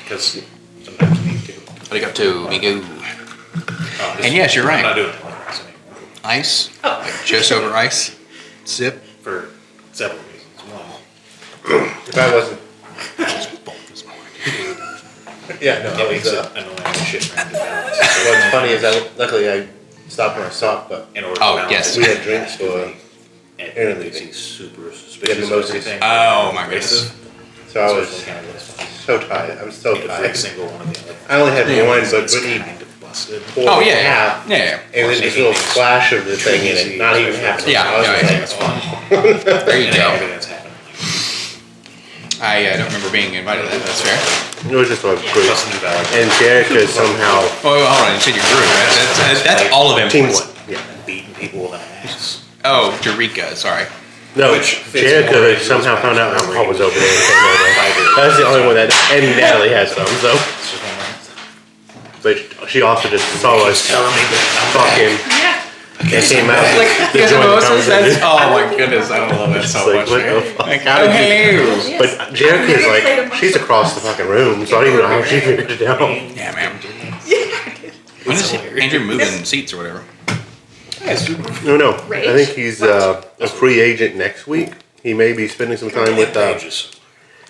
because sometimes you need to. Arigato, amigo. Oh, And yes, you're right. I'm not doing it like this anymore. Ice, like just over ice. Sip. For several reasons. One, If I wasn't. This morning. Yeah, no, it I makes was, it annoying as shit trying to balance. what's funny is luckily I stopped when I stopped, but In order to Oh, balance yes. it, we had drinks for, and Aaron he's leaving. super Yeah, suspicious the of most- everything. Oh, my goodness. so I was kind of fun. so tired. I was so Every tired. single one of the other. I only had Yeah. one, but It's Brittany kind of busted. poured Oh half, yeah, yeah. and then this little splash of the thing in it, not even half. Yeah, I was yeah, just yeah. like, There you And go. everything that's happened. I don't remember being invited to that. That's fair. it was just a group. Plus the new Valor. And Jerica somehow Oh, hold on. You said your group, right? That's all of them. teamwork. Yeah. And beating people with an axe. Oh, Eureka. Sorry. No, Which fits more Jerica into somehow his found out backstory. alcohol was over there and came over. That's the only one that, and Natalie has some, so. It's just one of But she also just saw us telling me that fucking Yeah. and came out. Like, to you guys join the have mimosas? That's, conversation. oh my goodness, I love that It's so like, much. what man. the fuck? Like, oh, hello. But Jerica's like, she's across the fucking room, so I don't even know how she figured it out. Yeah, man. When is hilarious. Andrew moving seats or whatever? No. Rage? I think he's a free agent next week. He may be spending some time with pages.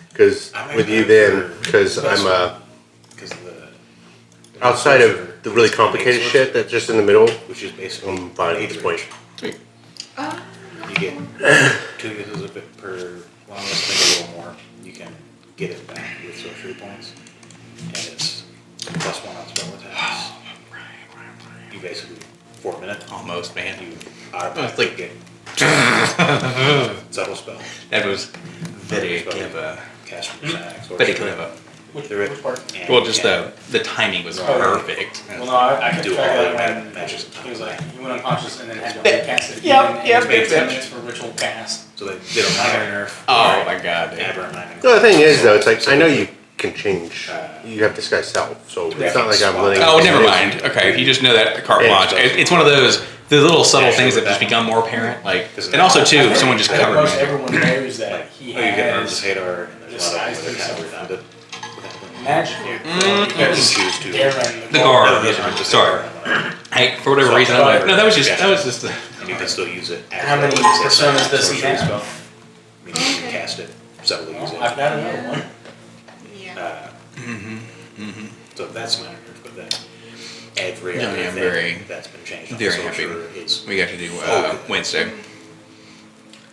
because with you then because I'm outside of the really complicated shit that's just in the middle. which is basically I'm fine at this point. Sweet. You get 2 uses of it per long list, maybe a little more. You can get it back with sorcery points, and it's +1 on spell attacks. You basically 4 minutes. Almost, man. You It's automatically like- get subtle spell. That was very clever. Cast from your axe. Very clever. Which Which part? Well, just the timing was perfect. Well, no, I kept Do track all of the that when matches. he was like, you went unconscious and then had to recast it Yep, again. yep, And it makes was 10 sense. minutes for ritual cast. So they did a minor nerf. Oh my god, dude. Aberrant minor. No, the thing is though, it's like I know you can change. You have disguise self, so it's not like I'm letting. Oh, never mind. Okay, if you just know that carte blanche, it's one of those the little subtle things that just become more apparent. Like, and also too, if someone just I think covered most me. everyone knows that he Oh, you get arms has of Hadar, and there's a lot of them that are kind of Disguise redundant. magic. You can choose to. Darren, The guard. No, those aren't just Sorry. Hey, for whatever reason, I'm like, no, that was just the. And you can still use it. as How many well as a personas does he sorcery have? spell. I mean, you can cast it, subtly use it. I've got another one. Yeah. So that's minor nerf, but then every No, other yeah, I'm thing very- that's been changed on very the happy. sorcerer is. We got to do Oh, Wednesday.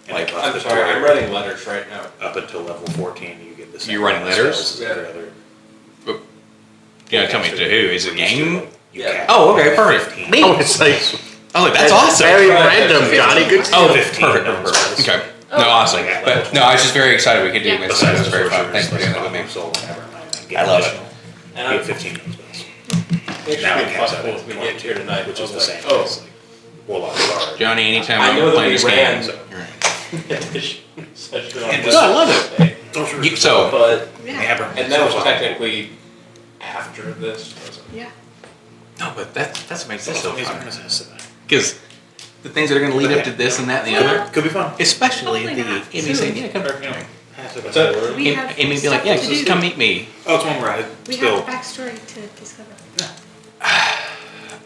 And like, up I'm until- sorry, I'm writing letters right now. Up until level 14, you get the same. You're writing letters? spells as every other. You gotta tell me to who? Is it game? Yeah. Oh, okay, perfect. 15. Oh, it's like Oh, that's awesome. very random, Johnny. Good. Oh, 15 perfect. non-spells. Okay. No, awesome. But no, I was just very excited we could do Yeah. Wednesday. It Besides was the very fun. sorcerers, Thanks for like doing that with me. Soul and Evermind, I love it. And You I'm have 15 non-spells. it Now should it be caps out possible at if we get here 22, tonight, which is the like, same oh, as like Warlock Bard. Johnny, anytime I know I'm that playing we this ran- game. You're right. session on And this No, I love it. Thursday. Sorcerers So- But Yeah. Evermind. and that was technically after this. Wasn't it? Yeah. No, but that's what makes this That's so what he's fun. going to say. Because the things that are going to lead up to this and that and the other, Could be fun. especially Hopefully the not Amy saying, soon. "Yeah, come." Or, you know, passive So- aggressive. We have Amy be like, stuff "Yeah, to just do. come meet me." Oh, it's one where I We still. have a backstory to discover.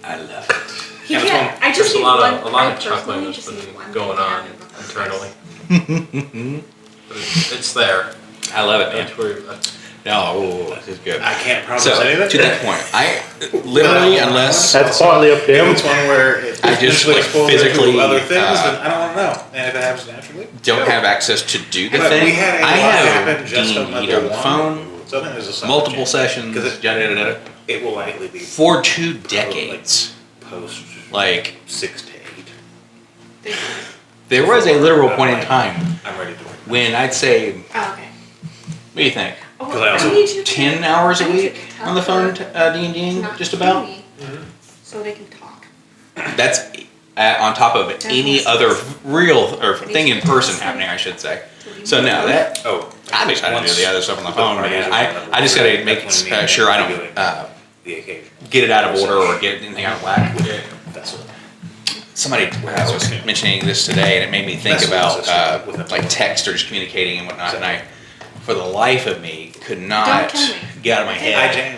I love it. He And it's can't. one- I just There's a need lot one. of I chuckling personally that's just been need one going thing on to have internally. But it's there. I love it, man. That's where that's No, this is good. I can't promise So anything. to that point, I literally, unless That's partly up to If him. it's one where it I just, potentially like, exposes physically, to other things, uh, then I don't want to know. And if it happens naturally, don't have access to do the But we thing, had a I lot have happen just on D&D level on the one. phone, so then there's a summer multiple change. sessions, 'Cause it- yada yada yada, It will likely be for 2 decades. post Like, 6 to 8. there was a literal point in time I'm ready to work. when I'd say, Oh, okay. what do you think? Oh, 'Cause I also- need you to- 10 hours a I need you week to tell on the phone, her D&Ding, not just to about? me, so they can talk. That's on top of any other real or thing in person happening, I should say. So no, that Oh, I'm excited to do once the other stuff on the the phone, parties man. are I done, just gotta make that's when me sure I and don't the occasion. get it out of order or get anything out of whack. That's what. Somebody was mentioning this today, and it made me think That's about what I was like text or just communicating and whatnot. And I, for the life of me, could not Don't tell me. get out of my I head.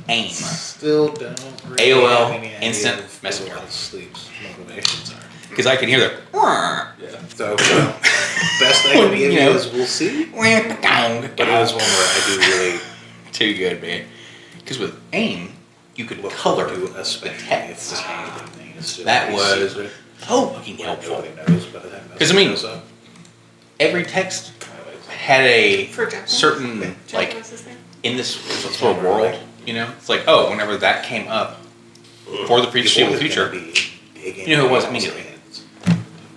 AIM. still don't really AOL, have any idea instant of messenger. what sleep's motivations are. Because I can hear the. So, best I can give you is we'll see. But it is one where I do really Too good, man. Because with AIM, you could look color forward to, the especially if text. the changing thing is still That a was secret, so fucking where helpful. nobody knows by the time 'Cause, I mean, goes up. Every text had a For Jeff. certain, like, What's his name? in this sort of world, you know? It's like, oh, whenever that came up for the foreseeable future, you know who it was immediately.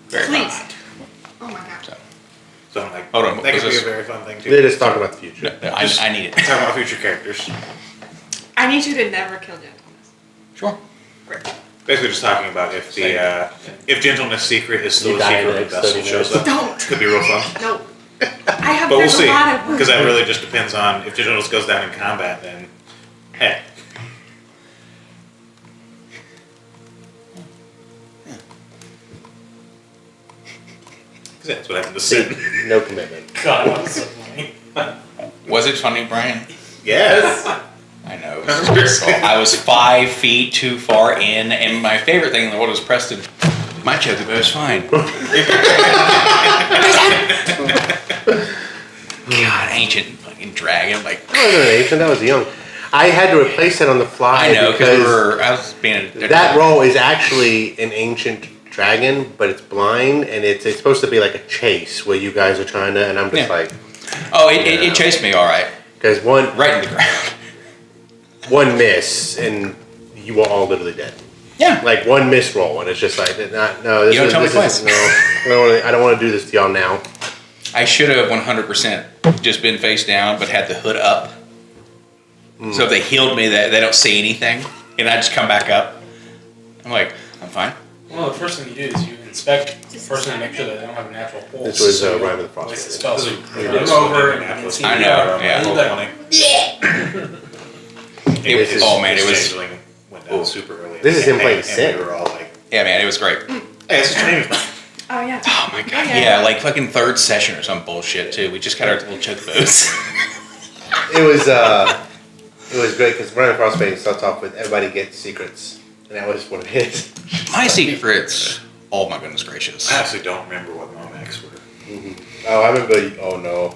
Very Please. fun. Oh my god. So I'm like, Hold on, that was could be a this- very fun thing too. They just talk about the future. No, I need it. Talk about future characters. I need you to never kill gentleness. Sure. Basically, just talking about if the if gentleness secret is still You a die in secret the when next Vessel 30 shows minutes. up. Don't. Could be real fun. No. I have. But we'll There's see, a lot of. because that really just depends on if gentleness goes down in combat. Then, hey, because that's what happened to See, Sid. no commitment. God, that was so funny. Was it funny, Brian? Yes. I know. members. I was 5 feet too far in, and my favorite thing in the world was Preston. My chocobo is fine. God, ancient fucking dragon. Like, That wasn't an ancient, that was young. I had to replace it on the fly I know, because I was being that role is actually an ancient dragon, but it's blind, and it's supposed to be like a chase where you guys are trying to, and I'm just Yeah. like... Oh, it chased me all right. Because Right in the ground. one miss, and you were all literally dead. Yeah. Like one miss roll, and it's just like, no, this You don't is, tell me this is, no, I don't want to do this to y'all now. I should have 100% just been face down, but had the hood up. So if they healed me, they don't see anything, and I just come back up. I'm like, I'm fine. Well, the first thing you do is you inspect the person to make sure that they don't have a natural pulse. This was so you Rhyme don't of the Frost. waste the spell. So you Yeah. turn them over and you see I know, yeah. This is- Oh man, it was. Changeling went down super early. This is him playing And Sin. we were all like, Yeah, man, it was great. hey, it's a change. Oh yeah. Oh my god, yeah, like fucking third session or some bullshit too. We just got our little chocobos. It was great because Rhyme of the Frost starts off with everybody gets secrets, and that was one of his. My secrets. Oh my goodness gracious. I actually don't remember what Momax were. Oh, I remember. Oh no,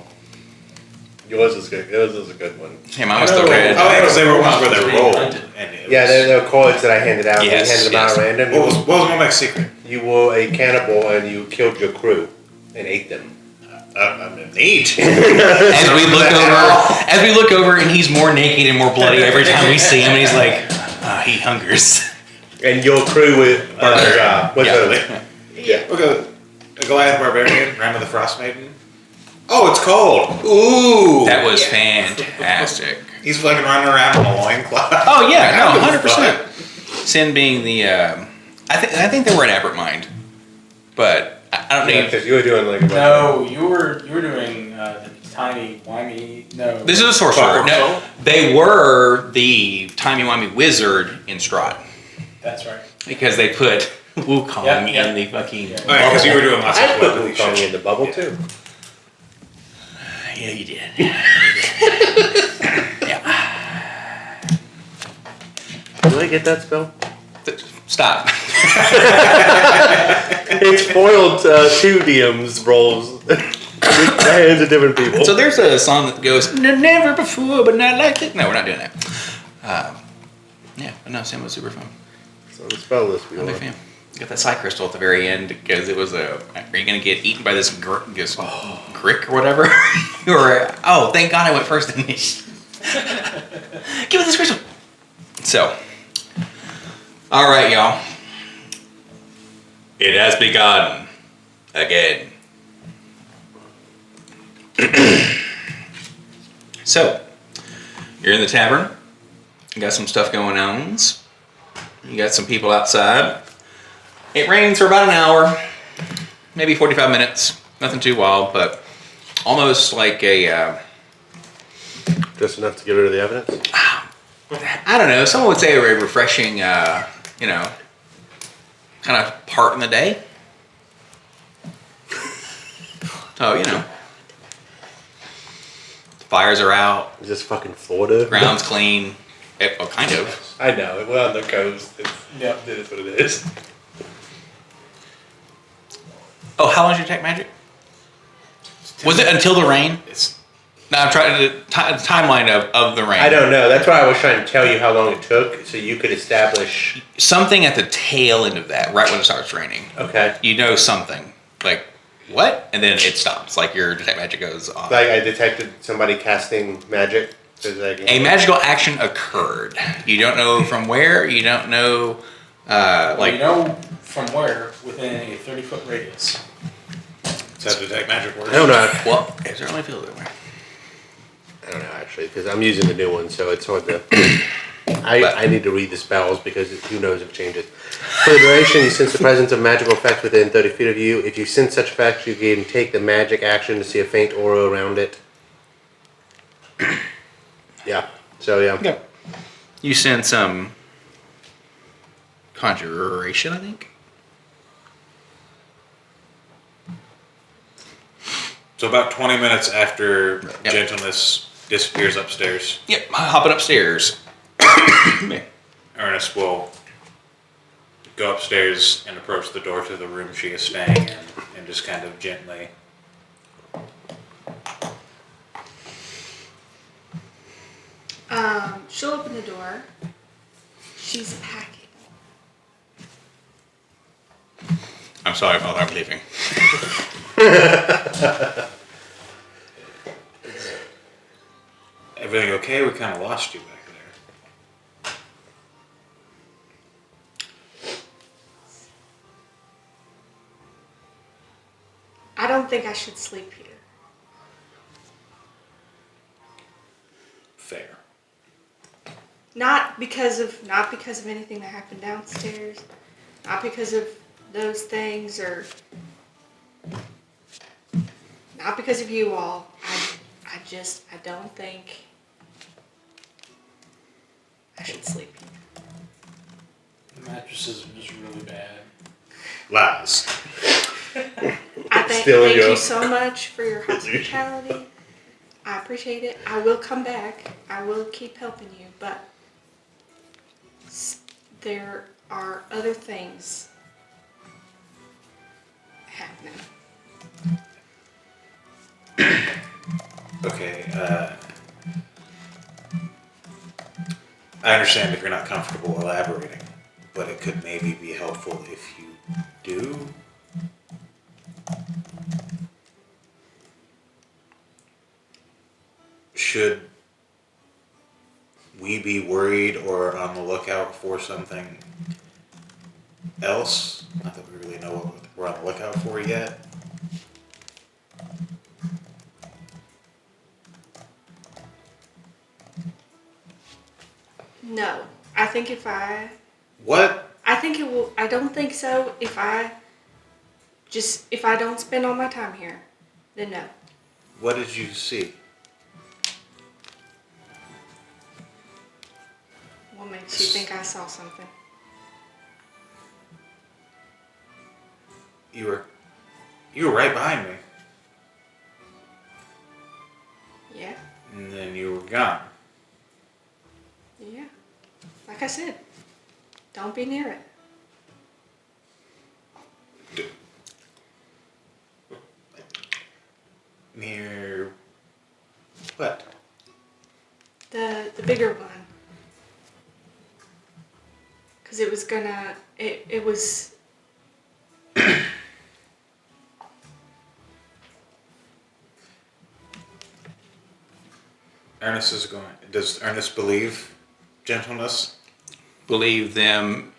yours was good. Yours was a good one. Hey, mine was the red. Oh, yeah, because they were ones where they rolled. And it Yeah, was- there were cards that I handed out. Yes, We handed them yes. out at random. What was Momax's secret? You were a cannibal and you killed your crew and ate them. Neat. As we look over, and he's more naked and more bloody every time we see him, and he's like, he hungers. And your crew was Yeah. Look at a Goliath Barbarian, Ram of the Frost Maiden. Oh, it's cold. Ooh. That was fantastic. He's fucking running around in a loincloth. Oh yeah, no, That was 100%. Sin being the, I think they were an aberrant mind, but I don't know. because you were doing like a bunch No, you were doing the tiny wimey. No. This is a sorcerer. No, they were the timey-wimey wizard in Strahd That's right. because they put Wukong Yeah, yeah. in the fucking. Yeah. Oh, yeah, because you were doing lots I of put telepathy Wukong shit. in the bubble too. Yeah, you did. Did I get that spell? Stop. It's foiled 2 DMs rolls. With the hands of different people. So there's a song that goes, never before, but not like it. No, we're not doing that. Yeah, but no, Sam was super fun. So the spell list we I'm a big want. fan. Got that side crystal at the very end because it was a. Are you gonna get eaten by this grick or whatever? Or oh, thank God I went first in this. Give me this crystal. So, all right, y'all. It has begun again. So, you're in the tavern. You got some stuff going on. You got some people outside. It rains for about an hour, maybe 45 minutes. Nothing too wild, but almost like a, Just enough to get rid of the evidence? I don't know, someone would say a refreshing, kind of part in the day. So, fires are out, Is this fucking Florida? ground's clean. Well, kind of. I know. We're on the coast. Yeah. It is what it is. Oh, how long did you take magic? Was it until the rain? It's No, I'm trying to timeline of the rain. I don't know. That's why I was trying to tell you how long it took so you could establish. Something at the tail end of that, right when it starts raining. Okay. You know something. Like, what? And then it stops. Like your detect magic goes off. Like I detected somebody casting magic. A magical action occurred. You don't know from where. You don't know, You know from where within a 30-foot radius. Is that detect magic words? I don't know. well, it certainly feels that way. I don't know actually because I'm using the new one, so it's hard to. I need to read the spells because who knows if it changes. For the duration, you sense the presence of magical effects within 30 feet of you. If you sense such effects, you can take the magic action to see a faint aura around it. Yeah. So yeah. Yeah. You sense some conjuration, I think. So about 20 minutes after Yep. Gentleness disappears upstairs. Yep. Hopping upstairs. Ernest will go upstairs and approach the door to the room she is staying in and just kind of gently. She'll open the door. She's packing. I'm sorry, Father, I'm leaving. Everything okay? We kind of lost you back there. I don't think I should sleep here. Fair. Not because of anything that happened downstairs. Not because of those things, or not because of you all. I don't think I should sleep here. The mattresses are just really bad. Lies. Thank you so much for your hospitality. I appreciate it. I will come back. I will keep helping you, but there are other things happening. Okay, I understand if you're not comfortable elaborating, but it could maybe be helpful if you do. Should we be worried or on the lookout for something else? Not that we really know what we're on the lookout for yet. No. I think if I... What? I think it will... I don't think so. If I don't spend all my time here, then no. What did you see? What makes you think I saw something? You were right behind me, Yeah. and then you were gone. Yeah. Like I said, don't be near it. Near what? The bigger one. Because it was gonna... It was... Ernest is going. Does Ernest believe gentleness? Believe them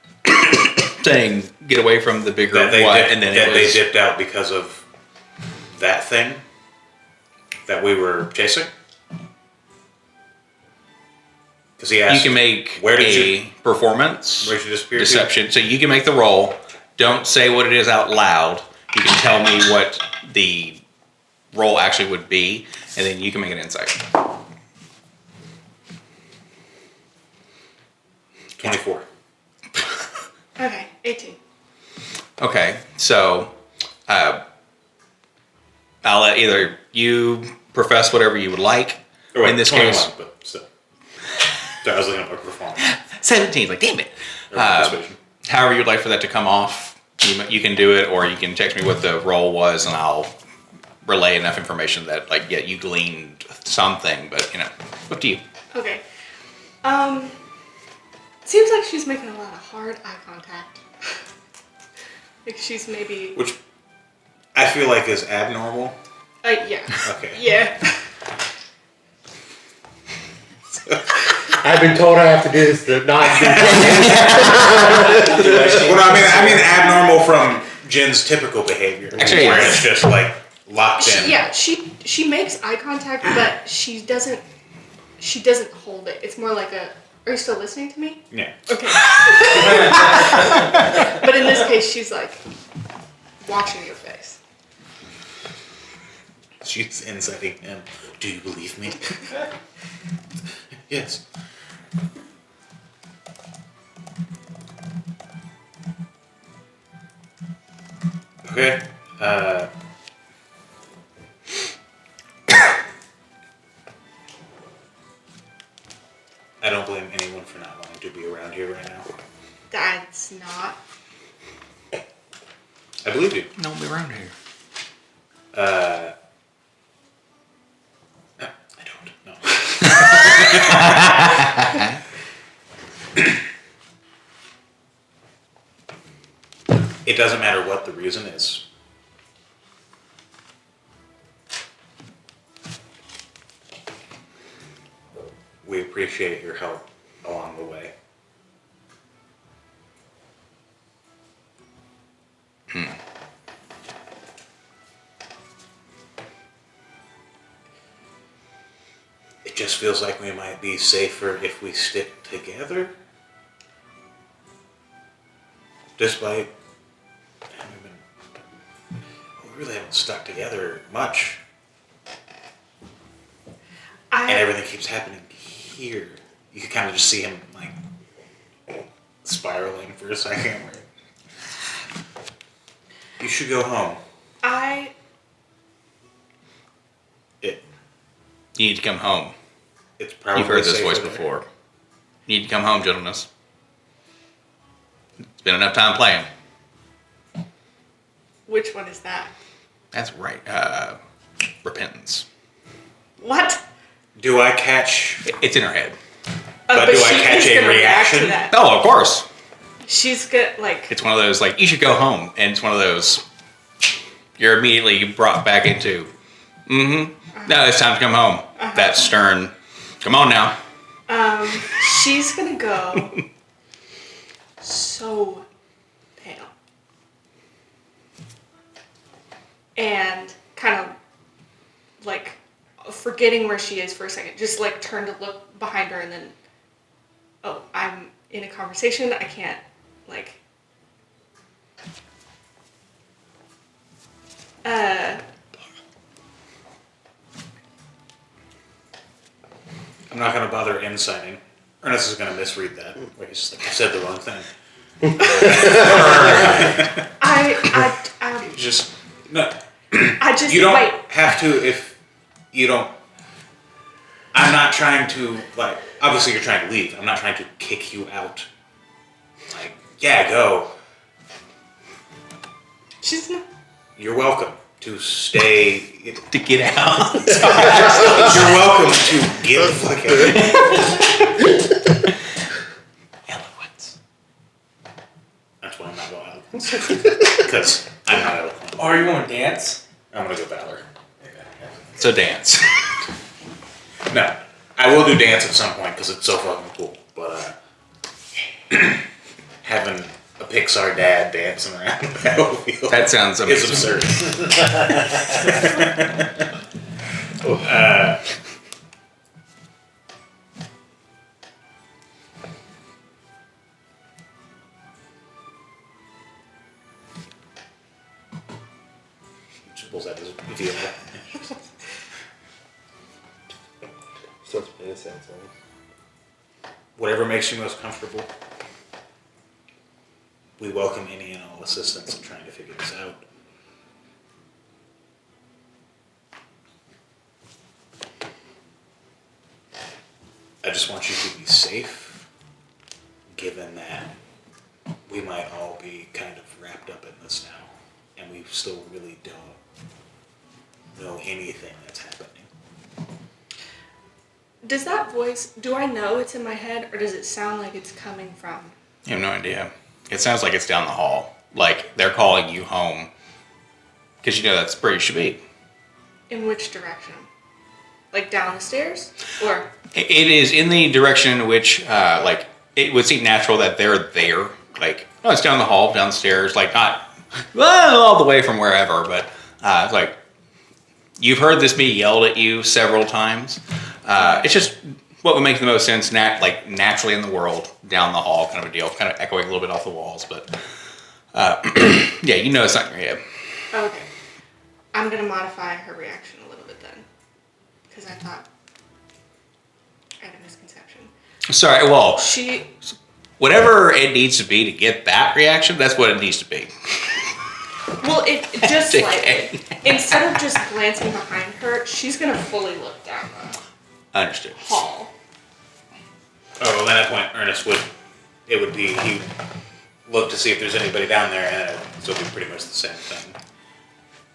saying, get away from the bigger That they what, dipped, and then that it was... they dipped out because of that thing that we were chasing? Because he asked, You can make where did a performance where'd you disappear to? deception. So you can make the roll. Don't say what it is out loud. You can tell me what the roll actually would be, and then you can make an insight. 24. Okay, 18. Okay, so I'll let either you profess whatever you would like. Or wait, In this 21, case, but still. So I was looking at my performance. 17. Like, damn it. Or persuasion. However you'd like for that to come off, you can do it, or you can text me what the roll was, and I'll relay enough information that, like, yeah, you gleaned something, but, up to you. Okay. Seems like she's making a lot of hard eye contact. Like she's maybe... Which I feel like is abnormal. Yeah. Okay. Yeah. I've been told I have to do this to not do Well, I mean abnormal from Jen's typical behavior. Actually, where it's just like locked in. She makes eye contact, but she doesn't hold it. It's more like a... Are you still listening to me? Yeah. Okay. But in this case, she's like watching your face. She's inciting him. Do you believe me? Yes. Okay. I don't blame anyone for not not? I believe you. No one be around here. I don't know. It doesn't matter what the reason is. We appreciate your help along the way. It just feels like we might be safer if we stick together. Despite we really haven't stuck together much. And everything keeps happening here. You can kind of just see him like spiraling for a second. You should go home. You need to come home. It's probably You've heard this safer voice there. before. You need to come home, gentleness. It's been enough time playing. Which one is that? That's right. Repentance. What? Do I catch? It's in her head. But do I she catch is a gonna react to reaction? that. Oh, of course. She's good. Like It's one of those, like, you should go home. And it's one of those, you're immediately brought back into, no, it's time to come home. That stern, come on now. she's gonna go so pale and kind of like forgetting where she is for a second, just like turn to look behind her and then, oh, I'm in a conversation, I can't like I'm not going to bother insighting. Ernest is going to misread that. Like he's just like, I said the wrong thing. I Just no. just You don't wait. have to if you don't. I'm not trying to like. Obviously, you're trying to leave. I'm not trying to kick you out. Like, yeah, go. She's not. You're welcome to stay. To get out. You're welcome to get the fuck out. Eloquence. That's why I'm not going eloquence. Because I'm not eloquent. Or you want to dance? I'm gonna go valor. So dance. No, I will do dance at some point because it's so fucking cool. But having a Pixar dad dancing around the battlefield That sounds is amazing. absurd. Pulls out his vehicle. Starts playing a sad song. Whatever makes you most comfortable. We welcome any and all assistance in trying to figure this out. I just want you to be safe, given that we might all be kind of wrapped up in this now, and we still really don't know anything that's happening. Does that voice, do I know it's in my head or does it sound like it's coming from? You have no idea. It sounds like it's down the hall. Like they're calling you home. Because you know that's where you should be. In which direction? Like down the stairs? Or? It is in the direction in which, like, it would seem natural that they're there. Like, oh, it's down the hall, down the stairs. Like, not all the way from wherever, but it's like, you've heard this be yelled at you several times. It's just what would make the most sense, naturally in the world, down the hall kind of a deal. Kind of echoing a little bit off the walls, but yeah, you know it's not in your head. Okay. I'm going to modify her reaction a little bit then. Because I thought I had a misconception. Sorry, well, She, whatever it needs to be to get that reaction, that's what it needs to be. well, it just Okay. like, instead of just glancing behind her, she's going to fully look down the Understood. hall. Oh, well, at that point, Ernest would, it would be, look to see if there's anybody down there, and it'll be pretty much the same thing.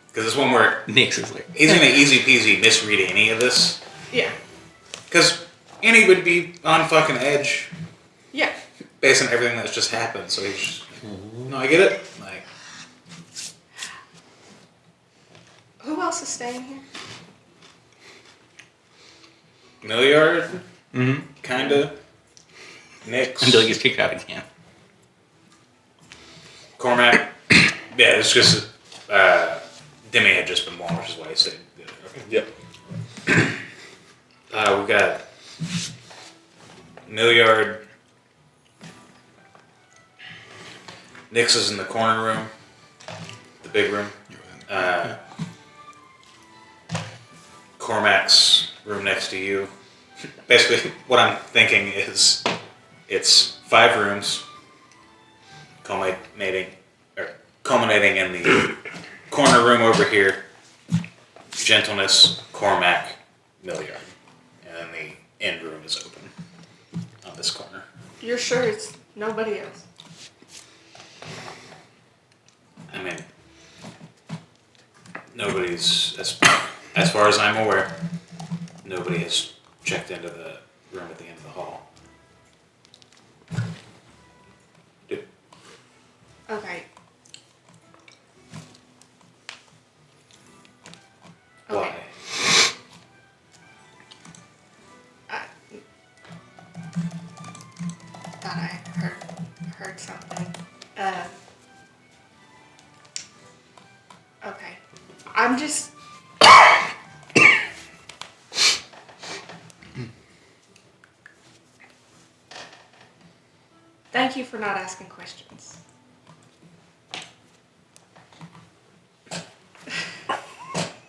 Because this one where Nix is like, he's gonna easy peasy misread any of this. Yeah. Because Annie would be on fucking edge Yeah. based on everything that's just happened. So he's just, no, I get it. Like, Who else is staying here? Milliard, kinda. Nix. until he gets kicked out again. Cormac. Yeah, it's just Demi had just been born, which is why he said. Okay. Yep. We've got Milliard. Nix is in the corner room, the big room. Cormac's room next to you. Basically, what I'm thinking is it's 5 rooms, culminating in the corner room over here. Gentleness, Cormac, Milliard, and then the end room is open on this corner. You're sure it's nobody else? I mean, nobody's, as far as I'm aware, nobody has checked into the room at the end of the hall. Okay. Why? I thought I heard something. Okay. I'm just. Thank you for not asking questions.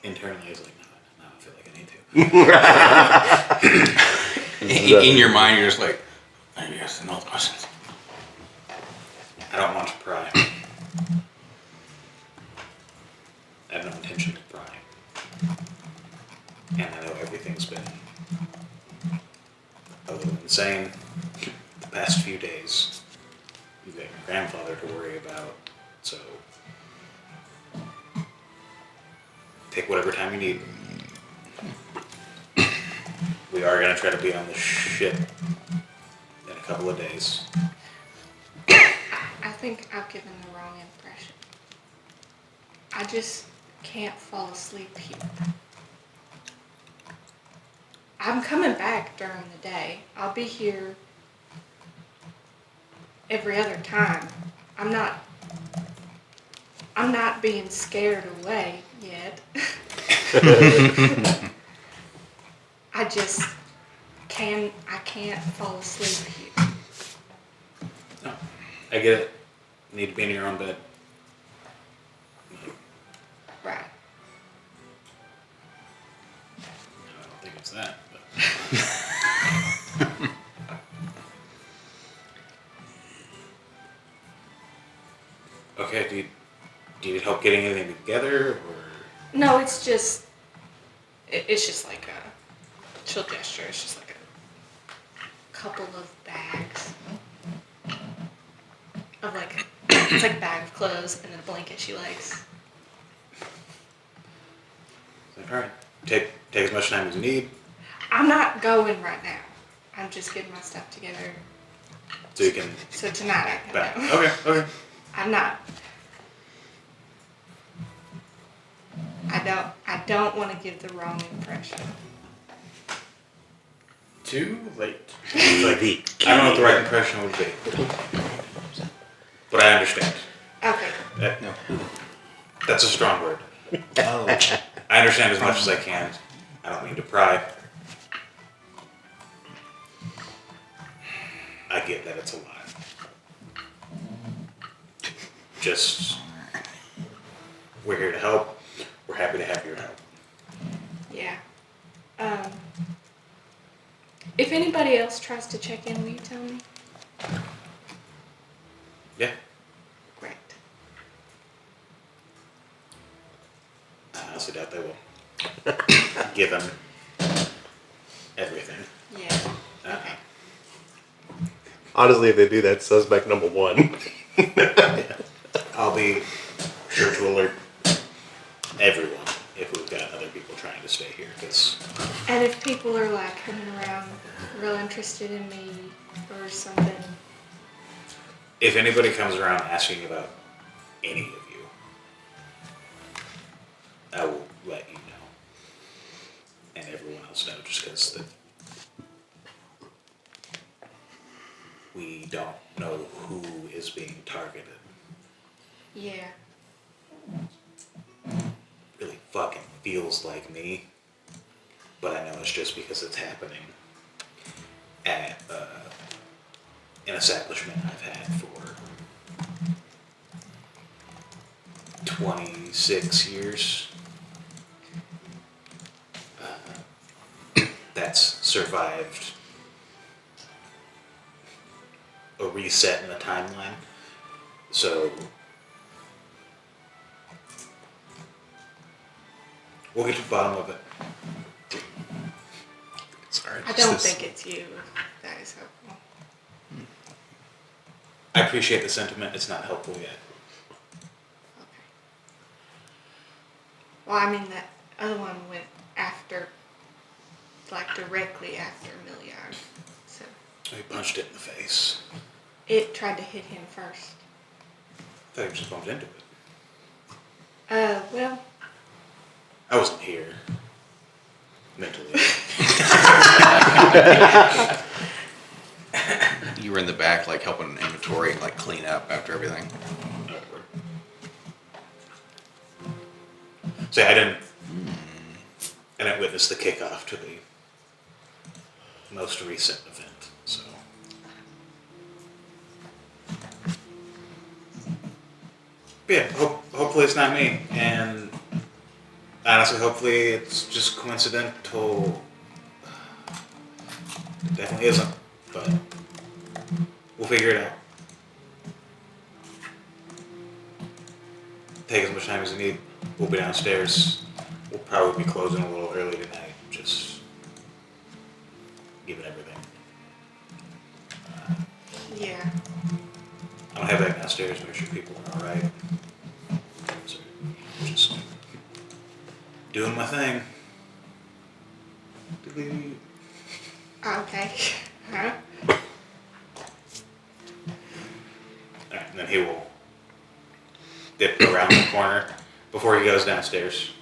Internally, I was like, no, I feel like I need to. In your mind, you're just like, maybe asking all the questions. I don't want to pry. I have no intention to pry. And I know everything's been a little insane the past few days. You've got your grandfather to worry about, so take whatever time you need. We are going to try to be on the ship in a couple of days. I think I've given the wrong impression. I just can't fall asleep here. I'm coming back during the day. I'll be here every other time. I'm not being scared away yet. I just I can't fall asleep here. No, I get it. You need to be in your own bed. Right. I don't think it's that, but okay, do you need help getting anything together, or? No, it's just like a chill gesture. It's just like a couple of bags of like, it's like a bag of clothes and then a blanket she likes. All right, take as much time as you need, I'm not going right now. I'm just getting my stuff together. so you can. So tonight I can Back. go. Okay. I'm not. I don't want to give the wrong impression. Too late. Like, I don't know what the right impression would be, but I understand. Okay. No. That's a strong word. Oh. I understand as much as I can. I don't mean to pry. I get that it's a lot. Just, we're here to help. We're happy to have your help. Yeah. If anybody else tries to check in, will you tell me? Yeah. Great. I honestly doubt they will. Given everything. Yeah. Okay. Honestly, if they do that, suspect number 1. be sure to alert everyone if we've got other people trying to stay here. Because And if people are like coming around real interested in me or something, if anybody comes around asking about any of you, I will let you know, and everyone else know, just because we don't know who is being targeted. yeah. Really fucking feels like me, but I know it's just because it's happening at an establishment I've had for 26 years. That's survived a reset in the timeline. So we'll get to the bottom of it. Sorry. I don't think it's you. If that is helpful. I appreciate the sentiment. It's not helpful yet. Okay. Well, I mean, that other one went after, like directly after Milliard. So He punched it in the face. it tried to hit him first. I thought he just bumped into it. Well, I wasn't here. Mentally. You were in the back, like helping inventory, like clean up after everything. See, I didn't witness the kickoff to the most recent event, so. But yeah, hopefully it's not me, and honestly, hopefully it's just coincidental. It definitely isn't, but we'll figure it out. Take as much time as you need. We'll be downstairs. We'll probably be closing a little early tonight. Just giving everything. yeah. I'm gonna head back downstairs, make sure people are alright. So, just doing my thing. Okay. Huh? Alright, and then he will dip around the corner. Before he goes downstairs,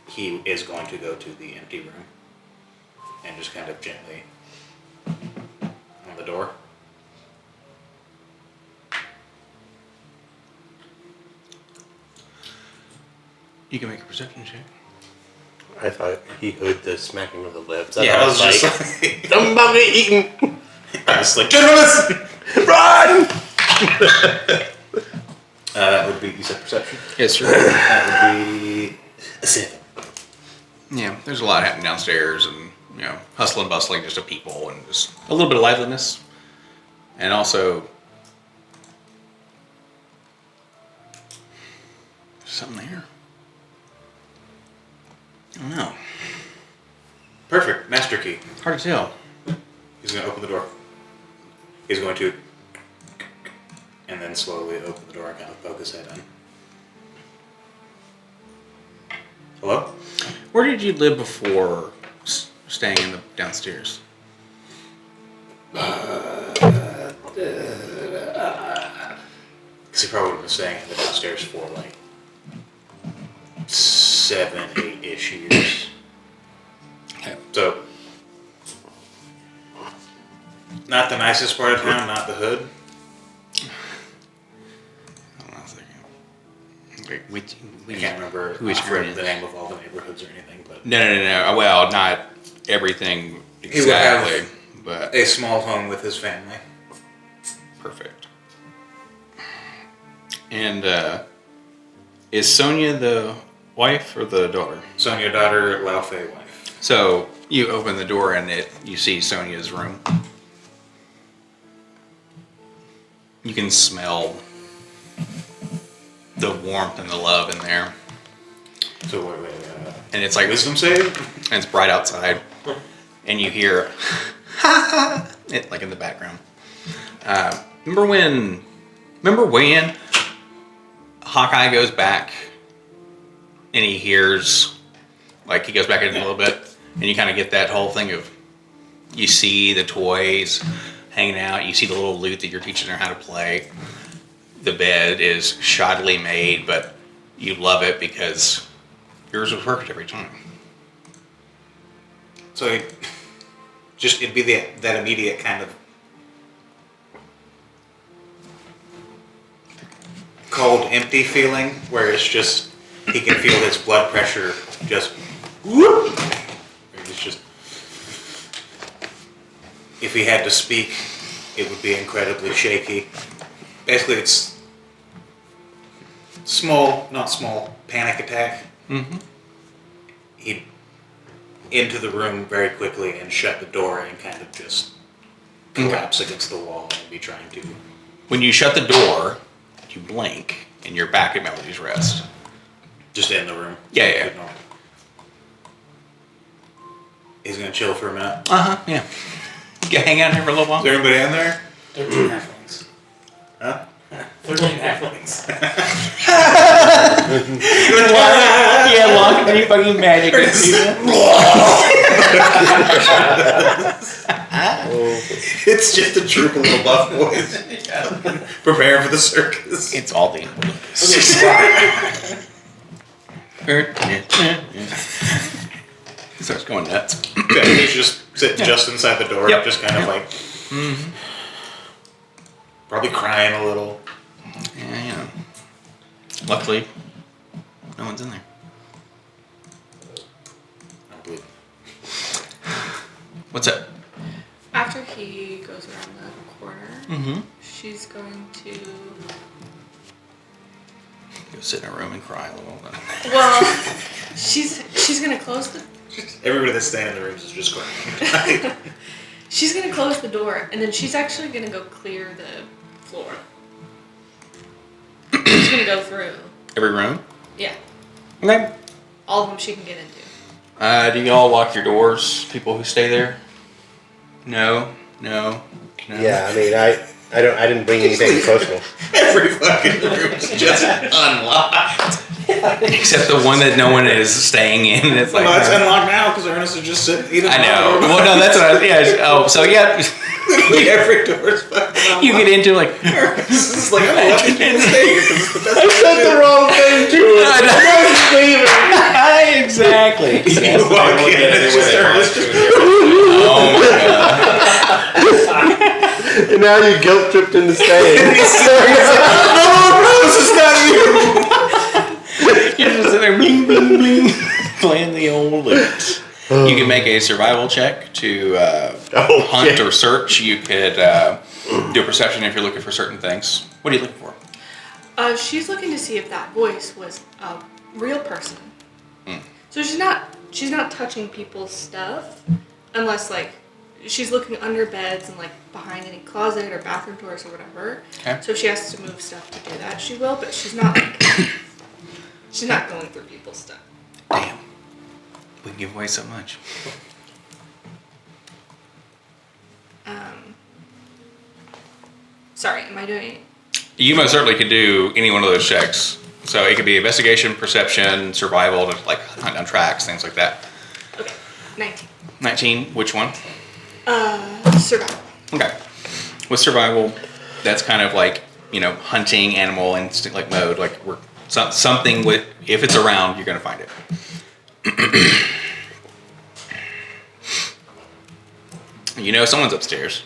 he is going to go to the empty room and just kind of gently on the door. You can make a perception check. I thought he heard the smacking of the lips. Yeah, I was just like, somebody eating. I was like, gentlemen, Run! that would be, you said perception? Yes, sir. That would be a 7. Yeah, there's a lot happening downstairs, and hustle and bustling just of people, and just a little bit of liveliness, and also there's something there. I don't know. Perfect, master key. Hard to tell. He's going to open the door. He's going to, and then slowly open the door and kind of poke his head in. Hello? Where did you live before staying in the downstairs? Because he probably would have been staying in the downstairs for like 7, 8-ish years. Okay. So, not the nicest part of town, not the hood. I don't know. We I can't remember which the area. name of all the neighborhoods or anything, but No. Well, not everything He would have- exactly, but a small home with his family. perfect. And is Sonia the wife or the daughter? Sonia, daughter, Lao Fei, wife. So you open the door and you see Sonia's room. You can smell the warmth and the love in there, So wait, and it's like wisdom save? and it's bright outside, and you hear it like in the background. Remember when Hawkeye goes back and he hears, like he goes back in a little bit and you kind of get that whole thing of, you see the toys hanging out, you see the little lute that you're teaching her how to play. The bed is shoddily made, but you love it because yours was perfect every time. So it'd be that immediate kind of cold, empty feeling where it's just, he can feel his blood pressure just whoop. It's just, if he had to speak, it would be incredibly shaky. Basically, it's not small, panic attack. Mm-hmm. He'd into the room very quickly and shut the door and kind of just collapse against the wall and be trying to. When you shut the door, you blink and you're back at Melody's Rest. Just in the room. Yeah. He's gonna chill for a minute. Yeah. You can hang out here for a little while. Is there anybody in there? 13 halflings. Huh? 13 halflings. Yeah, lock any fucking magic. It's just a troop of little buff boys. Preparing for the circus. It's all the He starts going nuts. Okay, he's just sitting just inside the door, Yep. just kind of like probably crying a little. Yeah. Luckily, no one's in there. I don't believe it. What's up? After he goes around the corner, Mm-hmm. she's going to. Go sit in a room and cry a little bit. Well, she's gonna close the. Everybody that's staying in the rooms is just crying. She's gonna close the door, and then she's actually gonna go clear the floor. She's gonna go through. Every room? Yeah, Okay. all of them she can get into. Do you all lock your doors, people who stay there? No. Yeah, I mean, I didn't bring anything personal. Every fucking room's just unlocked. Except the one that no one is staying in. It's like, Well, it's unlocked now because Ernest is just sitting. He doesn't I know. know. Well, no, that's what so yeah. Literally every door's fucking unlocked. You get into like, Ernest is like, I'm lucky to stay here because it's the best. I said the wrong thing to her. I know. Exactly. You walk in and it's just Ernest. Oh my god. And now you guilt tripped into staying. No, this is not you. You're just sitting there, bling, bling, bling, playing the old lute. You can make a survival check to hunt or search. You could do a perception if you're looking for certain things. What are you looking for? She's looking to see if that voice was a real person. Hmm. So she's not touching people's stuff unless like she's looking under beds and like behind any closet or bathroom doors or whatever. Okay. So if she has to move stuff to do that, she will. But she's not like she's not going through people's stuff. Damn. We give away so much. Sorry, am I doing? You most certainly could do any one of those checks. So it could be investigation, perception, survival, to like hunt down tracks, things like that. Okay, 19. 19, which one? Survival. Okay. With survival, that's kind of like, hunting, animal instinct like mode. Like we're something with, if it's around, you're going to find it. Someone's upstairs.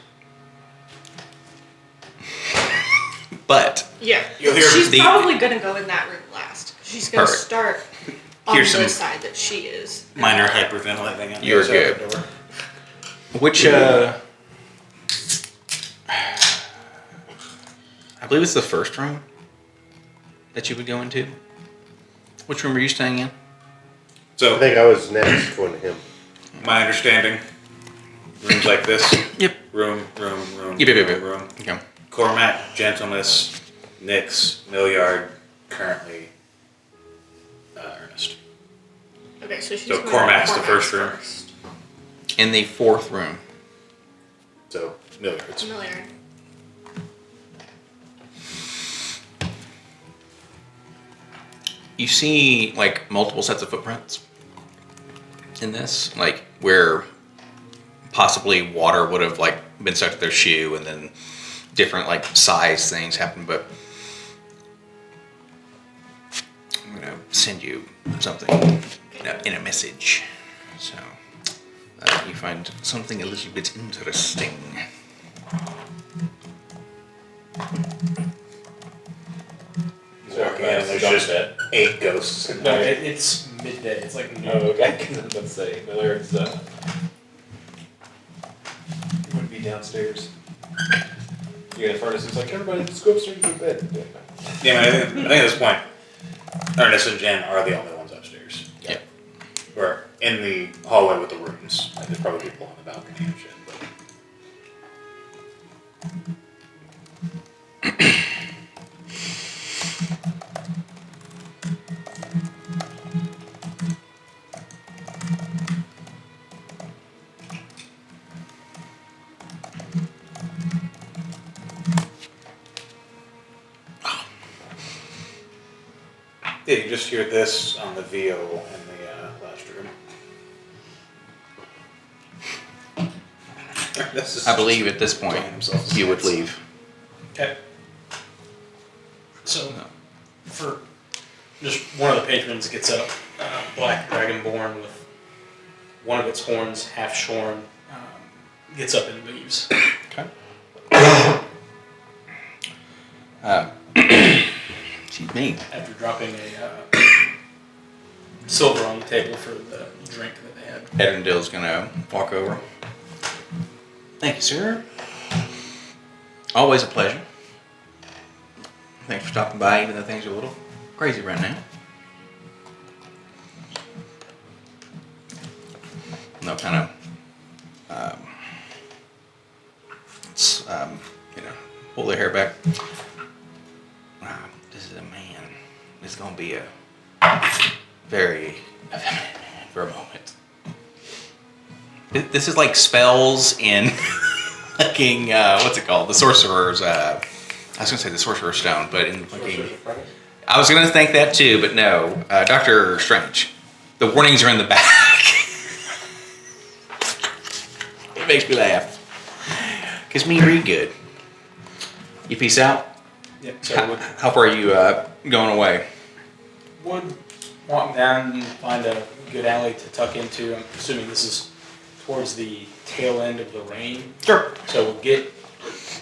But Yeah, You'll hear she's the- probably gonna go in that room last. She's gonna Perfect. start on Here's the some- side that she is. Minor hyperventilating. on the You're other side of good. the door. which, I believe it's the first room that you would go into. Which room are you staying in? I So, think I was next going to him. my understanding, rooms like this. Yep. Room. Yep. Okay. Cormac, Gentleness, Nyx, Milliard, currently Ernest. Okay, so she's So going Cormac's the Cormac's first room. first. In the fourth room. So, Milliard's. Familiar. you see like multiple sets of footprints in this, like where possibly water would have like been stuck to their shoe, and then different like size things happen. But I'm gonna send you something in a message, so you find something a little bit interesting. So, And there's just 8 ghosts in No, there. it's midday. It's like noon. Oh, okay. Let's say Millard's would be downstairs. You got a furnace. It's like everybody just go upstairs and go to bed. Yeah, I think at this point, Ernest and Jen are the only ones upstairs. Yeah. Or in the hallway with the rooms. Like, there's probably people on the balcony and shit. But yeah, you just hear this on the VO in the last room. This is I believe at this point enjoying himself to you would sleep. leave. Okay. So, for just one of the patrons gets up, black dragonborn with one of its horns half shorn, gets up and leaves. Okay. Excuse me. After dropping a silver on the table for the drink that they had. Edendale's gonna walk over. Thank you, sir. Always a pleasure. Thanks for stopping by, even though things are a little crazy right now. And they'll kind of, pull their hair back. Wow, this is a man. It's gonna be a very effeminate man for a moment. This is like spells in fucking, what's it called? The Sorcerer's, I was gonna say the Sorcerer's Stone, but in fucking, I was gonna think that too, but no, Doctor Strange. The warnings are in the back. It makes me laugh. Cause me read good. You peace out? Yeah, so How far are you going away? would walk down and find a good alley to tuck into. I'm assuming this is towards the tail end of the rain. Sure. So we'll get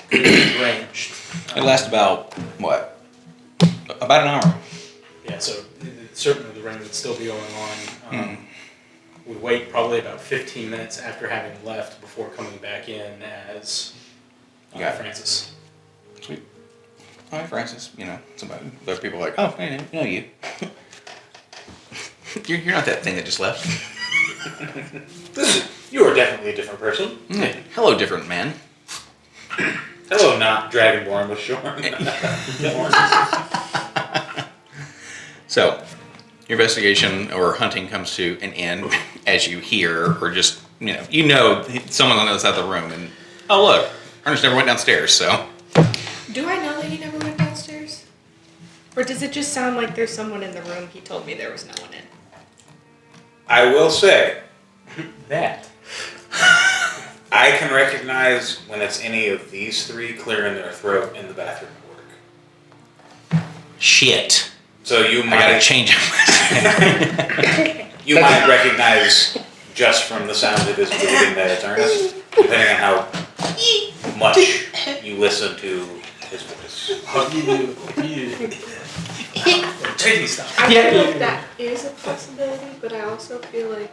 drenched. It lasts about, what? About an hour. Yeah, so certainly the rain would still be going on. We wait probably about 15 minutes after having left before coming back in as Got it. Francis. Sweet. All right, Francis. Somebody. Those people are like, oh, I know you. You're not that thing that just left. You are definitely a different person. Hello, different man. Hello, not Dragonborn with Shorn. So, your investigation or hunting comes to an end as you hear, or just someone on the other side of the room, and oh look, Ernest never went downstairs. So, Do I know that he never went downstairs? Or does it just sound like there's someone in the room he told me there was no one in? I will say, That. I can recognize when it's any of these three clearing their throat in the bathroom at work. shit. So you I gotta might change it. you might recognize just from the sound of his breathing that it's Ernest, depending on how much you listen to his voice. Titty stop. I feel like that is a possibility, but I also feel like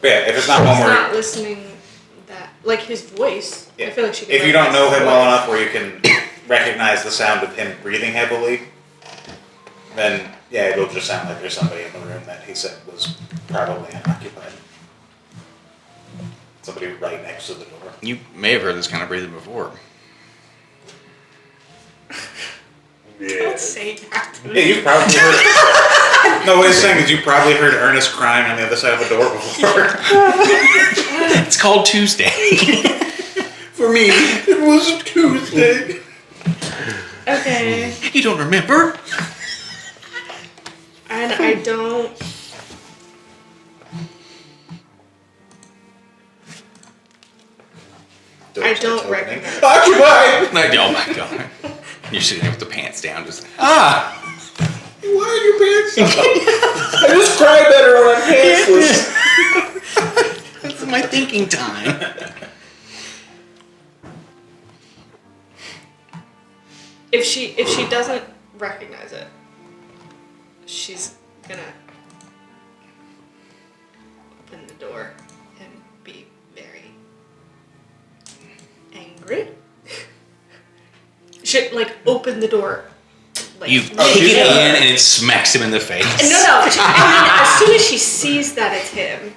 But yeah, if it's not she's one where not listening that, like his voice. I feel like she. if you don't know him well enough where you can recognize the sound of him breathing heavily, then yeah, it'll just sound like there's somebody in the room that he said was probably unoccupied. Somebody right next to the door. You may have heard this kind of breathing before. Don't say that. Yeah, you've probably heard. No, what he's saying is you probably heard Ernest crying on the other side of a door before. It's called Tuesday. For me, it was a Tuesday. Okay. You don't remember? don't recognize. Occupied! Like, oh my god. You're sitting there with the pants down, just Why are your pants up? I just cry better when I'm pantsless. This is my thinking time. If she doesn't recognize it, she's gonna open the door and be very angry. Should open the door. You kick it in and it smacks him in the face. No. And then as soon as she sees that it's him,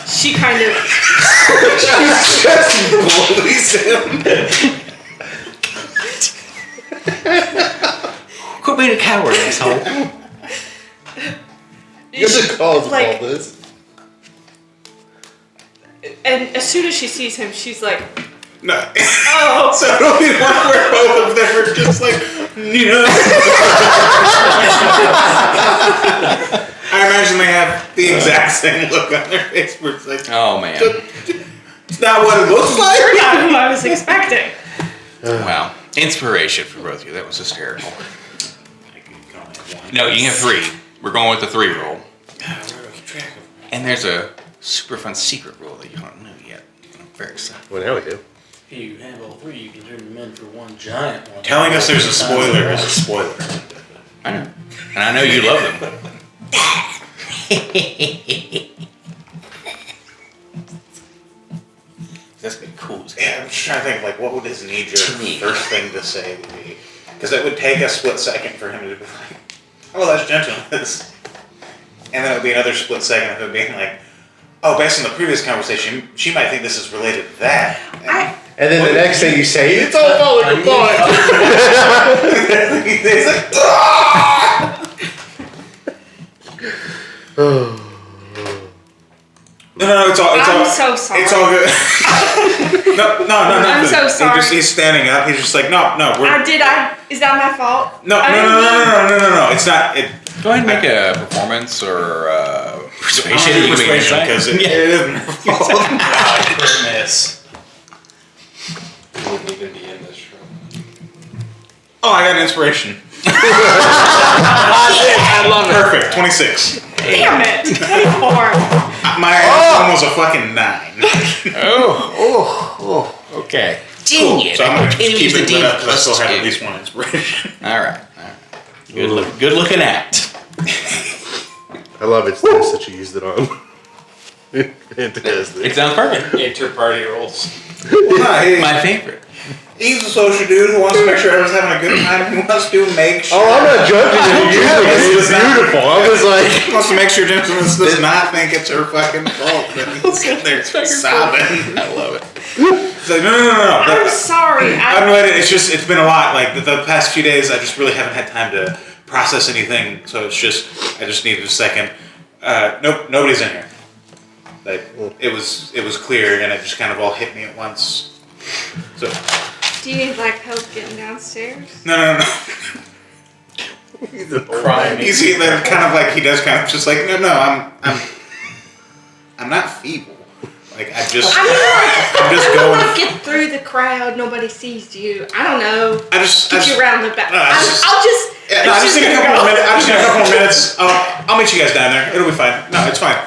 she kind of Bullies him. Quit being a coward, asshole. You're the cause of all this. And as soon as she sees him, she's like, No. oh. So it'll be one where both of them are just like, yeah. I imagine they have the exact same look on their face where it's like, Oh man. it's not what it looks like. You're not who I was expecting. Wow. Inspiration for both of you. That was hysterical. No, you can have 3. We're going with the 3 rule. And there's a super fun secret rule that you don't know yet. I'm very excited. Well, now we do. If you have all 3, you can turn them in for one giant one. Telling us there's a spoiler is a spoiler. I know. And I know you love them. That's been cool. Yeah, I'm just trying to think, what would his knee-jerk first thing to say would be? Because it would take a split second for him to be like, oh, that's gentleness. And then it would be another split second of him being like, oh, based on the previous conversation, she might think this is related to that. And then the next thing you say, it's all falling apart. He's like, ah! No, it's all. I'm so sorry. It's all good. No. I'm so sorry. He's standing up. He's just like, no. Is that my fault? No. It's not. Go ahead and make a performance or persuasion. Because it isn't her fault. Goodness. You wouldn't even be in this room. Oh, I got an inspiration. I love it. Perfect. 26. Damn it! 24. My one was a fucking 9. Okay. Cool. So I'm gonna keep use the it D lit up because I still plus have at 2. least one inspiration. All right. Good looking act. I love it's this that you used it on. Fantastic. It sounds perfect. Inter-party rolls. My favorite. He's a social dude who wants to make sure everyone's having a good time. He wants to make sure. Oh, I'm not judging it. It's beautiful. I was like, He wants to make sure gentleness does not think it's her fucking fault. That he's sitting there sobbing. I love it. It's like, no. I'm sorry. It's been a lot. Like the past few days, I just really haven't had time to process anything. So I just needed a second. Nope, nobody's in here. Like it was clear, and it just kind of all hit me at once. So. Do you need help getting downstairs? No. he's a Crying. You see that kind of he does kind of just like, no, I'm not feeble. I'm just going. Get through the crowd. Nobody sees you. I don't know. Get you around the back. No, I just need a couple more minutes. I just need a couple more minutes. I'll meet you guys down there. It'll be fine. No, it's fine.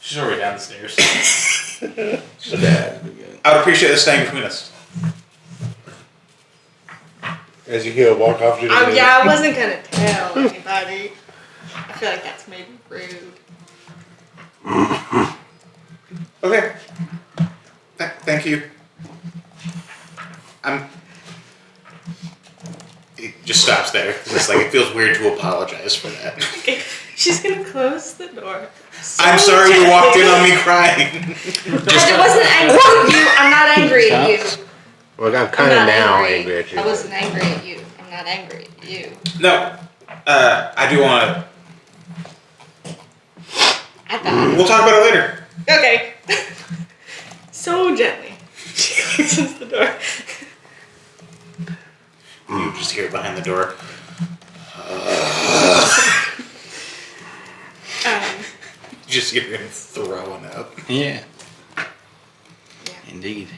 She's already downstairs. I would appreciate this staying between us. As you hear a walk off, you I wasn't gonna tell anybody. I feel like that's maybe rude. Okay. Thank you. It just stops there. It's it feels weird to apologize for that. Okay. She's gonna close the door. I'm sorry you walked in on me crying. I wasn't angry at you. I'm not angry at you. Well, I'm kind of now angry at you. I wasn't angry at you. I'm not angry at you. No. I do want to. We'll talk about it later. Okay. So gently. She closes the door. You just hear it behind the door. just hear him throwing up. Yeah. Yeah. Indeed.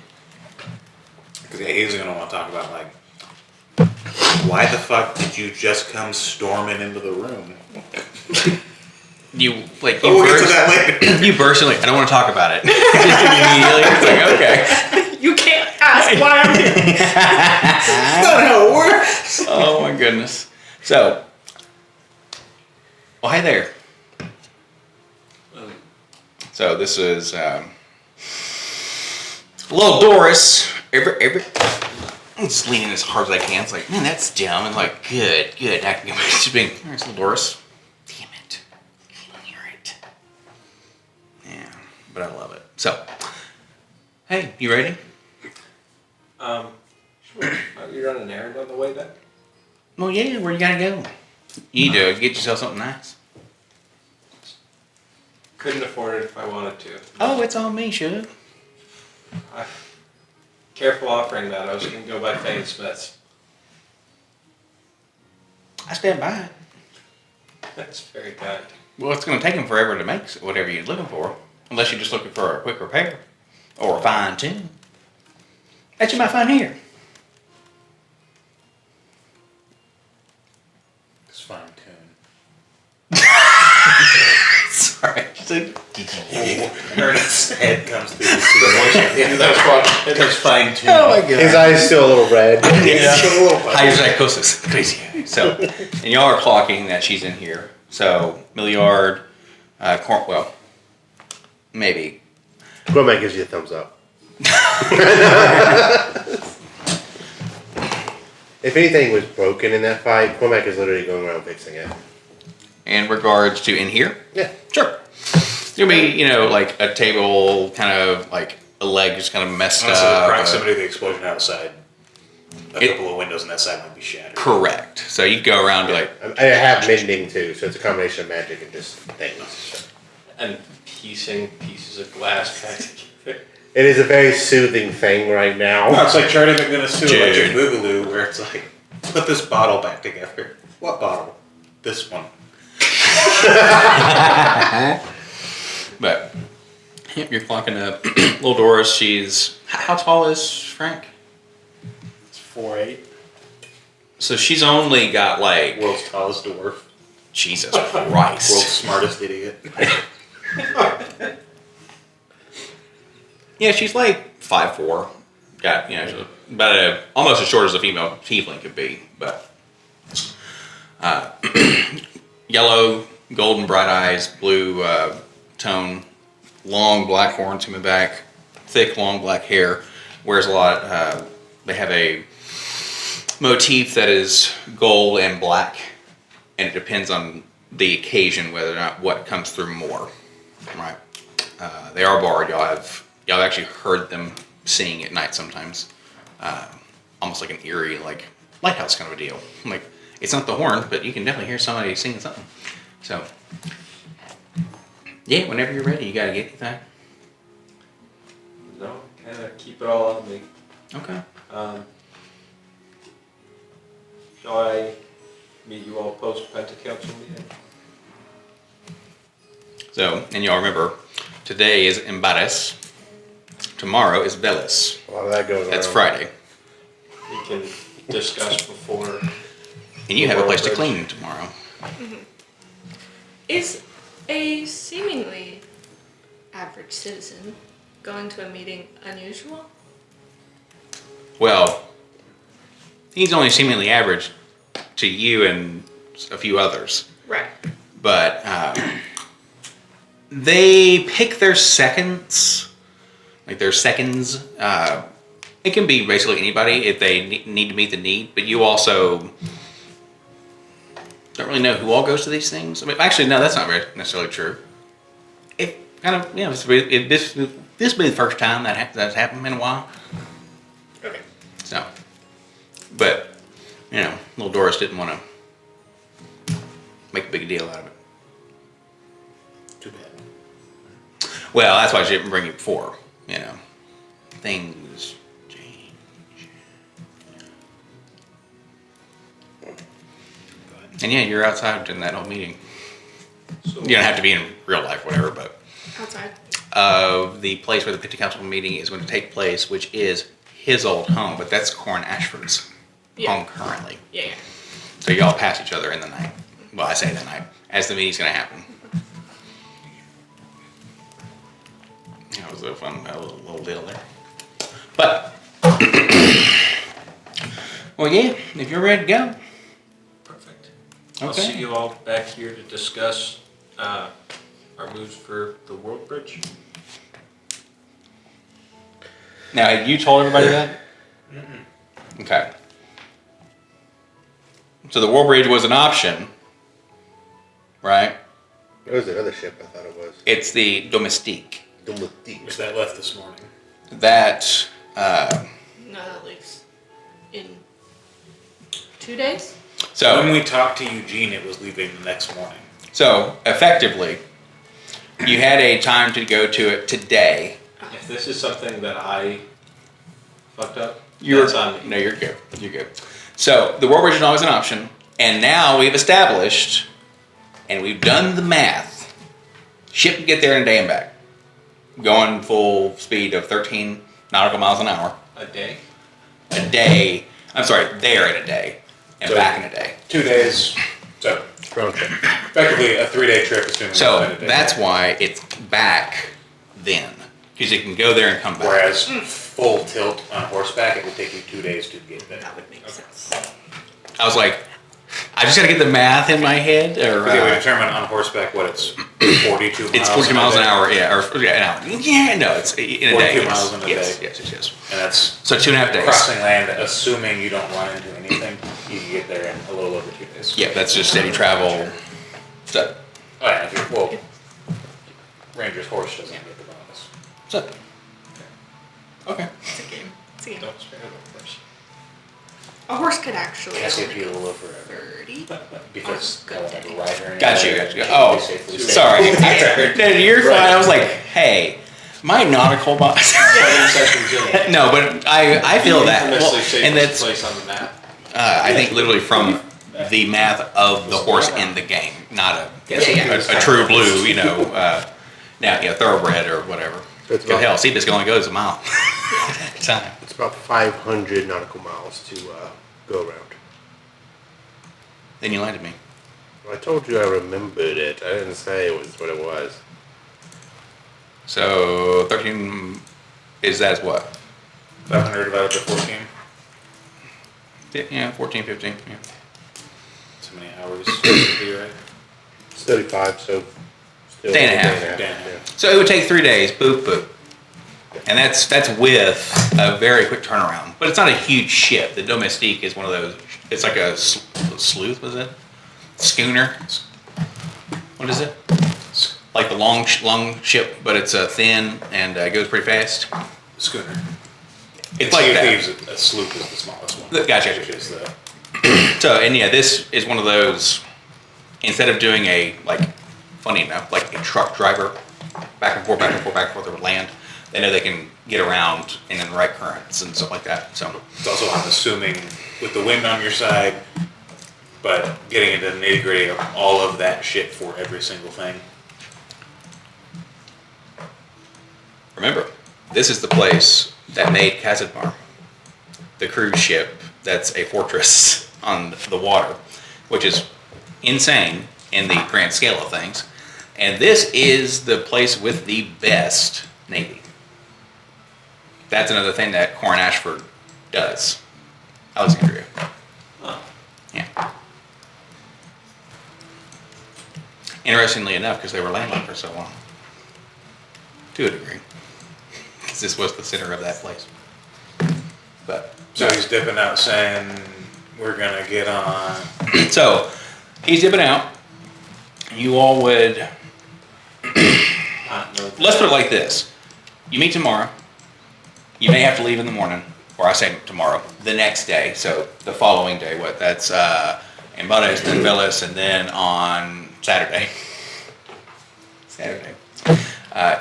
Because he's going to want to talk about, like, why the fuck did you just come storming into the room? You We'll get to that later. You burst in like, I don't want to talk about it. Just immediately, it's like, okay. You can't ask why I'm here. That's not how it works. Oh my goodness. So, well, hi there. So this is little Doris. I'm just leaning as hard as I can. It's like, man, that's dumb. And like, good. I can go back to being. There's little Doris. Damn it. I can't hear it. Yeah, but I love it. So, hey, you ready? Sure. You running an errand on the way then? Well, yeah. Where you gotta go? You need to get yourself something nice. Couldn't afford it if I wanted to. Oh, it's on me, Shug. Careful offering that. I was going to go by Fane Smith's. I stand by it. That's very kind. Well, it's going to take them forever to make whatever you're looking for, unless you're just looking for a quick repair or a fine tune. That you might find here. It's fine tune. Sorry. Ernest's head comes through the voice. Yeah, that's fine. That's fine tune. Oh my god. His eyes still a little red. Hydrocytosis. Crazy. So, and y'all are clocking that she's in here. So, Milliard, well, maybe. Cormac gives you a thumbs up. If anything was broken in that fight, Cormac is literally going around fixing it. In regards to in here? Yeah. Sure. There'll be, like a table, kind of like a leg just kind of messed So up. the proximity of the explosion outside, a couple of windows on that side might be shattered. Correct. So you'd go around and be like, I have mending too, so it's a combination of magic and just things. And piecing pieces of glass back together. It is a very soothing thing right now. No, it's like Charlie McGinnis too, Dude. Electric Boogaloo, where it's like, put this bottle back together. What bottle? This one. but yep, you're clocking up. Little Doris, she's, how tall is Frank? It's 4'8". So she's only got like, World's tallest dwarf. Jesus World's Christ. smartest idiot. Yeah, she's like 5'4". Got, she's about almost as short as a female tiefling could be, but yellow, golden bright eyes, blue tone, long black horns coming back, thick long black hair. Wears a lot. They have a motif that is gold and black, and it depends on the occasion whether or not what comes through more. Right? They are barred. Y'all have actually heard them sing at night sometimes, almost like an eerie, like lighthouse kind of a deal. Like it's not the horn, but you can definitely hear somebody singing something. So yeah, whenever you're ready, you gotta get anything. No, kind of keep it all on me. Okay. Shall I meet you all post Penta-Council meeting? So, and y'all remember, today is Embares. Tomorrow is Velis. A lot of that goes That's around. Friday. We can discuss before. And you have a place to clean tomorrow. Is a seemingly average citizen going to a meeting unusual? Well, he's only seemingly average to you and a few others. Right. But they pick their seconds. Like their seconds. It can be basically anybody if they need to meet the need. But you also don't really know who all goes to these things. I mean, actually, no, that's not necessarily true. It kind of, this will be the first time that's happened in a while. Okay. So, but, little Doris didn't want to make a big deal out of it. Too bad. Well, that's why she didn't bring you before, Things change. And yeah, you're outside in that whole meeting. So You don't have to be in real life, whatever, but Outside. of the place where the Pity Council meeting is going to take place, which is his old home, but that's Corin Ashford's home currently. Yeah. So y'all pass each other in the night. Well, I say the night, as the meeting's going to happen. That was a fun little deal there. But, well, yeah, if you're ready to go. Perfect. I'll Okay. see you all back here to discuss our moves for the World Bridge. Now, had you told everybody that? Okay. So the War Bridge was an option, right? It was another ship, I thought it was. It's the Domestique. Was that left this morning? That, No, that leaves in 2 days. so... When we talked to Eugene, it was leaving the next morning. So, effectively, you had a time to go to it today. If this is something that I fucked up, You're, that's on me. no, you're good. You're good. So, the War Bridge is always an option, and now we've established, and we've done the math. Ship can get there in a day and back, going full speed of 13 nautical miles an hour. A day? A day. I'm sorry, there in a day, and So- back in a day. 2 days. So Round trip. effectively a 3-day trip, assuming. So, we spend a day. that's why it's back then, because you can go there and come back. Whereas full tilt on horseback, it would take you 2 days to get there. That would make sense. I was like, I just got to get the math in my head, or Okay, we determine on horseback what it's 42 miles. it's 42 in a miles an day. hour, yeah, or yeah, an hour. Yeah, no, it's in a 42 day. yes. miles in a yes, day. Yes. And that's So 2.5 days. crossing land, assuming you don't run into anything, you can get there in a little over 2 days. Yeah, that's just steady travel. So, Oh yeah, if you're, well, Ranger's horse doesn't get the bonus. so. Okay. It's a game. It's a game. Don't spare the first. A horse could actually It has to only be a go little forever. 30. Because Oh, I won't good have a rider. Got you. Oh, sorry. No, you're fine. I was like, hey, my nautical box. 7 seconds in. No, but I feel that. Infamously Well, safest and that's, place on the map. I think literally from the math of the horse in the game, not a true blue, now, thoroughbred or whatever. So it's Because about, hell, Cetus can only go a mile at a time. it's about 500 nautical miles to go around. Then you lied to me. I told you I remembered it. I didn't say it was what it was. So 13 is that what? 500 divided by 14. Yeah, 14, 15. Yeah. That's how many hours it would be, right? It's 35, so still Day and a half. Day and a half. Yeah. So it would take 3 days, boop, boop. And that's with a very quick turnaround. But it's not a huge ship. The Domestique is one of those, it's like a sleuth, was it? Schooner? What is it? Like the long ship, but it's thin and goes pretty fast. Schooner. It's like that. Thieves, a sloop is the smallest one. Gotcha. Which is the So, and yeah, this is one of those, instead of doing funny enough, like a truck driver, back and forth over land, they know they can get around in the right currents and stuff like that. So, It's also, I'm assuming, with the wind on your side, but getting into the nitty gritty of all of that shit for every single thing. remember, this is the place that made Kazadmar, the cruise ship that's a fortress on the water, which is insane in the grand scale of things. And this is the place with the best navy. That's another thing that Corin Ashford does. Alexandria. Oh. Yeah. Interestingly enough, because they were landlocked for so long. To a degree. Because this was the center of that place. But So he's dipping out saying, we're gonna get on. so he's dipping out. You all would, let's put it like this. You meet tomorrow. You may have to leave in the morning, or I say tomorrow, the next day. So the following day, that's Embares, then Villas, and then on Saturday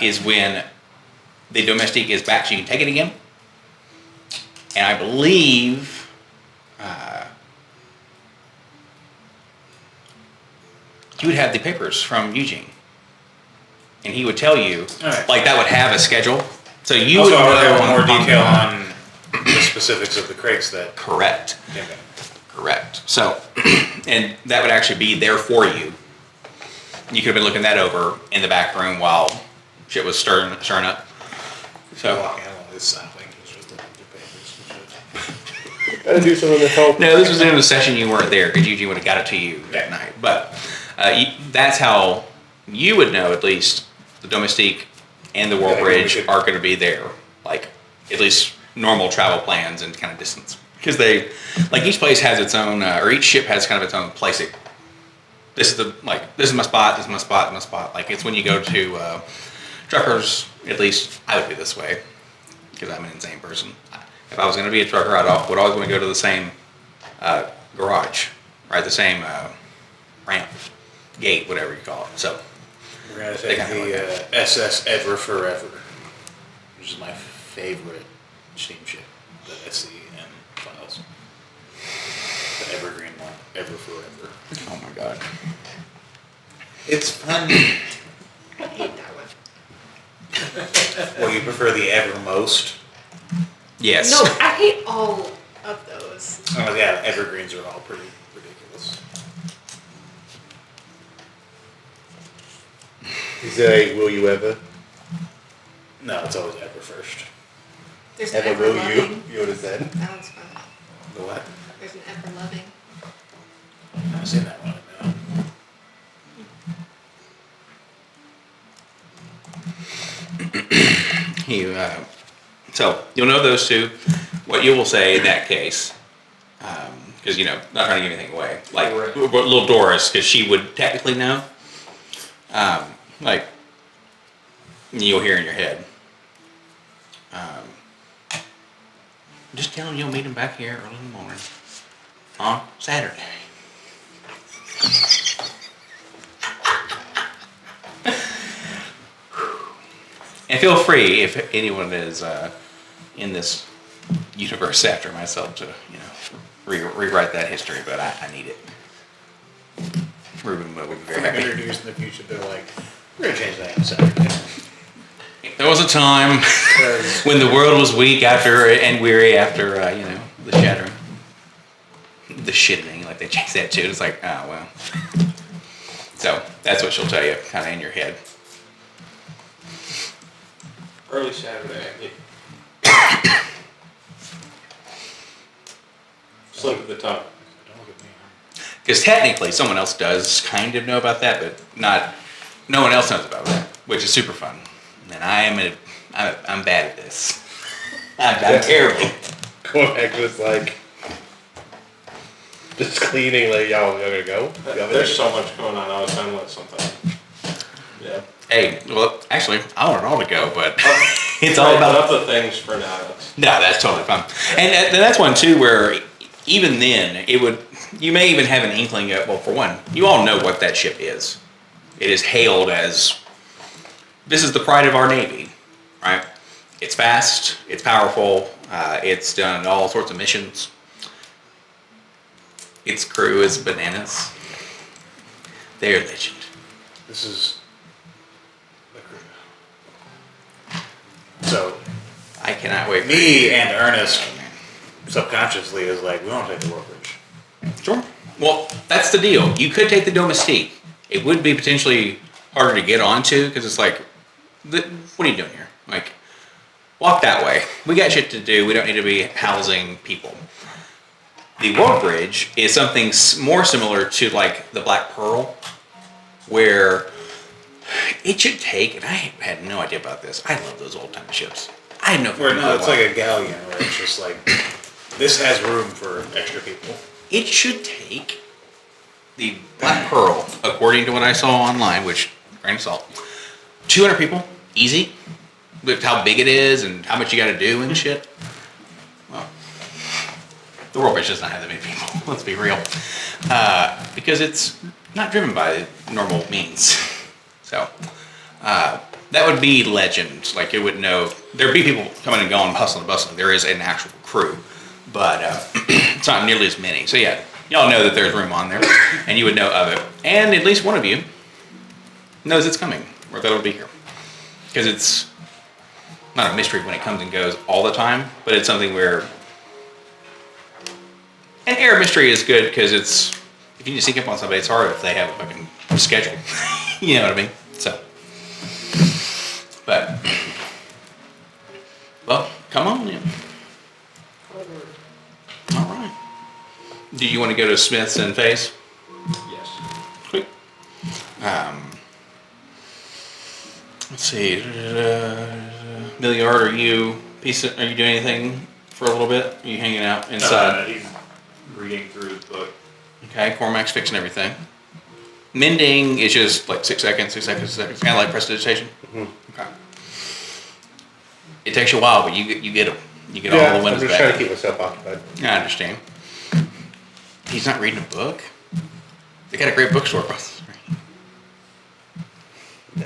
is when the Domestique is back, so you can take it again. And I believe you would have the papers from Eugene. and he would tell you, Alright. like that would have a schedule. So you Also, would I would know have more on detail the- on the specifics of the crates that Correct. came back. Correct. So, and that would actually be there for you. You could have been looking that over in the back room while shit was stirring up. So, Walking out on this side, like, he's just looking through papers and shit. Gotta do something to help. no, this was in the session you weren't there because Eugene would have got it to you that night. But that's how you would know, at least, the Domestique and the World Yeah, Bridge we could- are going to be there. Like, at least normal travel plans and kind of distance. Because they, like, each place has its own, or each ship has kind of its own place. This is my spot, this is my spot, this is my spot. Like, it's when you go to truckers, at least I would be this way, because I'm an insane person. If I was going to be a trucker, would always want to go to the same garage, right? The same ramp, gate, whatever you call it. So, We're gonna They take kinda the SS Ever Forever, which is my favorite steamship, the SCN files. The evergreen one, Ever Forever. oh my god. It's fun. I hate that one. Well, you prefer the Evermost? Yes. No, I hate all of those. Oh yeah, evergreens are all pretty ridiculous. Is it a will you ever? No, it's always Ever first. There's an Ever ever will you? loving. You would have said. That one's fun. The what? There's an ever loving. I've not seen that one. No. So you'll know those two. What you will say in that case, because not trying to give anything away, like Right. little Doris, because she would technically know. Like you'll hear in your head. Just tell him you'll meet him back here early in the morning on Saturday. And feel free, if anyone is in this universe after myself, to rewrite that history. But I need it. Ruben will be very happy. Introduced in the future, they're like, we're gonna change that on Saturday. There was a time when the world was weak and weary after the shattering, the shitting. Like they changed that too. It's like, oh well. So that's what she'll tell you, kind of in your head. Early Saturday. Slip of the tongue. Don't look at me. Because technically, someone else does kind of know about that, but no one else knows about that, which is super fun. And I'm bad at this. I'm terrible. Going back to this, like, just cleaning, like, y'all gonna go? There's so much going on. I was done with something. Yeah. Hey, well, actually, I want it all to go, but it's all about. Up the things for now. No, that's totally fine. And that's one too, where even then you may even have an inkling of. Well, for one, you all know what that ship is. It is hailed as. This is the pride of our Navy, right? It's fast, it's powerful, it's done all sorts of missions. Its crew is bananas. They're legend. This is the crew. So, I cannot wait. me and Ernest subconsciously is like, we want to take the World Bridge. Sure. Well, that's the deal. You could take the Domestique. It would be potentially harder to get onto because it's like, what are you doing here? Like, walk that way. We got shit to do. We don't need to be housing people. The World Bridge is something more similar to like the Black Pearl, where it should take, and I had no idea about this. I love those old time ships. I had no Where clue no, it's why. like a galleon where it's just like, this has room for extra people. It should take the Black Pearl, according to what I saw online, which, grain of salt, 200 people, easy, with how big it is and how much you got to do and shit. Well, the World Bridge does not have that many people, let's be real. Because it's not driven by normal means. So, that would be legend. Like, it would know, there'd be people coming and going, hustling and bustling. There is an actual crew, but it's not nearly as many. So yeah, y'all know that there's room on there, and you would know of it. And at least one of you knows it's coming, or that it'll be here. because it's not a mystery when it comes and goes all the time, but it's something where an air mystery is good because it's if you need to sneak up on somebody, it's hard if they have a fucking schedule. You know what I mean? So, but well, come on in. All right. Do you want to go to Smith's and Face? Yes. Quick. Let's see. Milliard, are you doing anything for a little bit? Are you hanging out inside? He's reading through his book. Okay, Cormac's fixing everything. Mending is just like 6 seconds, 6 seconds, 6 seconds, kind of like prestidigitation. Okay. It takes you a while, but you get them. You get all the windows I'm just back. trying to keep myself occupied. I understand. He's not reading a book. They got a great bookstore across the street. No.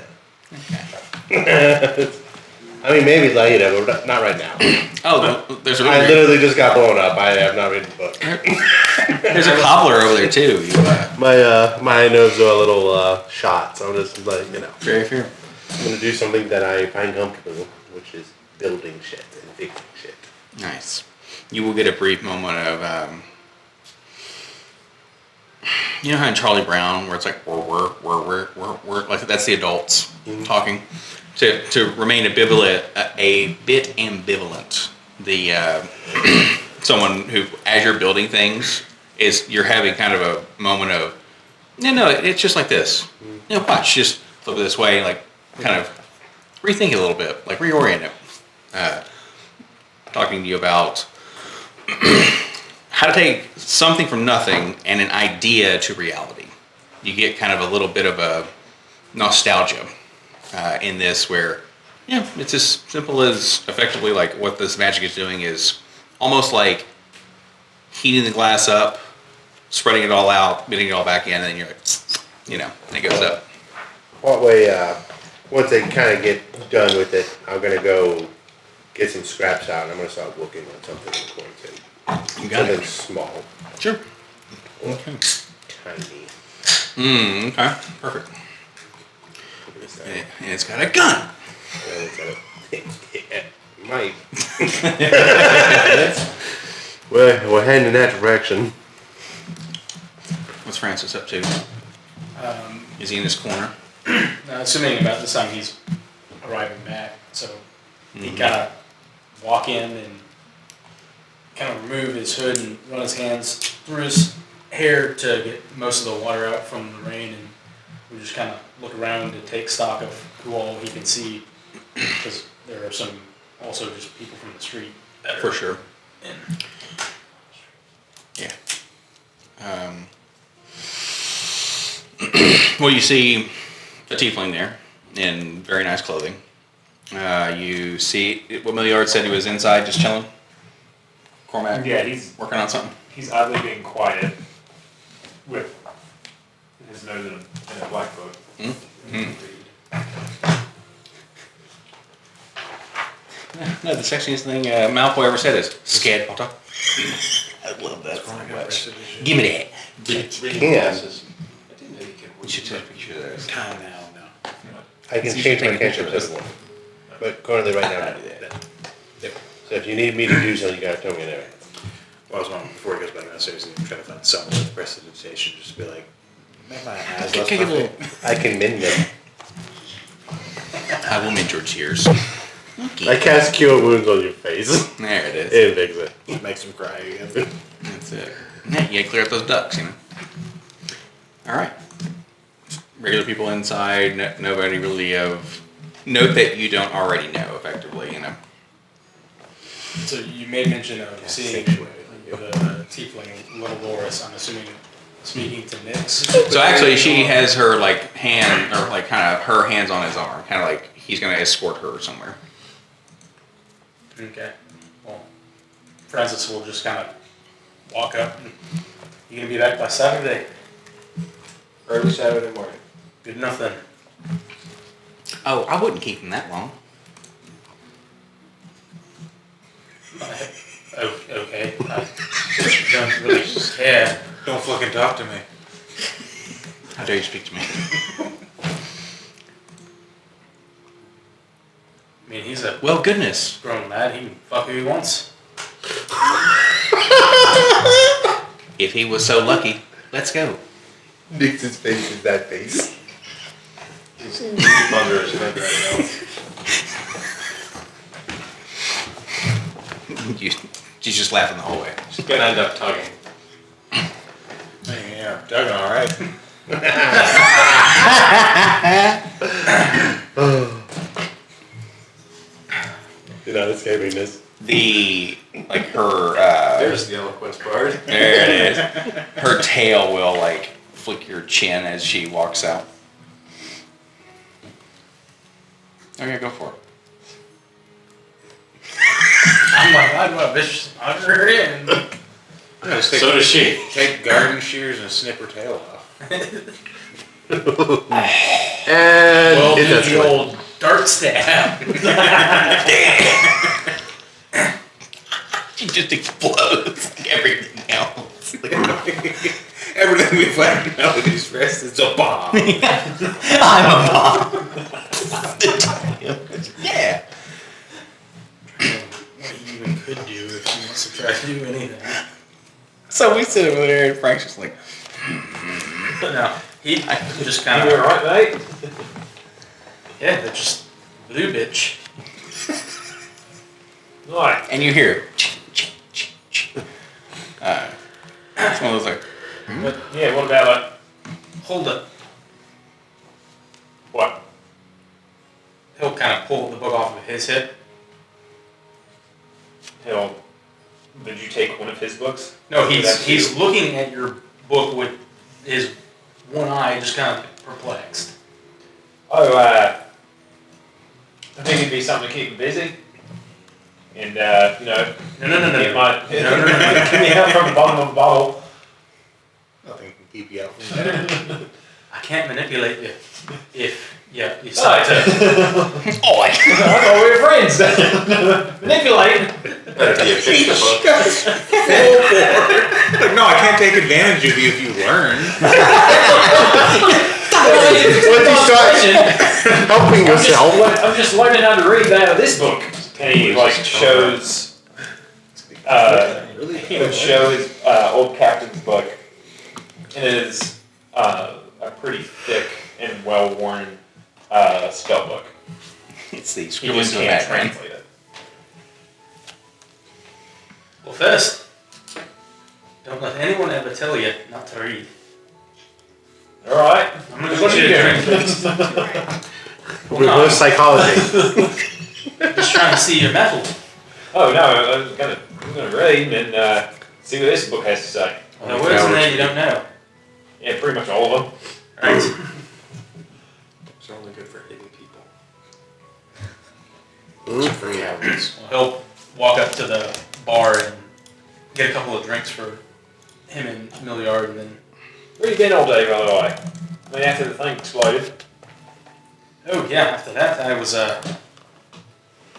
Okay. I mean, maybe later, but not right now. Oh, there's a I literally just got blown up. I have not read the book. there's a cobbler over there too. My nerves are a little shot, so I'm just like, Very fair. I'm gonna do something that I find comfortable, which is building shit and fixing shit. Nice. You will get a brief moment of, you know how in Charlie Brown, where it's like, we're, like that's the adults talking. To remain a bit ambivalent, the someone who, as you're building things, you're having kind of a moment of, no, it's just like this. Watch, just flip it this way, like kind of rethink it a little bit, like reorient it. Talking to you about how to take something from nothing and an idea to reality. You get kind of a little bit of a nostalgia in this where, it's as simple as effectively like what this magic is doing is almost like heating the glass up, spreading it all out, getting it all back in, and then you're like, and it goes up. What way, once they kind of get done with it, I'm gonna go get some scraps out and I'm gonna start working on something in quarantine. You got Something it. small. Sure. Okay. Tiny. Okay. Perfect. And it's got a gun. Yeah, might. We're heading in that direction. What's Francis up to? Is he in his corner? Assuming about this time he's arriving back, so he kind of walk in and kind of remove his hood and run his hands through his hair to get most of the water out from the rain, and we just kind of look around to take stock of who all he can see, because there are some also just people from the street that are For sure. in. Yeah. Well, you see a tiefling there in very nice clothing. You see what Milliard said he was inside just chilling. Cormac. Yeah, he's working on something. He's oddly being quiet with his nose in a black book. No, the sexiest thing Malfoy ever said is scared Potter. I love that so much. Give me that. Reading glasses. I didn't know you could You should take a picture of those. No. I can So you change should my take a picture of cantrips this. every one. But currently right now, no. So if you need me to do something, you gotta tell me anyway. Well, I was wondering, before he goes back downstairs, he's trying to find something with prestidigitation, just be like, make my eyes less Take a puffy. little. I can mend them. I will mend your tears. I cast Cure Wounds on your face. There it is. It fix it. Makes him cry again. That's it. Yeah, you gotta clear up those ducks, All right. Regular people inside. Nobody really of note that you don't already know, effectively. So you made mention of seeing the tiefling, little Loris, I'm assuming speaking to Nyx. So actually, she has her hand, or kind of her hands on his arm, kind of like he's gonna escort her somewhere. Okay. Well, Francis will just kind of walk up. You gonna be back by Saturday? early Saturday morning. Good enough then. Oh, I wouldn't keep him that long. Okay. I don't really care. Don't fucking talk to me. How dare you speak to me? mean, he's a Well, goodness. grown lad. He can fuck who he wants. If he was so lucky, let's go. Nix's face is that face. He's deep under his head right now. She's just laughing the whole way. She's gonna end up tugging. Yeah, Doug, all right. You're not escaping this. There's the eloquence part. There it is. Her tail will flick your chin as she walks out. Okay, go for it. I'm like, I do a vicious honor her in. So does she. Take garden shears and snip her tail off. And Well, it does the work. old dart stab. She just explodes like everything else. Everything we find Melody's wrist is a bomb. I'm a mom. Yeah. What he even could do if he wants to try to do anything. So we sit over there and Frank's just like, No, he just You kind doing of, alright, mate? yeah, they're just blue bitch. Right. and you hear, it's one of those But, yeah, what about Hold it. what? He'll kind of pull the book off of his hip. Hell, did you take one of his books? No, That's he's you. looking at your book with his one eye just kind of perplexed. Oh, I think it'd be something to keep him busy. And, No. get my, No. get me out from the bottom of the bottle. Nothing can keep you out from there. I can't manipulate you if you Right. decide to. I thought we were friends. Manipulate. Better be a picture book. No, I can't take advantage of you if you learn. Once you start helping yourself, I'm just learning how to read out of this book. And he shows he would show his old captain's book. And it is a pretty thick and well worn spell book. it's the He scribble just into a can't background. translate it. Well, first, don't let anyone ever tell you not to read. All right. I'm gonna What get are you you to doing? drink. reverse psychology. Just trying to see your metal. Oh no, I'm gonna read and see what this book has to say. The words in there you don't know. Yeah, pretty much all of them. Right. It's only good for hidden people. For cowards. Well, he'll walk up to the bar and get a couple of drinks for him and Milliard, and then, Where you been all day, by the way? I mean, after the thing exploded. oh yeah, after that I was, I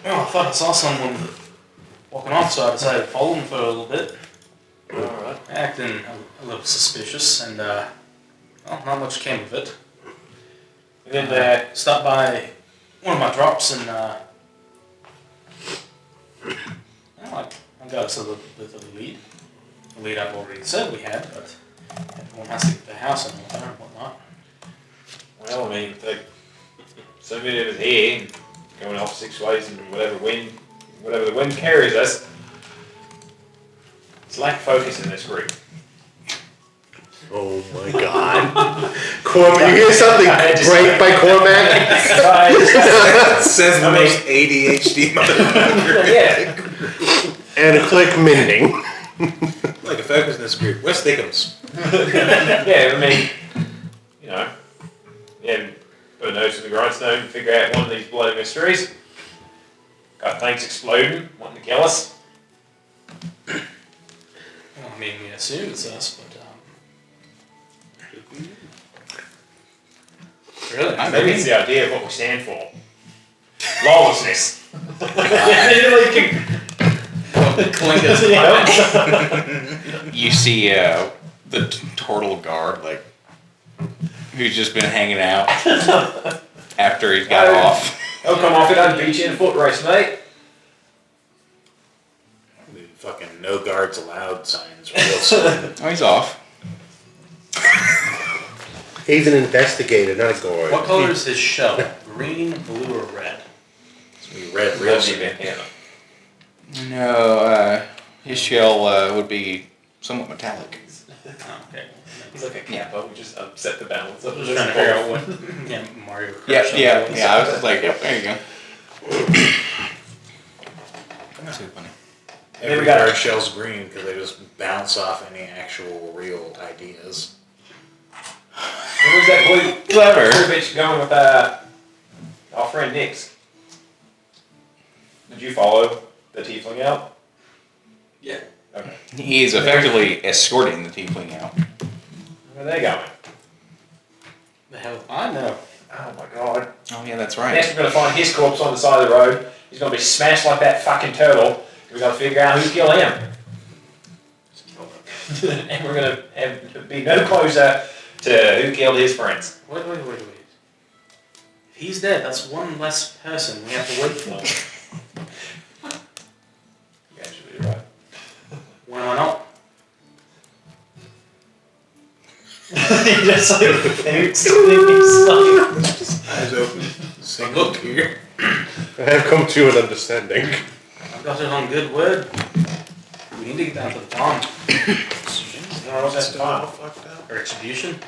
thought I saw someone walking off, so I decided to follow him for a little bit. Alright. Acting a little suspicious, and, well, not much came of it. And then, Stopped by one of my drops, and, I got us a little bit of a lead. The lead I've already said we had, but everyone has to get their house in order and whatnot. well, I mean, like, so many of us here, going off 6 ways and whatever the wind carries us. It's lack of focus in this group. Oh my god. Cormac, you hear something break by Cormac? Says the most ADHD motherfucker. Yeah. And a click mending. Like a focus in this group. West Thickums. Yeah, I mean, put a nose to the grindstone and figure out one of these bloody mysteries. Got things exploding, wanting to kill us. Well, I mean, we assume it's us, but, really? Maybe it's the idea of what we stand for. Lawlessness. You see the turtle guard, who's just been hanging out after he got off. Don't come off it, I'd beat you in a foot race, mate. The fucking no guards allowed signs real soon. Oh, he's off. He's an investigator, not a guard. What color is his shell? Green, blue, or red? It's gonna be red real soon. No, his shell would be somewhat metallic. Oh, okay. He's like a capo, we just upset the balance of I'm this. just trying to figure out what. Yeah, Mario Kart. Yeah. I was just like, yep, there you go. That's too funny. Every we got- guard shell's green because they just bounce off any actual real ideas. Where's that blue Clever. bitch going with our friend Nick's? Did you follow the tiefling out? Yeah. Okay. He's effectively escorting the tiefling out. Where are they going? The hell if I know. Oh my god. Oh yeah, that's Next right. we're going to find his corpse on the side of the road. He's going to be smashed like that fucking turtle. We've got to figure out who killed him. And we're going to be no closer to who killed his friends. Wait. If he's dead, that's one less person we have to wait for. You're actually right. Why not? He just like thinks, Eyes open. Sing look here. I have come to an understanding. I've got it on good word. We need to get down to the farm. No, that's Still all fine. fucked up. Or execution.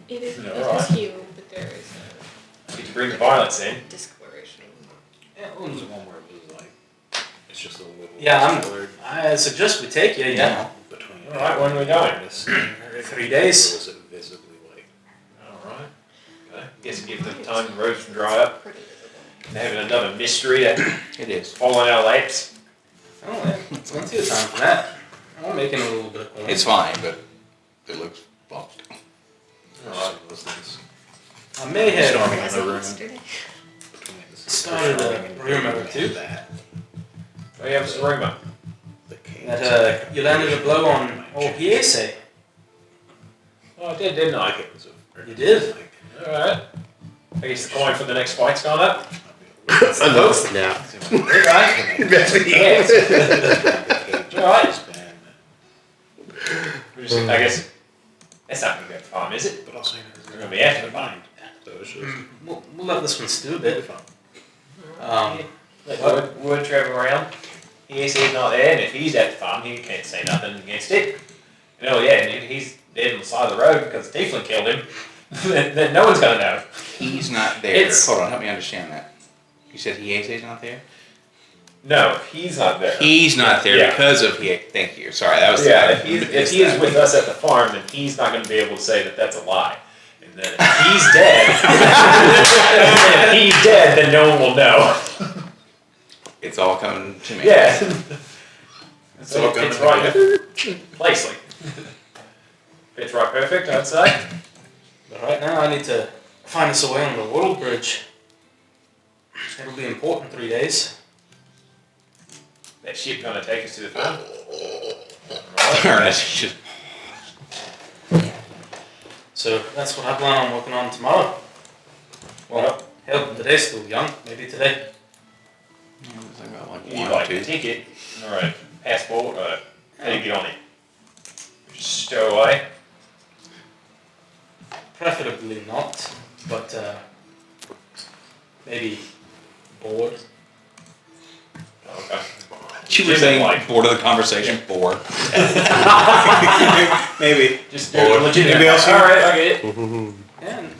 It is, No, it right. is you, but there is Need to bring the violence in. a discoloration. Yeah, There's one where it was like, it's just a little Yeah, colored I suggest we take you, yeah. between. Alright, when are we going? 3 days. Or was it visibly like, Alright. Okay. Guess give them time to roast and dry up. Pretty visible. They're having another mystery that It is. fall in our laps. Oh, yeah. Plenty of time for that. I'm making a little bit of corn. It's fine, but it looks fucked. Alright. was this I may have storming in Was the it room yesterday? between this started a rumor or two that Oh, you have a rumor. the king that you landed a blow on old Hiese. Oh, I did, didn't I? You did? Alright. I guess the coin for the next fight's gone up. Another snap. Alright. Alright. I guess that's not going to be at the farm, is it? But also, We're going to be after the farm. so it's just We'll let this one stew a bit. Let Wood travel around. He's not there, and if he's at the farm, he can't say nothing against it. You know, yeah, and if he's dead on the side of the road because the tiefling killed him, then no one's going to know. He's not there. It's- Hold on, help me understand that. You said Hiese's not there? No, he's not there. He's not there Yeah. because of Hiese. Thank you. Sorry, that was Yeah, I if he missed is that. with us at the farm, then he's not going to be able to say that that's a lie. And then if he's dead, if he's dead, then no one will know. It's all coming to me. Yeah. It's all Fits coming right placely. Fits right perfect, I'd say. But right now I need to find us a way on the world bridge. It'll be important 3 days. That ship going to take us to the farm. Ernest, you just So that's what I plan on working on tomorrow. Well, hell, today's still young. Maybe today. I got like You one need or like two. a ticket or a passport or how do you get on it? Just stow away. Preferably not, but maybe board. Okay. She was Just saying like- bored of the conversation. Bored. maybe. Just Or legitimate. maybe I'll see- Alright, I get it. And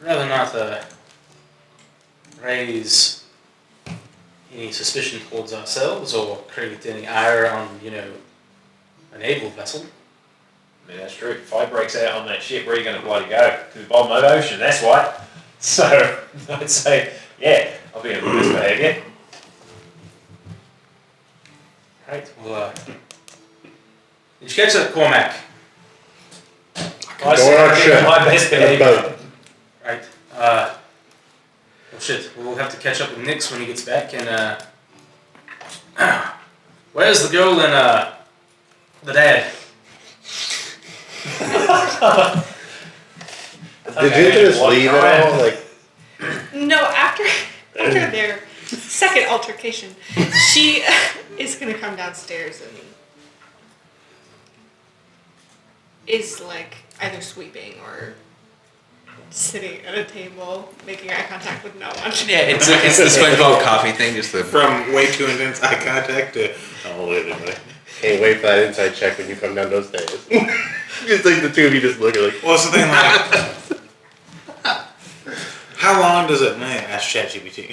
rather not raise any suspicion towards ourselves or create any ire on, a naval vessel. I mean, that's true. If fire breaks out on that ship, where are you going to bloody go? To the bottom of the ocean, that's what. So, I'd say, yeah, I'll be in the best behaviour. Right, well, did you catch that, Cormac? I said I'll be in my best behaviour. Boat. Right, well shit, we'll have to catch up with Nix when he gets back and, where's the girl and, the dad? Did you just leave it all? Like, No, after after their second altercation, she is going to come downstairs and is like either sweeping or sitting at a table, making eye contact with no one. Yeah, it's the SpongeBob coffee thing. Just the From way too intense eye contact to oh look at anybody. Can't wait for that inside check when you come down those stairs. It's like the two of you just look like. What's the thing like? How long does it? Man, ask ChatGPT.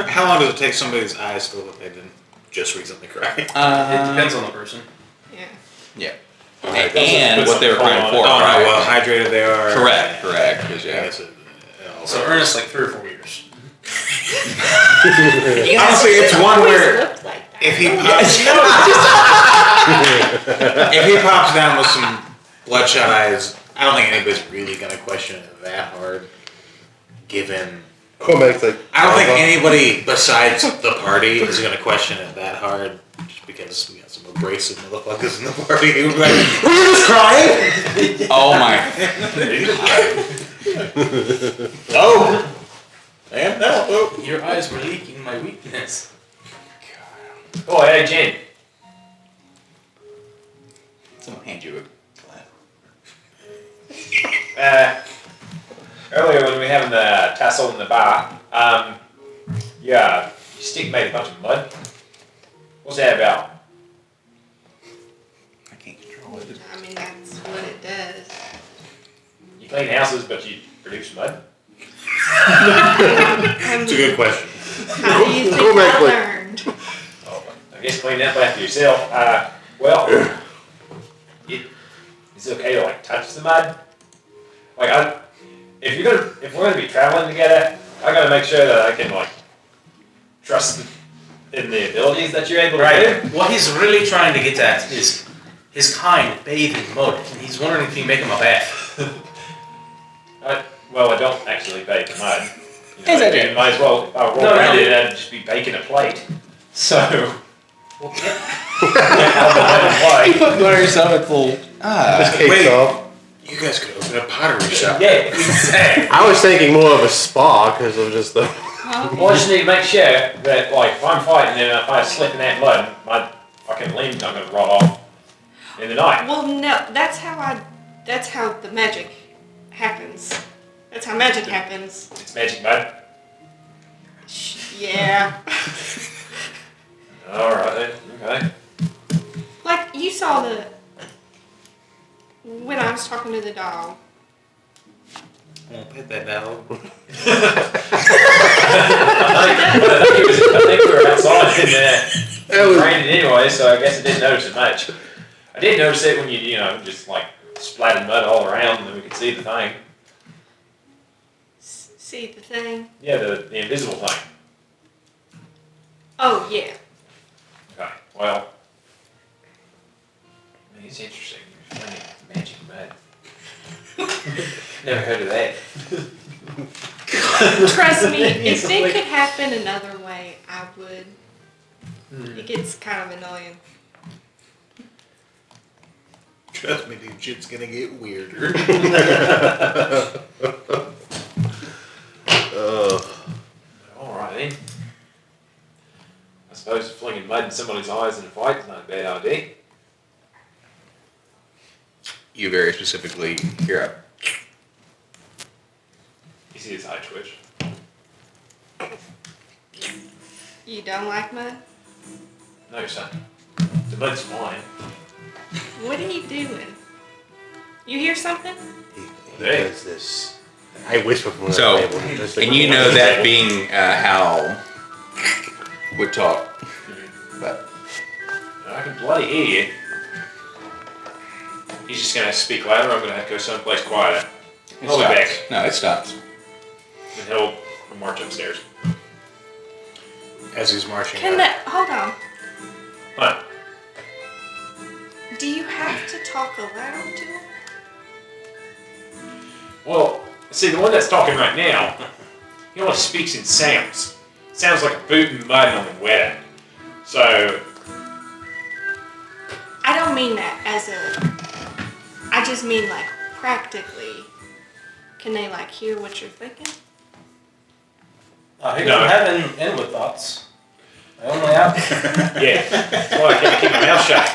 How long does it take somebody's eyes to look like they didn't just recently cry? It depends on the person. Yeah. yeah, and what they were crying for. Oh, right? how well hydrated they are. Correct. 'Cause, Yeah. yeah. So Ernest, like 3 or 4 years. Honestly, it's one Always where looked like that. if he pops down with some bloodshot eyes, I don't think anybody's really gonna question it that hard. Given, Cormac's like. I don't think anybody besides the party is gonna question it that hard. Just because we got some abrasive motherfuckers in the party who are like, "Were you just crying?" Oh my! Oh, and no. Oh. Your eyes were leaking my weakness. Oh, hey, Jen. Someone hand you a glass. Earlier when we were having the tussle in the bar, your stick made a bunch of mud. What's that about? I can't control it. I mean, that's what it does. You clean houses, but you produce mud? It's a good question. How do you think Cormac, I like- learned? Oh, I guess clean up after yourself. Well, it's okay to like touch the mud. Like if we're gonna be traveling together, I gotta make sure that I can like trust in the abilities that you're able to do. What he's really trying to get at is his kind bathe in mud, and he's wondering if you can make him a bath. Well, I don't actually bake in mud. Is that You might as well roll No, around no. it and just be baking a plate. So. You Why? put butter yourself at full. Just cakes Wait. off. You guys could open a pottery shop. Yeah, exactly. I was thinking more of a spa because of just the. Well, I just need to make sure that, like, if I'm fighting and if I slip in that mud, my fucking limb's not gonna rot off in the night. Well, no, that's how the magic happens. That's how magic happens. It's magic mud. Yeah. Alright then, okay. Like, you saw when I was talking to the dog. Won't pet that dog. I think we were outside and That was- it rained anyway, so I guess I didn't notice it much. I did notice it when you just like splattered mud all around and then we could see the thing. See the thing? Yeah, the invisible thing. Oh, yeah. Okay, well. I mean, it's interesting. You're finding magic mud. Never heard of that. Trust me, if it could happen another way, I would. It gets kind of annoying. Trust me, dude, shit's gonna get weirder. Alright then. I suppose flinging mud in somebody's eyes in a fight is not a bad idea. You very specifically hear up. You see his eye twitch. You don't like mud? No, son. The mud's fine. What are you doing? You hear something? He does this. I whisper from So, the table. Just like- and you know that being Hal would talk, but I can bloody hear you. He's just gonna speak louder. I'm gonna have to go someplace quieter. it I'll be stops. back. No, it stops. And he'll march upstairs. As he's marching Can up. that. Hold on. What? Do you have to talk aloud to him? Well, see, the one that's talking right now, he only speaks in sounds. Sounds like a boot in the mud and only wet. So, I don't mean that as a. I just mean like practically. Can they like hear what you're thinking? He No. doesn't have any inward thoughts. They're only out. Yeah. Well, I can't keep my mouth shut.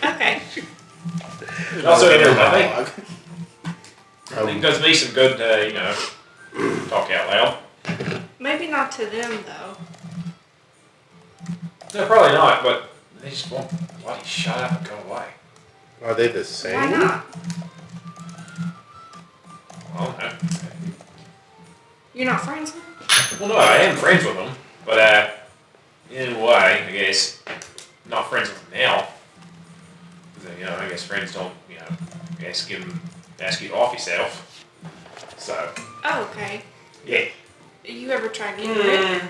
Okay. Also, inner money. monologue. I think does me some good, talk out loud. Maybe not to them though. No, probably not, but they just won't bloody shut up and go away. Are they the same? Why not? Well, no. You're not friends with them? Well, no, I am friends with them, but in a way, I guess, not friends with them now. Because, I guess friends don't, ask you to off yourself. So, Oh, okay. yeah. You ever tried getting rid?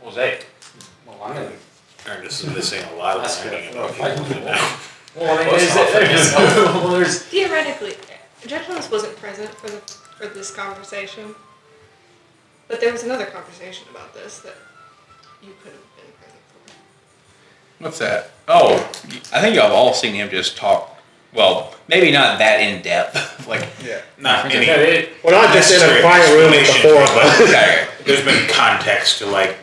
What was that? Well, I mean, Ernest is missing a lot of That's the good. now. Well, I mean, What's there's Theoretically, Judge Holmes wasn't present for this conversation, but there was another conversation about this that you could have been present for. What's that? Oh, I think y'all have all seen him just talk. Well, maybe not that in depth. Like, Yeah. Not any. Well, not just in a necessary quiet room with the explanation, four of us. but okay. There's been context to like,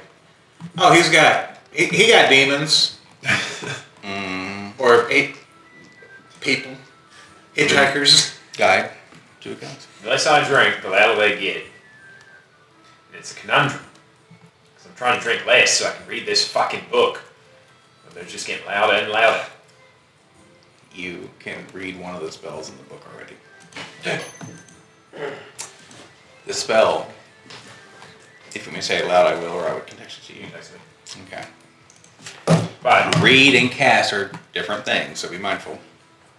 oh, he got demons, or people, hitchhikers. Guy. 2 accounts. The less I drink, the louder they get. And it's a conundrum. Because I'm trying to drink less so I can read this fucking book. But they're just getting louder and louder. You can read one of the spells in the book already. The spell, if you may say it loud, I will, or I would context it to you. Okay. But, Read and cast are different things, so be mindful.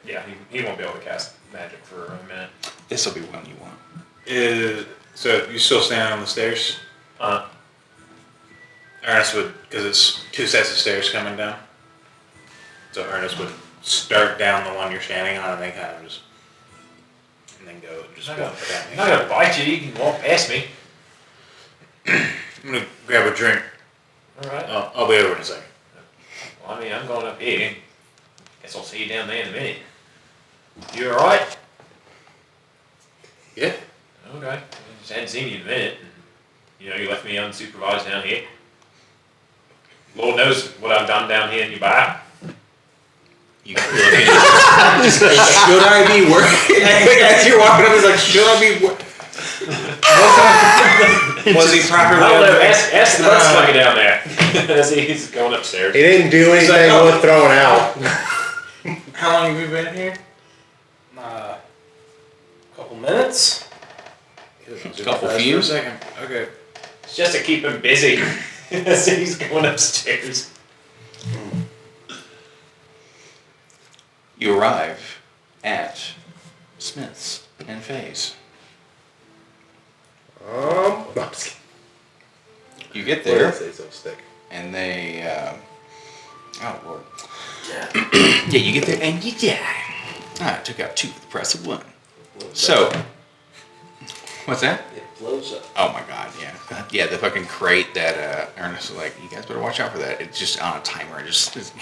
yeah, he won't be able to cast magic for a minute. This will be one you want. So you still standing on the stairs? Ernest would, because it's 2 sets of stairs coming down. So Ernest would start down the one you're standing on, and then kind of just, and then go just I'm go not down. I'm not gonna bite you, you can walk past me. I'm gonna grab a drink. Alright. I'll be over in a second. Well, I mean, I'm going up here. Guess I'll see you down there in a minute. You alright? Yeah. Okay. I just hadn't seen you in a minute. You left me unsupervised down here. Lord knows what I've done down here in your bar. You can look at Should I be working? As you're walking up, he's like, should I be working? Was he properly? I don't know. Ask the bus slugger down there. As he's going upstairs. He didn't do anything worth throwing out. How long have you been here? couple minutes. Couple For few? a second. Okay. It's just to keep him busy. As he's going upstairs. You arrive at Smith's and Faye's. No, I'm just kidding. You get What did I there, say so stick? and they, oh Lord. Yeah, you get there, and you die. I took out 2 for the price of 1. So, what's that? It blows up. Oh my god, yeah. Yeah, the fucking crate that Ernest was like, you guys better watch out for that. It's just on a timer.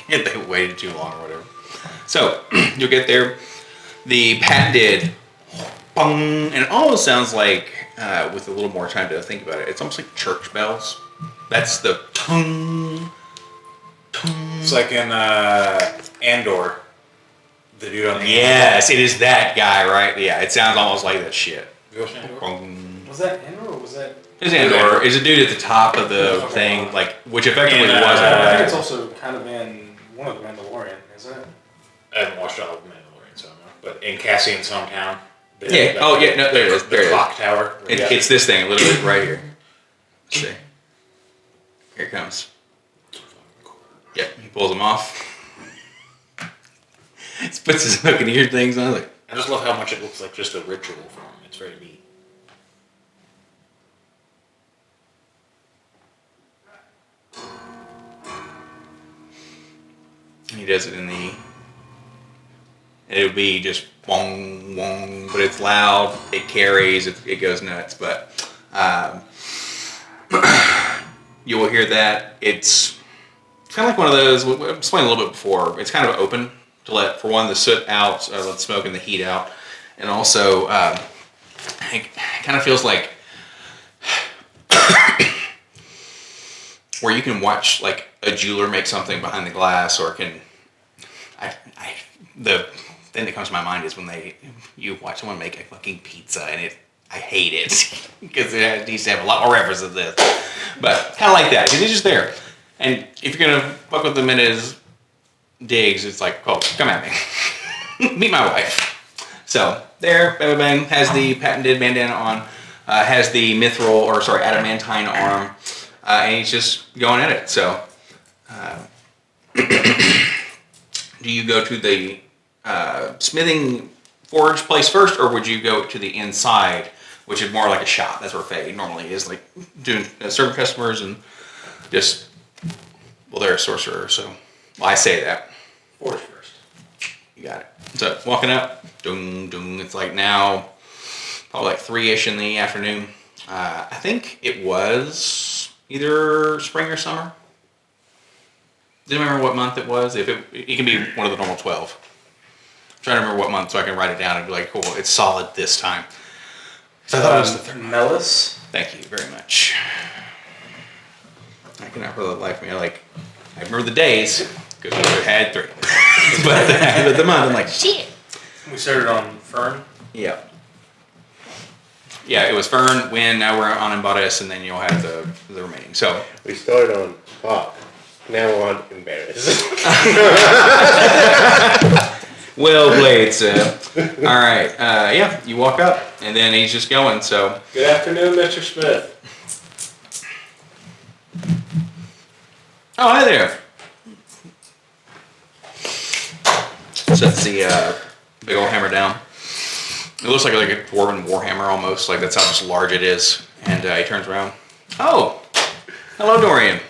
They waited too long or whatever. So, you'll get there. The patented bong, and it almost sounds like, with a little more time to think about it, it's almost like church bells. That's the tung, tung. It's like in Andor, the dude on the Yes, it is that guy, right? Yeah, it sounds almost like that shit. Ghost Andor? Bong. Was that Andor or was that? It's Andor. Is a dude at the top of the thing, like, which effectively And, was I think a... it's also kind of in one of the Mandalorian, isn't it? I haven't watched all of Mandalorian so much, but in Cassian's hometown. Yeah. Oh, yeah. No, there it is. The There it is. clock tower. It's this thing, literally right here. Let's see. Here it comes. Yep. He pulls them off. He puts his fucking ear things on. Like, I just love how much it looks like just a ritual for him. It's very neat. and he does it in the. It'll be just wong wong, but it's loud. It carries. It goes nuts. But you will hear that. It's kind of like one of those. I explained a little bit before. It's kind of open to let, for one, the soot out, let the smoke and the heat out, and also it kind of feels like where you can watch like a jeweler make something behind the glass, or the thing that comes to my mind is when you watch someone make a fucking pizza, and I hate it because it needs to have a lot more reference than this. But kind of like that, because he's just there. And if you're gonna fuck with him in his digs, it's like, oh, come at me, meet my wife. So there, Bang Bang has the patented bandana on, has the adamantine arm, and he's just going at it. So, do you go to the smithing forge place first, or would you go to the inside, which is more like a shop? That's where Faye normally is, like doing serving customers and just, well, they're a sorcerer, so I say that. Forge first. You got it. So walking up, dung dung. It's like now, probably like 3-ish in the afternoon. I think it was either spring or summer. Didn't remember what month it was. If it can be one of the normal 12. I'm trying to remember what month so I can write it down and be like, cool, it's solid this time. So I thought it was the third month. Melis. Thank you very much. I cannot for the life of me. I remember the days because we had 3. but the month, I'm like, shit. We started on Fern. Yeah. Yeah, it was Fern, Wynn, now we're on Embarrass, and then you'll have the remaining. So We started on Bob. Now we're on Embarrass. well played, sir. All right. Yeah, you walk up, and then he's just going. So Good afternoon, Mr. Smith. oh, hi there. Sets the big old hammer down. It looks like a dwarven warhammer almost. Like that's how just large it is. And he turns around. Oh, hello, Dorian.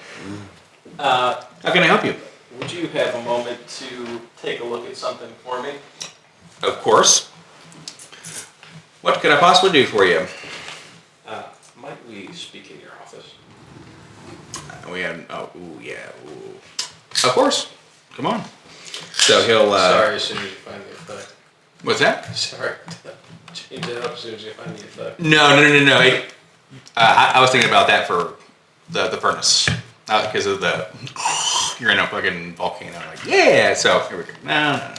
How can I help you? Would you have a moment to take a look at something for me? Of course. What could I possibly do for you? Might we speak in your office? We had. Oh, ooh, yeah. Ooh. Of course. Come on. So he'll. Sorry, as soon as you find the effect. What's that? Sorry. Change it up as soon as you find the effect. No. I was thinking about that for the furnace, not because of the. You're in a fucking volcano. Like, yeah. So here we go. No.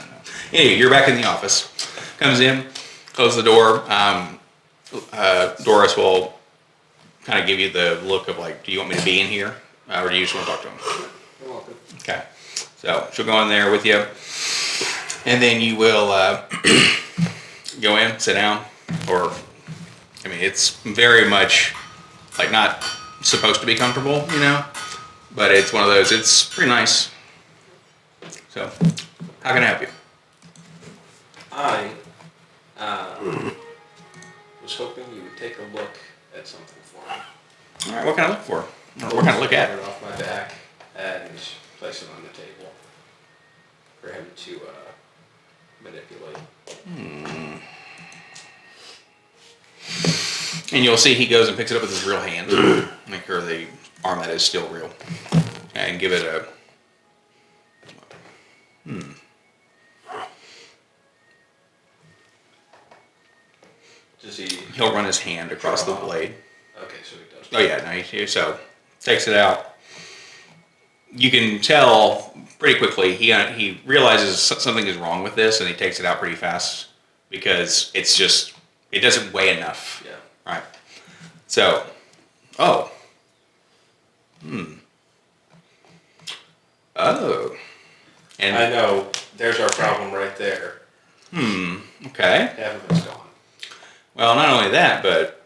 Anyway, you're back in the office. Comes in, closes the door. Doris will kind of give you the look of like, do you want me to be in here, or do you just want to talk to him? You're welcome. Okay. So she'll go in there with you, and then you will go in, sit down, or I mean, it's very much like not supposed to be comfortable, but it's one of those. It's pretty nice. So, how can I help you? I was hoping you would take a look at something for me. All right. What can I look for? Or what can I look at? Grab it off my back and place it on the table for him to manipulate. And you'll see he goes and picks it up with his real hand, make sure the arm that is still real, and give it a. Does he? He'll run his hand across the blade. Okay, so he does. Oh yeah, no, so takes it out. You can tell pretty quickly he realizes something is wrong with this, and he takes it out pretty fast because it doesn't weigh enough. Yeah. Right. So, oh. And I know. There's our problem right there. okay. Half of it's gone. Well, not only that, but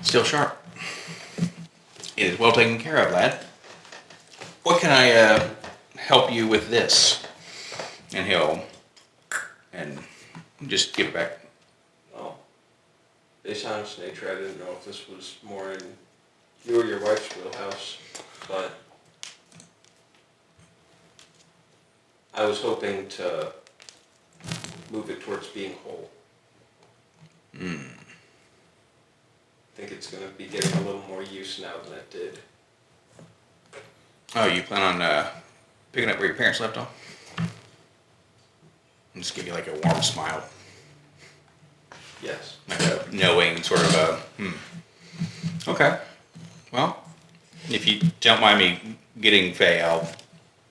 still sharp. It is well taken care of, lad. What can I help you with this? And he'll just give it back. Well, based on its nature, I didn't know if this was more in you or your wife's wheelhouse, but I was hoping to move it towards being whole. I think it's going to be getting a little more use now than it did. Oh, you plan on picking up where your parents left off? I'll just give you like a warm smile. Yes. Like a knowing sort of a, Okay. Well, if you don't mind me getting Faye, I'll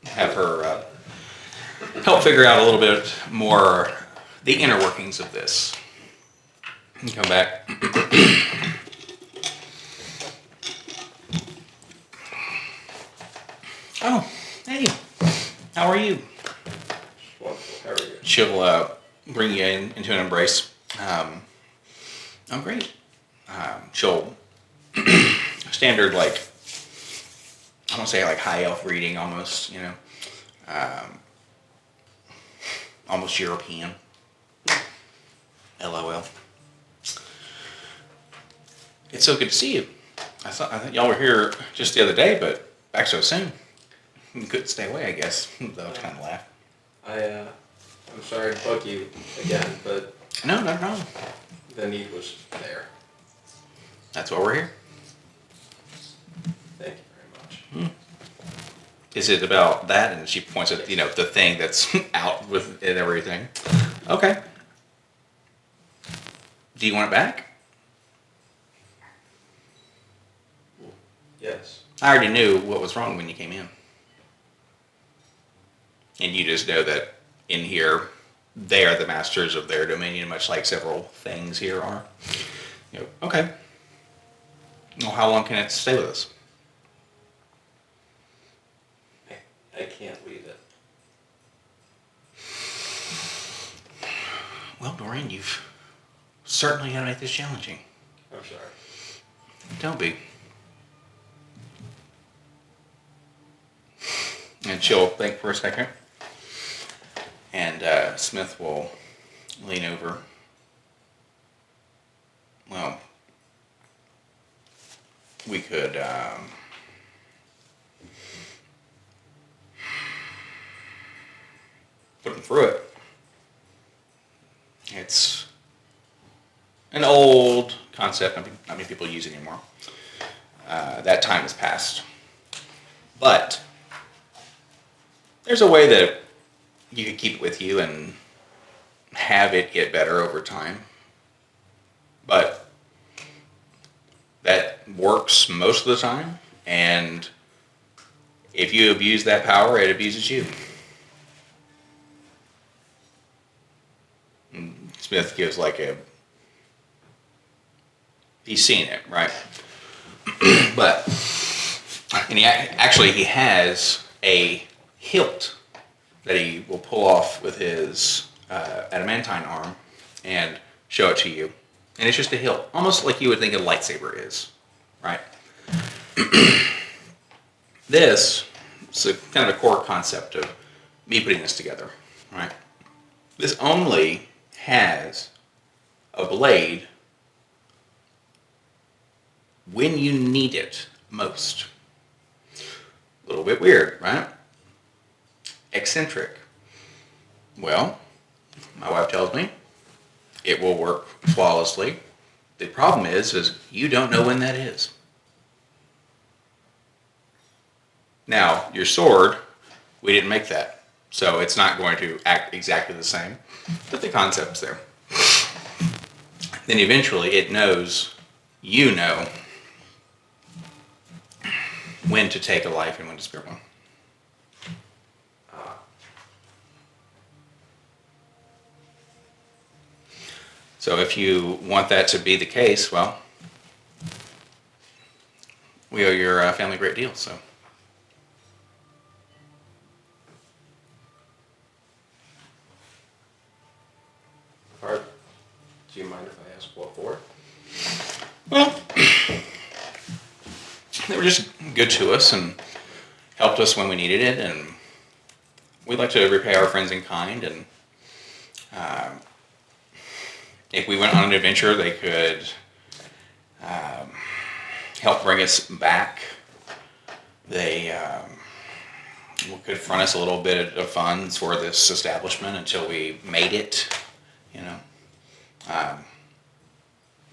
have her help figure out a little bit more the inner workings of this. And come back. Oh, hey. How are you? Wonderful. How are you? She'll bring you into an embrace. Oh, great. She'll standard, like, I won't say like high elf reading, almost, almost European. LOL. It's so good to see you. I thought y'all were here just the other day, but back so soon. You couldn't stay away, I guess. They'll kind of laugh. I'm sorry to bug you again, but No, not at all. the need was there. That's why we're here. Thank you very much. Is it about that? And she points at, the thing that's out with it and everything. Okay. Do you want it back? Yes. I already knew what was wrong when you came in. And you just know that in here, they are the masters of their dominion, much like several things here are. Okay. Well, how long can it stay with us? I can't leave it. Well, Dorian, you've certainly got to make this challenging. I'm sorry. Don't be. And she'll think for a second. And Smith will lean over. Well, we could put him through it. It's an old concept. Not many people use it anymore. That time has passed. But there's a way that you could keep it with you and have it get better over time. But that works most of the time. And if you abuse that power, it abuses you. And Smith gives he's seen it, right? But, and he has a hilt that he will pull off with his adamantine arm and show it to you. And it's just a hilt, almost like you would think a lightsaber is, right? This is kind of a core concept of me putting this together, right? This only has a blade when you need it most. A little bit weird, right? Eccentric. Well, my wife tells me it will work flawlessly. The problem is you don't know when that is. Now, your sword, we didn't make that, so it's not going to act exactly the same, but the concept's there. Then eventually it knows, you know, when to take a life and when to spare one. So if you want that to be the case, well, we owe your family a great deal, so. Pardon? Do you mind if I ask what for? Well, they were just good to us and helped us when we needed it, and we like to repay our friends in kind, and if we went on an adventure, they could help bring us back. They could front us a little bit of funds for this establishment until we made it, you know.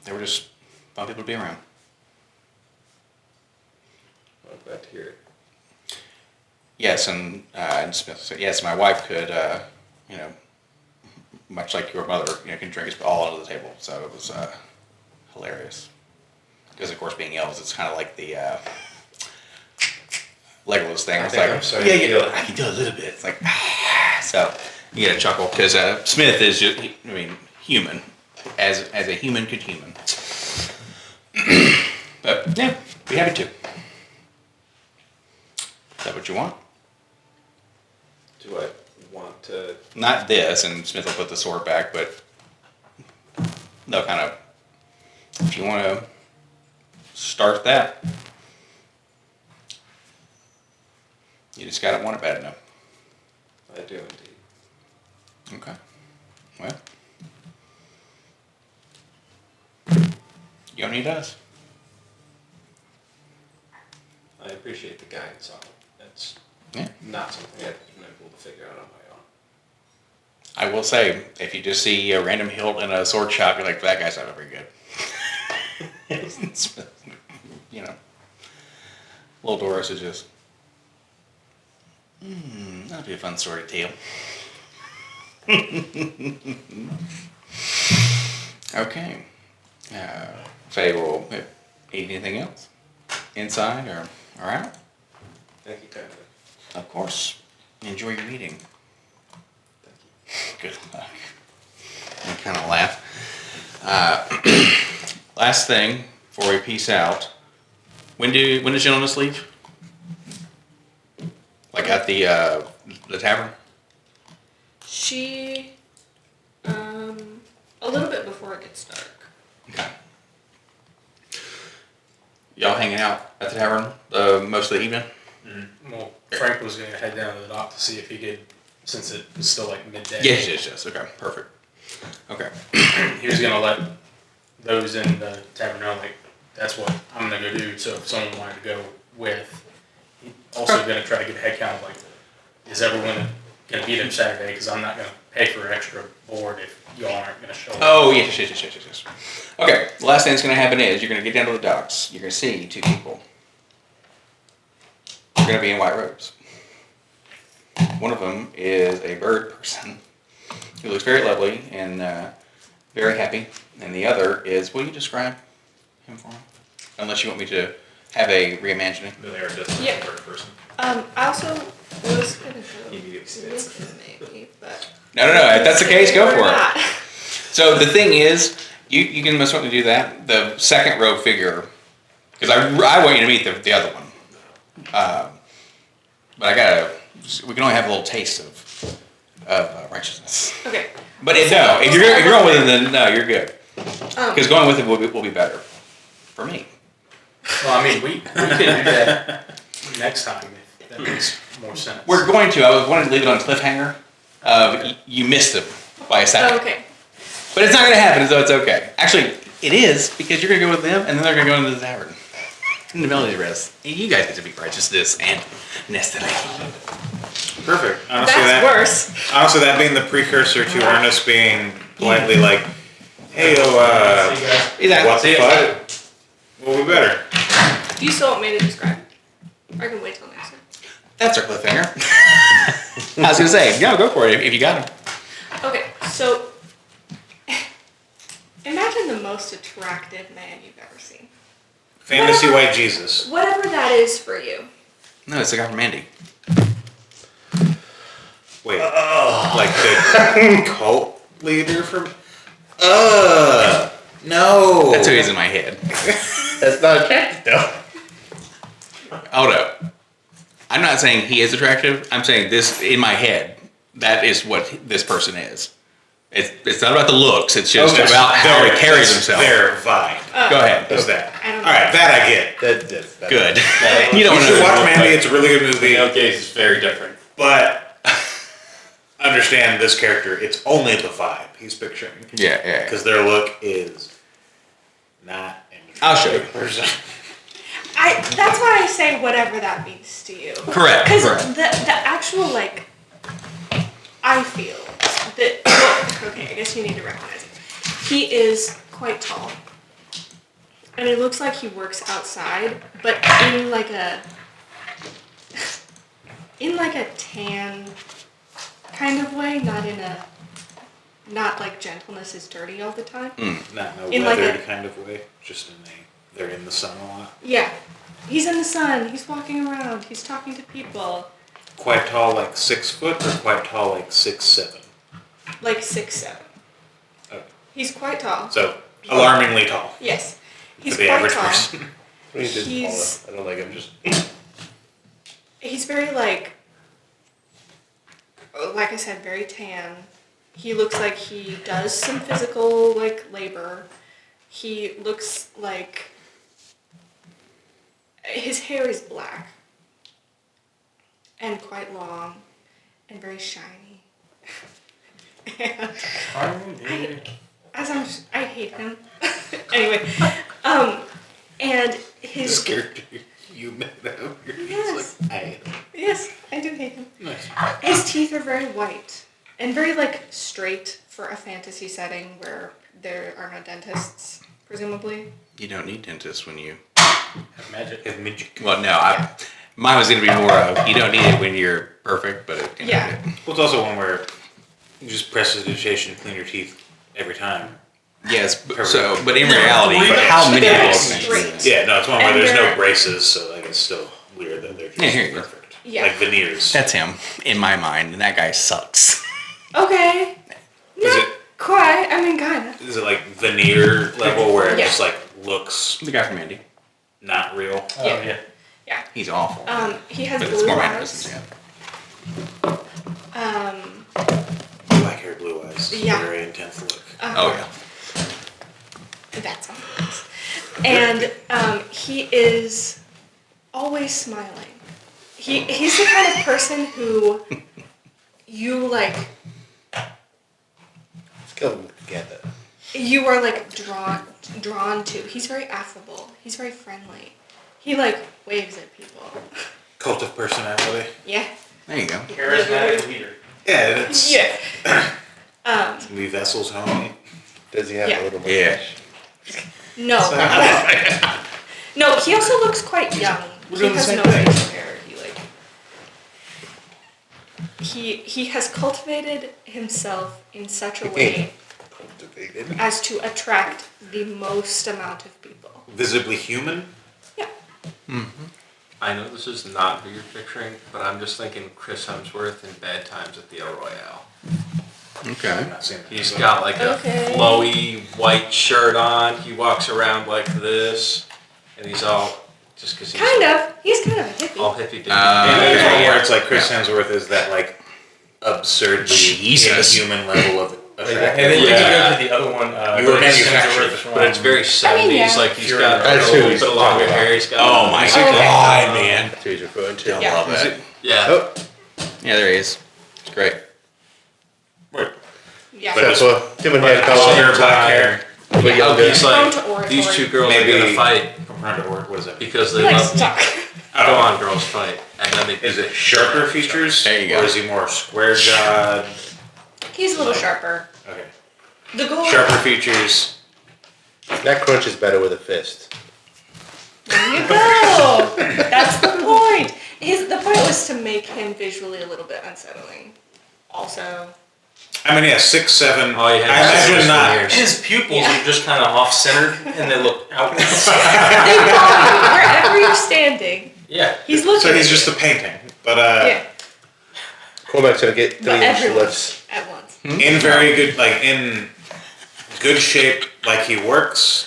They were just fun people to be around. I'm glad to hear it. Yes, and Smith said, yes, my wife could, much like your mother, can drink it all under the table. So it was hilarious. Because of course, being elves, it's kind of like the Legolas thing. It's like, I can do a little bit. It's like, so you get a chuckle because Smith is just, human, as a human could human. But yeah, be happy to. Is that what you want? Do I want to? Not this, and Smith will put the sword back, but they'll kind of, if you want to start that, you just got to want it bad enough. I do indeed. Okay. Well, you don't need us. I appreciate the guidance on it. That's Yeah. not something I've been able to figure out on my own. I will say, if you just see a random hilt in a sword shop, you're like, that guy's not very good. Little Doris is just, that'd be a fun story to tell. Okay. Faye will eat anything else? Inside or out? Thank you kindly. Of course. Enjoy your meeting. Thank Good luck. I kind of laugh. Last thing before we peace out. When does gentleness leave? Like at the tavern? She, a little bit before it gets dark. Okay. Y'all hanging out at the tavern most of the evening? Well, Frank was going to head down to the dock to see if he could, since it was still like midday. Yes. Okay, perfect. Okay. He was going to let those in the tavern know, like, that's what I'm going to go do. So if someone wanted to go with, he's also going to try to get a head count of, like, is everyone going to be there Saturday? Because I'm not going to pay for extra board if y'all aren't going to show up. Oh, yes. Okay, the last thing that's going to happen is you're going to get down to the docks. You're going to see two people. They're going to be in white robes. One of them is a bird person who looks very lovely and very happy. And the other is, will you describe him for me? Unless you want me to have a reimagining. They are just Yeah. a bird person. I also was gonna go Immediately with spits. him maybe, but No. If that's the case, go for it. not. So the thing is, you can most certainly do that. The second row figure, because I want you to meet the other one. But we can only have a little taste of righteousness. Okay. But if you're going with it, then no, you're good. Because going with it will be better for me. Well, I mean, we can do that next time if that makes more sense. We're going to. I was wanting to leave it on cliffhanger. You missed him by a second. Okay. But it's not going to happen, so it's okay. Actually, it is, because you're going to go with them, and then they're going to go into the tavern. In the melody rest. You guys get to be righteousness and Nestle. Perfect. That's worse. Honestly, that being the precursor to Ernest being politely like, hey, what the fuck? Well, we better. Do you still want me to describe? Or I can wait till next time. That's our cliffhanger. I was going to say, no, go for it if you got him. Okay, so imagine the most attractive man you've ever seen. Fantasy White Jesus. Whatever that is for you. No, it's the guy from Mandy. Wait. Like the cult leader from... no. That's who he's in my head. That's not attractive, though. Hold up. I'm not saying he is attractive. I'm saying this, in my head, that is what this person is. It's not about the looks. It's just about how he carries himself. Their vibe. Go ahead. Is that? I don't All right, that I get. That's Good. You don't should know. watch Mandy. It's a really good movie. The case is very different. But understand this character. It's only the vibe he's picturing. Yeah. Because their look is not. I'll show you. Person. That's why I say whatever that means to you. Correct. Because Correct. the actual, like, I feel that, well, okay, I guess you need to recognize it. He is quite tall. And it looks like he works outside, but in like a tan kind of way, not in a not like gentleness is dirty all the time. Not in a In like weathered a- kind of way, just they're in the sun a lot. Yeah. He's in the sun, he's walking around, he's talking to people. Quite tall, like 6 foot, or quite tall, like 6'7"? Like 6'7". Okay. He's quite tall. So, alarmingly tall Yes. He's for the quite average tall. person. He's I don't like him. Just he's very like I said, very tan. He looks like he does some physical like labor. He looks like his hair is black and quite long and very shiny. And I hate him. Anyway, and his This character you met out here, Yes. he's like, I hate him. Yes, I do hate him. Nice. His teeth are very white and very like straight for a fantasy setting where there are no dentists, presumably. You don't need dentists when you. Have magic. Have magic. Well, no, mine was going to be more of you don't need it when you're perfect, but it, Yeah. Well, it's also one where you just prestidigitation, clean your teeth every time. Yes, but, Perfect. but in reality, But how many they're people straight. Yeah, no, it's one where And there's they're- no braces, so like it's still weird that they're just Yeah, here you go. perfect. Yeah. Like veneers. That's him in my mind, and that guy sucks. Okay. Is Not it quite. I mean, kinda. is it like veneer level where it Yeah. just like looks The guy from Andy. not real? Oh, Yeah. yeah. He's awful. He has but it's blue more eyes. mannerisms, yeah. Black hair, blue eyes. Yeah. Very intense look. Oh yeah. That's all it is. And he is always smiling. He's the kind of person who you like. let's kill them together. You are like drawn to. He's very affable. He's very friendly. He like waves at people. Cult of personality. Yeah. There you go. Charismatic leader. Yeah, it's Yeah. leave vessels homie. Does he have Yeah. a little Yeah. mustache? No. No. He also looks quite young. He doing the has same no thing. facial hair. He has cultivated himself in such a way Cultivated. as to attract the most amount of people. Visibly human. Yeah. I know this is not who you're picturing, but I'm just thinking Chris Hemsworth in Bad Times at the El Royale. Okay. I'm not seeing that. He's got like a Okay. flowy white shirt on. He walks around like this, and he's all just because he's Kind of. He's kind of a hippie. all hippie dippy. And there's Okay. one where it's like Chris Hemsworth is that like absurdly Jesus. inhuman level of attractive. And then you Yeah. can go to the other one. You were Chris manufactured, Hemsworth from- But it's very 70s. yeah. Like he's Fury got Road. a That's who little he's bit longer talking hair. He's got Oh my Okay. god, man. That's who he's referring to. Yeah. Love it. Yeah. Oh, Yeah, there he is. It's great. Wait, Yeah. But except for different hair color, color. black hair. But Yeah. younger. He's Prone like, to oratory. these two girls Maybe- are gonna fight What is that? because He they likes love to me. talk. Go on, girls, fight. And then they Is it sharper features? There you go. Or is he more square jawed? He's a little sharper. Okay. The goal. Sharper features. That crunch is better with a fist. There you go. That's the point. The point was to make him visually a little bit unsettling. Also. I mean, yeah, 6'7". Oh, you had I imagine scissors not. for years. His pupils Yeah. are just kind of off centered and they look out. They follow you wherever you're standing. Yeah. He's looking. So he's at just you. a painting, but Yeah. Cormac's gonna get But 3 inch everyone lips. at once. in very good, like in good shape, like he works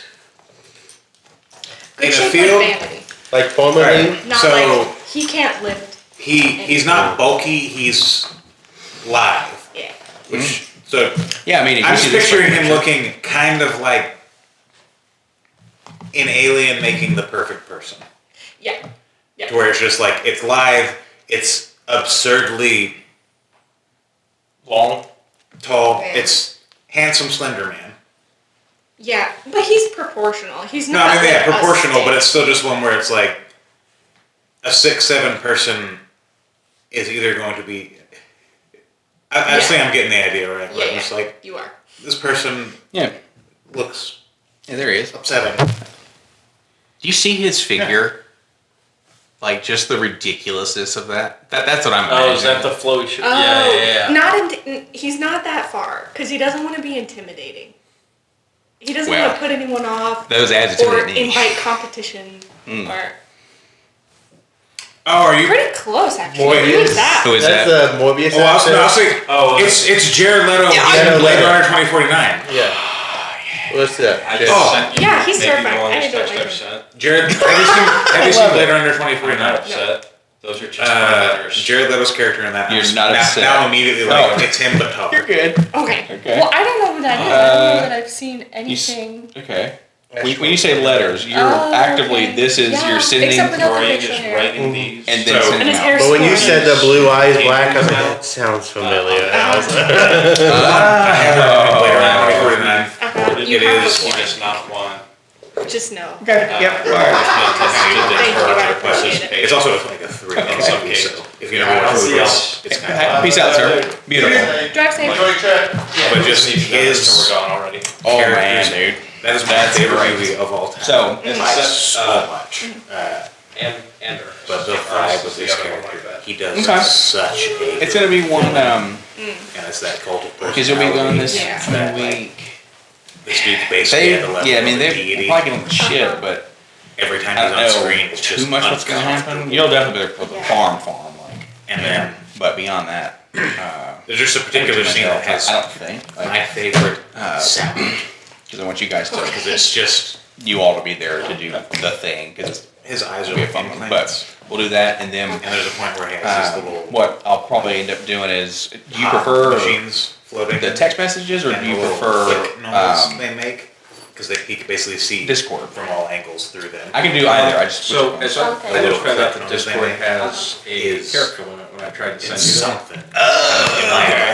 Good in a shape field. like vanity. Like formerly. Not So- like he can't lift. He's not bulky. He's live, Yeah. which so Yeah, I mean, if I'm you just see this picturing fucking him picture- looking kind of like in Alien making the perfect person. Yeah. To where it's just like, it's live, it's absurdly Long. tall, Yeah. it's handsome slender man. Yeah. But he's proportional. He's No, not. I mean, yeah, like a proportional, but stick. it's still just one where it's like, a 6'7" person is either going to be, I just Yeah. think I'm getting the idea right, where Yeah, I'm just yeah. like, You are. this person Yeah. looks Yeah, there he is. upsetting. Do you see his figure? Like, just the ridiculousness of that? That's what I'm Oh, imagining. is that the flowy shirt? Oh, Yeah. not in. He's not not that far, because he doesn't want to be intimidating. He doesn't Well, want to put anyone off Those ads or intimidate me. invite competition. Or Oh, are you? pretty close, actually. Morbius. Who's that? Who is That's that? Morbius. Oh, I was actor. thinking. Oh, It's Jared Leto. Yeah, in Jared Blade Leto. Runner 2049. yeah. What's that? I just Oh. sent you Yeah, he's maybe terrifying. the I longest don't text like I've him. sent. Jared, have you seen love Blade it. Runner I'm not 2049? upset. Those are just my letters. Jared Leto's character in that. You're I'm not upset. Now I'm immediately like, it's him but taller. You're good. Okay. Okay. Well, I don't know who that is. I don't know that I've seen anything. Okay. When you say letters, you're actively, okay. this is, Yeah, you're sending, except without the Torian facial is hair. writing these. and then So- sending And his them hair's out. But when you said the blue eyes black, I was like, Email. that sounds familiar. I was like, I have Blade Runner 2049. Uh-huh. You It have is- before. He does not want. Just know. Okay. Yep. Thank you, I But appreciate it. it's also like a 3 in some cases. So if you know what I'll see movie y'all. it's kind of. Peace out, sir. Beautiful. Drive safe. But just his So we're gone already. Oh man, characters. dude. That is my That's favorite great. movie of all time. So, By so much. And But the vibe of this character, he does Okay. such a. it's gonna be one, and it's that cult of because you'll be gone this Yeah. week. This dude's basically at the level Yeah, I mean, of a they're deity. probably getting shit, but Every time I he's don't on know screen, it's just too much what's gonna happen. uncomfortable. You'll definitely be there for the Yeah. farm, like. And then But beyond that, there's just a particular scene that has I don't think, my like, favorite sound because I want you guys to, because it's just you all to be there to do the thing, because his eyes it'll are be a like fun one. implants. But we'll do that, and then And there's a point where he has his little what I'll probably end up doing is, do you pop prefer machines floating the text messages, or and do you the little prefer click noise they make? Because he can basically see Discord? from all angles through them. I can do either. I just So as I Okay. just found out that Click Discord noise has a is- character limit when I tried to send It's you that. something.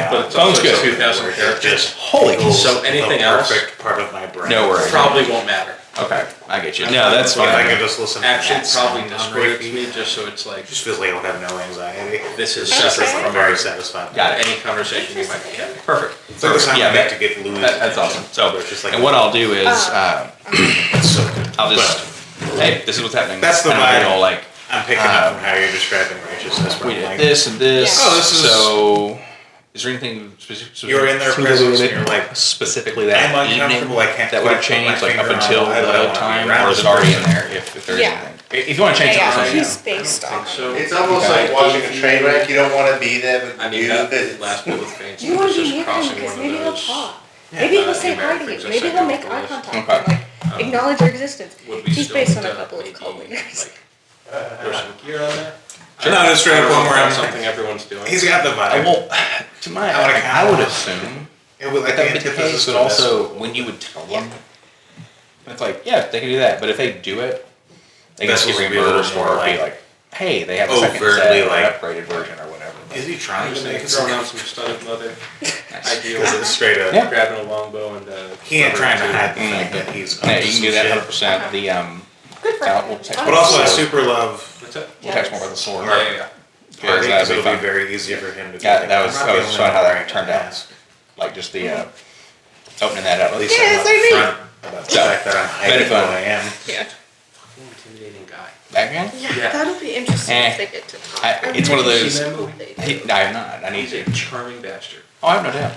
But it's Sounds also good. 2,000 characters. Just Holy tickles So anything the else? perfect part of my brain. No worries. Probably won't matter. Okay, I get you. No, that's If I fine. could just listen to Actually, that probably sound on Discord repeat, to me just so it's like it just feels like I don't have no anxiety. this is Okay. separate I'm from very satisfied. Got it. any conversation you might be having. Perfect. It's like the sound Yeah, I make to get Louis. that's awesome. So, It's just like and what I'll do is, it's so good. I'll just, hey, this is what's happening. That's the And I'll be vibe. all like, I'm picking up from how you're describing righteousness. we Where I'm did like, this and this. Yeah. Oh, this is- So, is there anything specific? You're in their presence and you're like, specifically that I'm evening uncomfortable, I can't that would have quite put my changed, like up finger on until why would I the wanna be time, around or is this it already in person? there? If there is Yeah. anything. If you want to change Yeah, something, he's based I on. think so. it's almost Okay. like watching a train wreck. You don't want to be there, but I you mean, do. that Because last bit with Faint You want was to be just near him crossing because one maybe of he'll those. talk. Maybe he'll say hi to you. things I Maybe sent he'll you make on eye the list. contact Okay. and like acknowledge your existence. Would we He's still based on need a to couple of maybe, cult leaders. There's some gear on there. No, just straight up one where I'm something everyone's doing. he's got the vibe. well, to my, I wanna I would count. assume It was like that the would be the antithesis case, of but this. also when you would tell them, it's like, yeah, they can do that. But if they do it, they That's can get supposed to be a little reimbursed more or be like like, hey, they have a second overtly set or like- an upgraded version or whatever. Is he trying to make They've it thrown sound out some studded leather. Nice. Ideal. Because it's straight up. Yeah. Grabbing a longbow and He ain't trying to rubber hide the too. fact that he's Yeah, up to you can some do that shit. 100%. The Good for Now, him. we'll text But also, I So- super love What's that? we'll text more about the sword. Yeah, yeah. party that'd because be it'll fun. be very easy for him to. be Yeah, like, that was "I'm not that the was only fun one how wearing that turned a out. mask." Like just the opening that up. At least Yeah, I'm it's like me. upfront about the So, fact that I'm very hiding who fun. I am. Yeah. Intimidating guy. That guy? Yeah, that'll be interesting Eh. if they get to talk. I- it's one of really those- hope they do. I have not. I need He's to. a charming bastard. Oh, I have no doubt.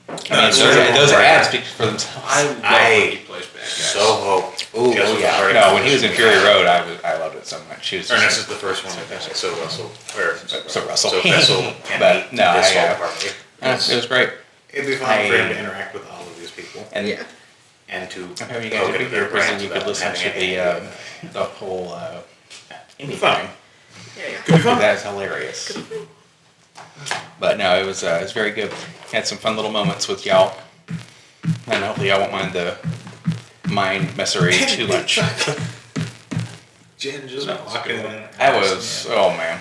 I mean, That's those, very those well ads read. speak for themselves. I love I when he plays bad guys. So hope. Ooh, Just with the yeah. hard No, when he was in condition Fury we had. Road, I loved it so much. She was Or just, this is the first one. I think. So Russell. Or so Russell. So Vessel can But meet no, this I, whole party. it was great. It'd be fun for him to interact with all of these people And Yeah. and to I'm having you look guys at be their here because then brands you could without listen having to any the whole anything. Fun. Yeah. That's hilarious. But no, it was very good. Had some fun little moments with y'all, and hopefully y'all won't mind the mind messery too much. Jen just walking in. That was man.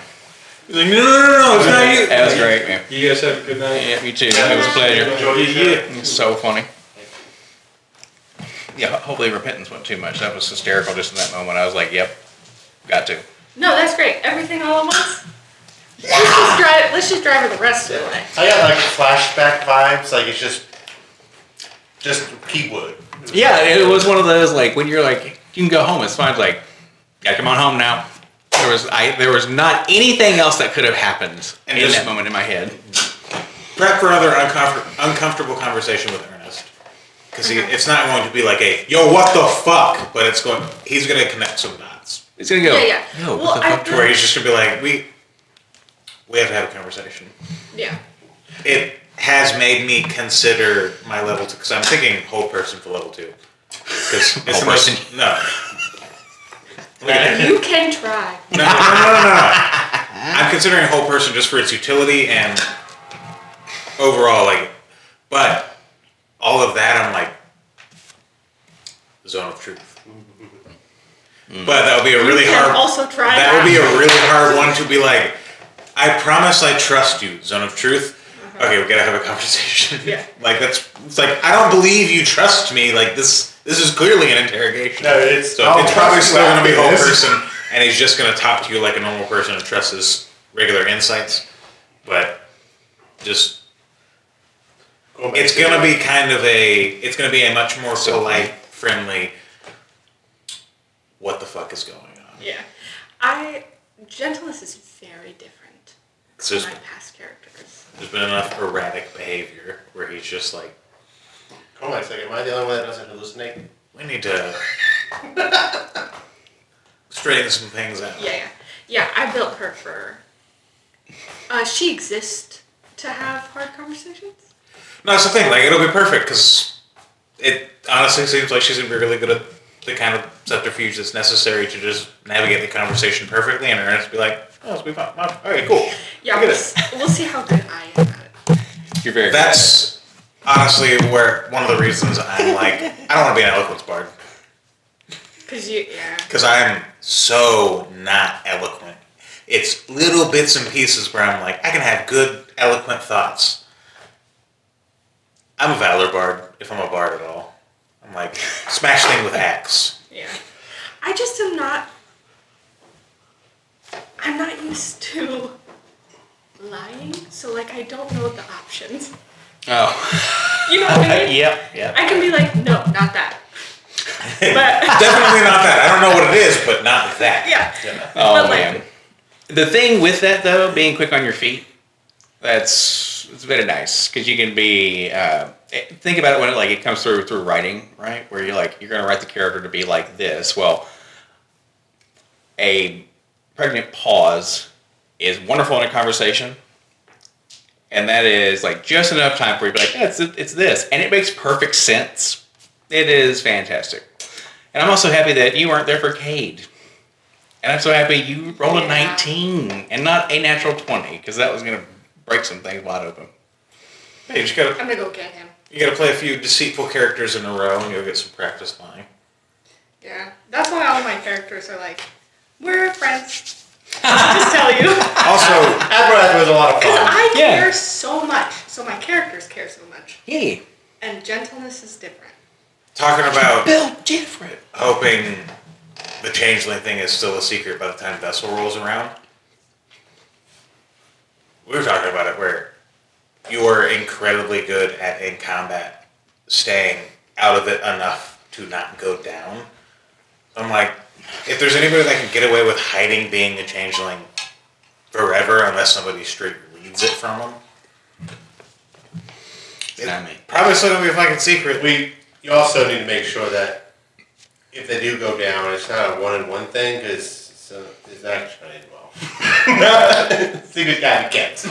He's like, no, it's not you. That was great, man. You guys have a good night. Yeah, me too. It was a pleasure. Enjoy your year. It was so funny. Yeah, hopefully repentance went too much. That was hysterical just in that moment. I was like, yep, got to. No, that's great. Everything all at once. Let's just drive her the rest of the way. I got like flashback vibes. Like it's just keep wood. Yeah, it was one of those like when you're like you can go home. It's fine. It's like gotta come on home now. There was not anything else that could have happened And in just- that moment in my head. prep for another uncomfortable conversation with Ernest. Because it's not going to be like a, yo, what the fuck? But he's going to connect some dots. It's going to go, Yeah. yo, Well, what the fuck? To where he's just going to be like, we have to have a conversation. Yeah. It has made me consider my level 2, because I'm thinking whole person for level 2. Because it's Whole the most, person? no. You can try. No. I'm considering whole person just for its utility and overall, like, but all of that, I'm like, zone of truth. But that would be a really You can hard. also try That would be a really hard one to be like, I promise I trust you, zone of truth. Okay, we gotta have a conversation. Yeah. Like it's like I don't believe you trust me. Like this is clearly an interrogation. No, it's So I'll it's probably trust still you gonna be after whole this. person, and he's just gonna talk to you like a normal person and trust his regular insights. But just it's gonna be a much more polite, friendly. What the fuck is going on? Yeah. Gentleness is very different So from my past characters. there's been enough erratic behavior where he's just like, Hold on a second. Am I the only one that doesn't hallucinate? we need to straighten some things out. Yeah, I built her for... she exists to have hard conversations. No, that's the thing. Like, it'll be perfect because it honestly seems like she's gonna be really good at the kind of subterfuge that's necessary to just navigate the conversation perfectly, and Ernest will be like, "Oh, it's be fine. Okay, cool." Yeah, we'll see how good I am at it. You're very That's honestly where one of the reasons I'm like, I don't want to be an eloquence bard because I'm so not eloquent. It's little bits and pieces where I'm like, I can have good eloquent thoughts. I'm a valor bard if I'm a bard at all. I'm like, smash thing with axe. Yeah. I just am not... I'm not used to lying, so, like, I don't know the options. Oh. You know what I mean? Yep. I can be like, no, not that. But... Definitely not that. I don't know what it is, but not that. Yeah. Oh, But, like- man. The thing with that, though, being quick on your feet, it's very nice because you can be. Think about it when it comes through writing, right? Where you're going to write the character to be like this. Well, a pregnant pause is wonderful in a conversation, and that is like just enough time for you to be like, yeah, it's this, and it makes perfect sense. It is fantastic, and I'm also happy that you weren't there for Cade. And I'm so happy you rolled a 19 and not a natural 20 because that was going to break some things wide open. Hey, you gotta I'm gonna go get him. play a few deceitful characters in a row, and you'll get some practice lying. Yeah. That's why all my characters are like, we're friends. Just tell you. Also, Admiral was a lot of Because fun. I Yeah. care so much. So my characters care so much. Hey, And gentleness is different. talking about Bill Different. hoping the changeling thing is still a secret by the time Vessel rolls around. We were talking about it where you are incredibly good at, in combat, staying out of it enough to not go down. I'm like, if there's anybody that can get away with hiding being a changeling forever unless somebody straight reads it from them, Not me. probably still gonna be a fucking secret. You also need to make sure that if they do go down, it's not a one-on-one thing because it's not going to end well. Secret gotta be kept.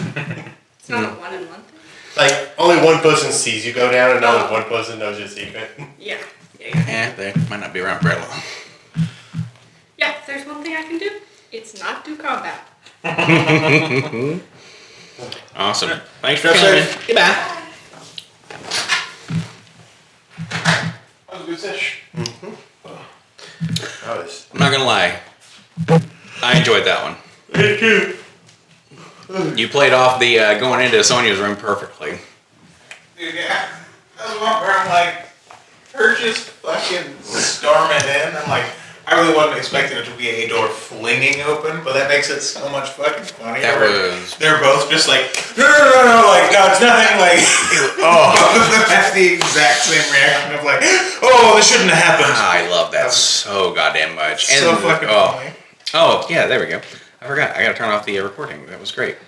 It's not a one-on-one thing. Like only one person sees you go down, and only one person knows your secret. Yeah. Yeah, they might not be around very long. Yeah, if there's one thing I can do, it's not do combat. Awesome. Thanks for Drive coming. safe. Goodbye. That was a good fish. I'm not gonna lie. I enjoyed that one. Me too. You played off the going into Sonia's room perfectly. Dude, yeah. That was one where I'm like, her just fucking storming in. I'm like, I really wasn't expecting it to be a door flinging open, but that makes it so much fucking funnier. That was. They're both just like, no, like, no, it's nothing, like, both of them have the exact same reaction of like, oh, this shouldn't have happened. I love that so goddamn much. So fucking funny. Oh, yeah, there we go. I forgot. I gotta turn off the recording. That was great.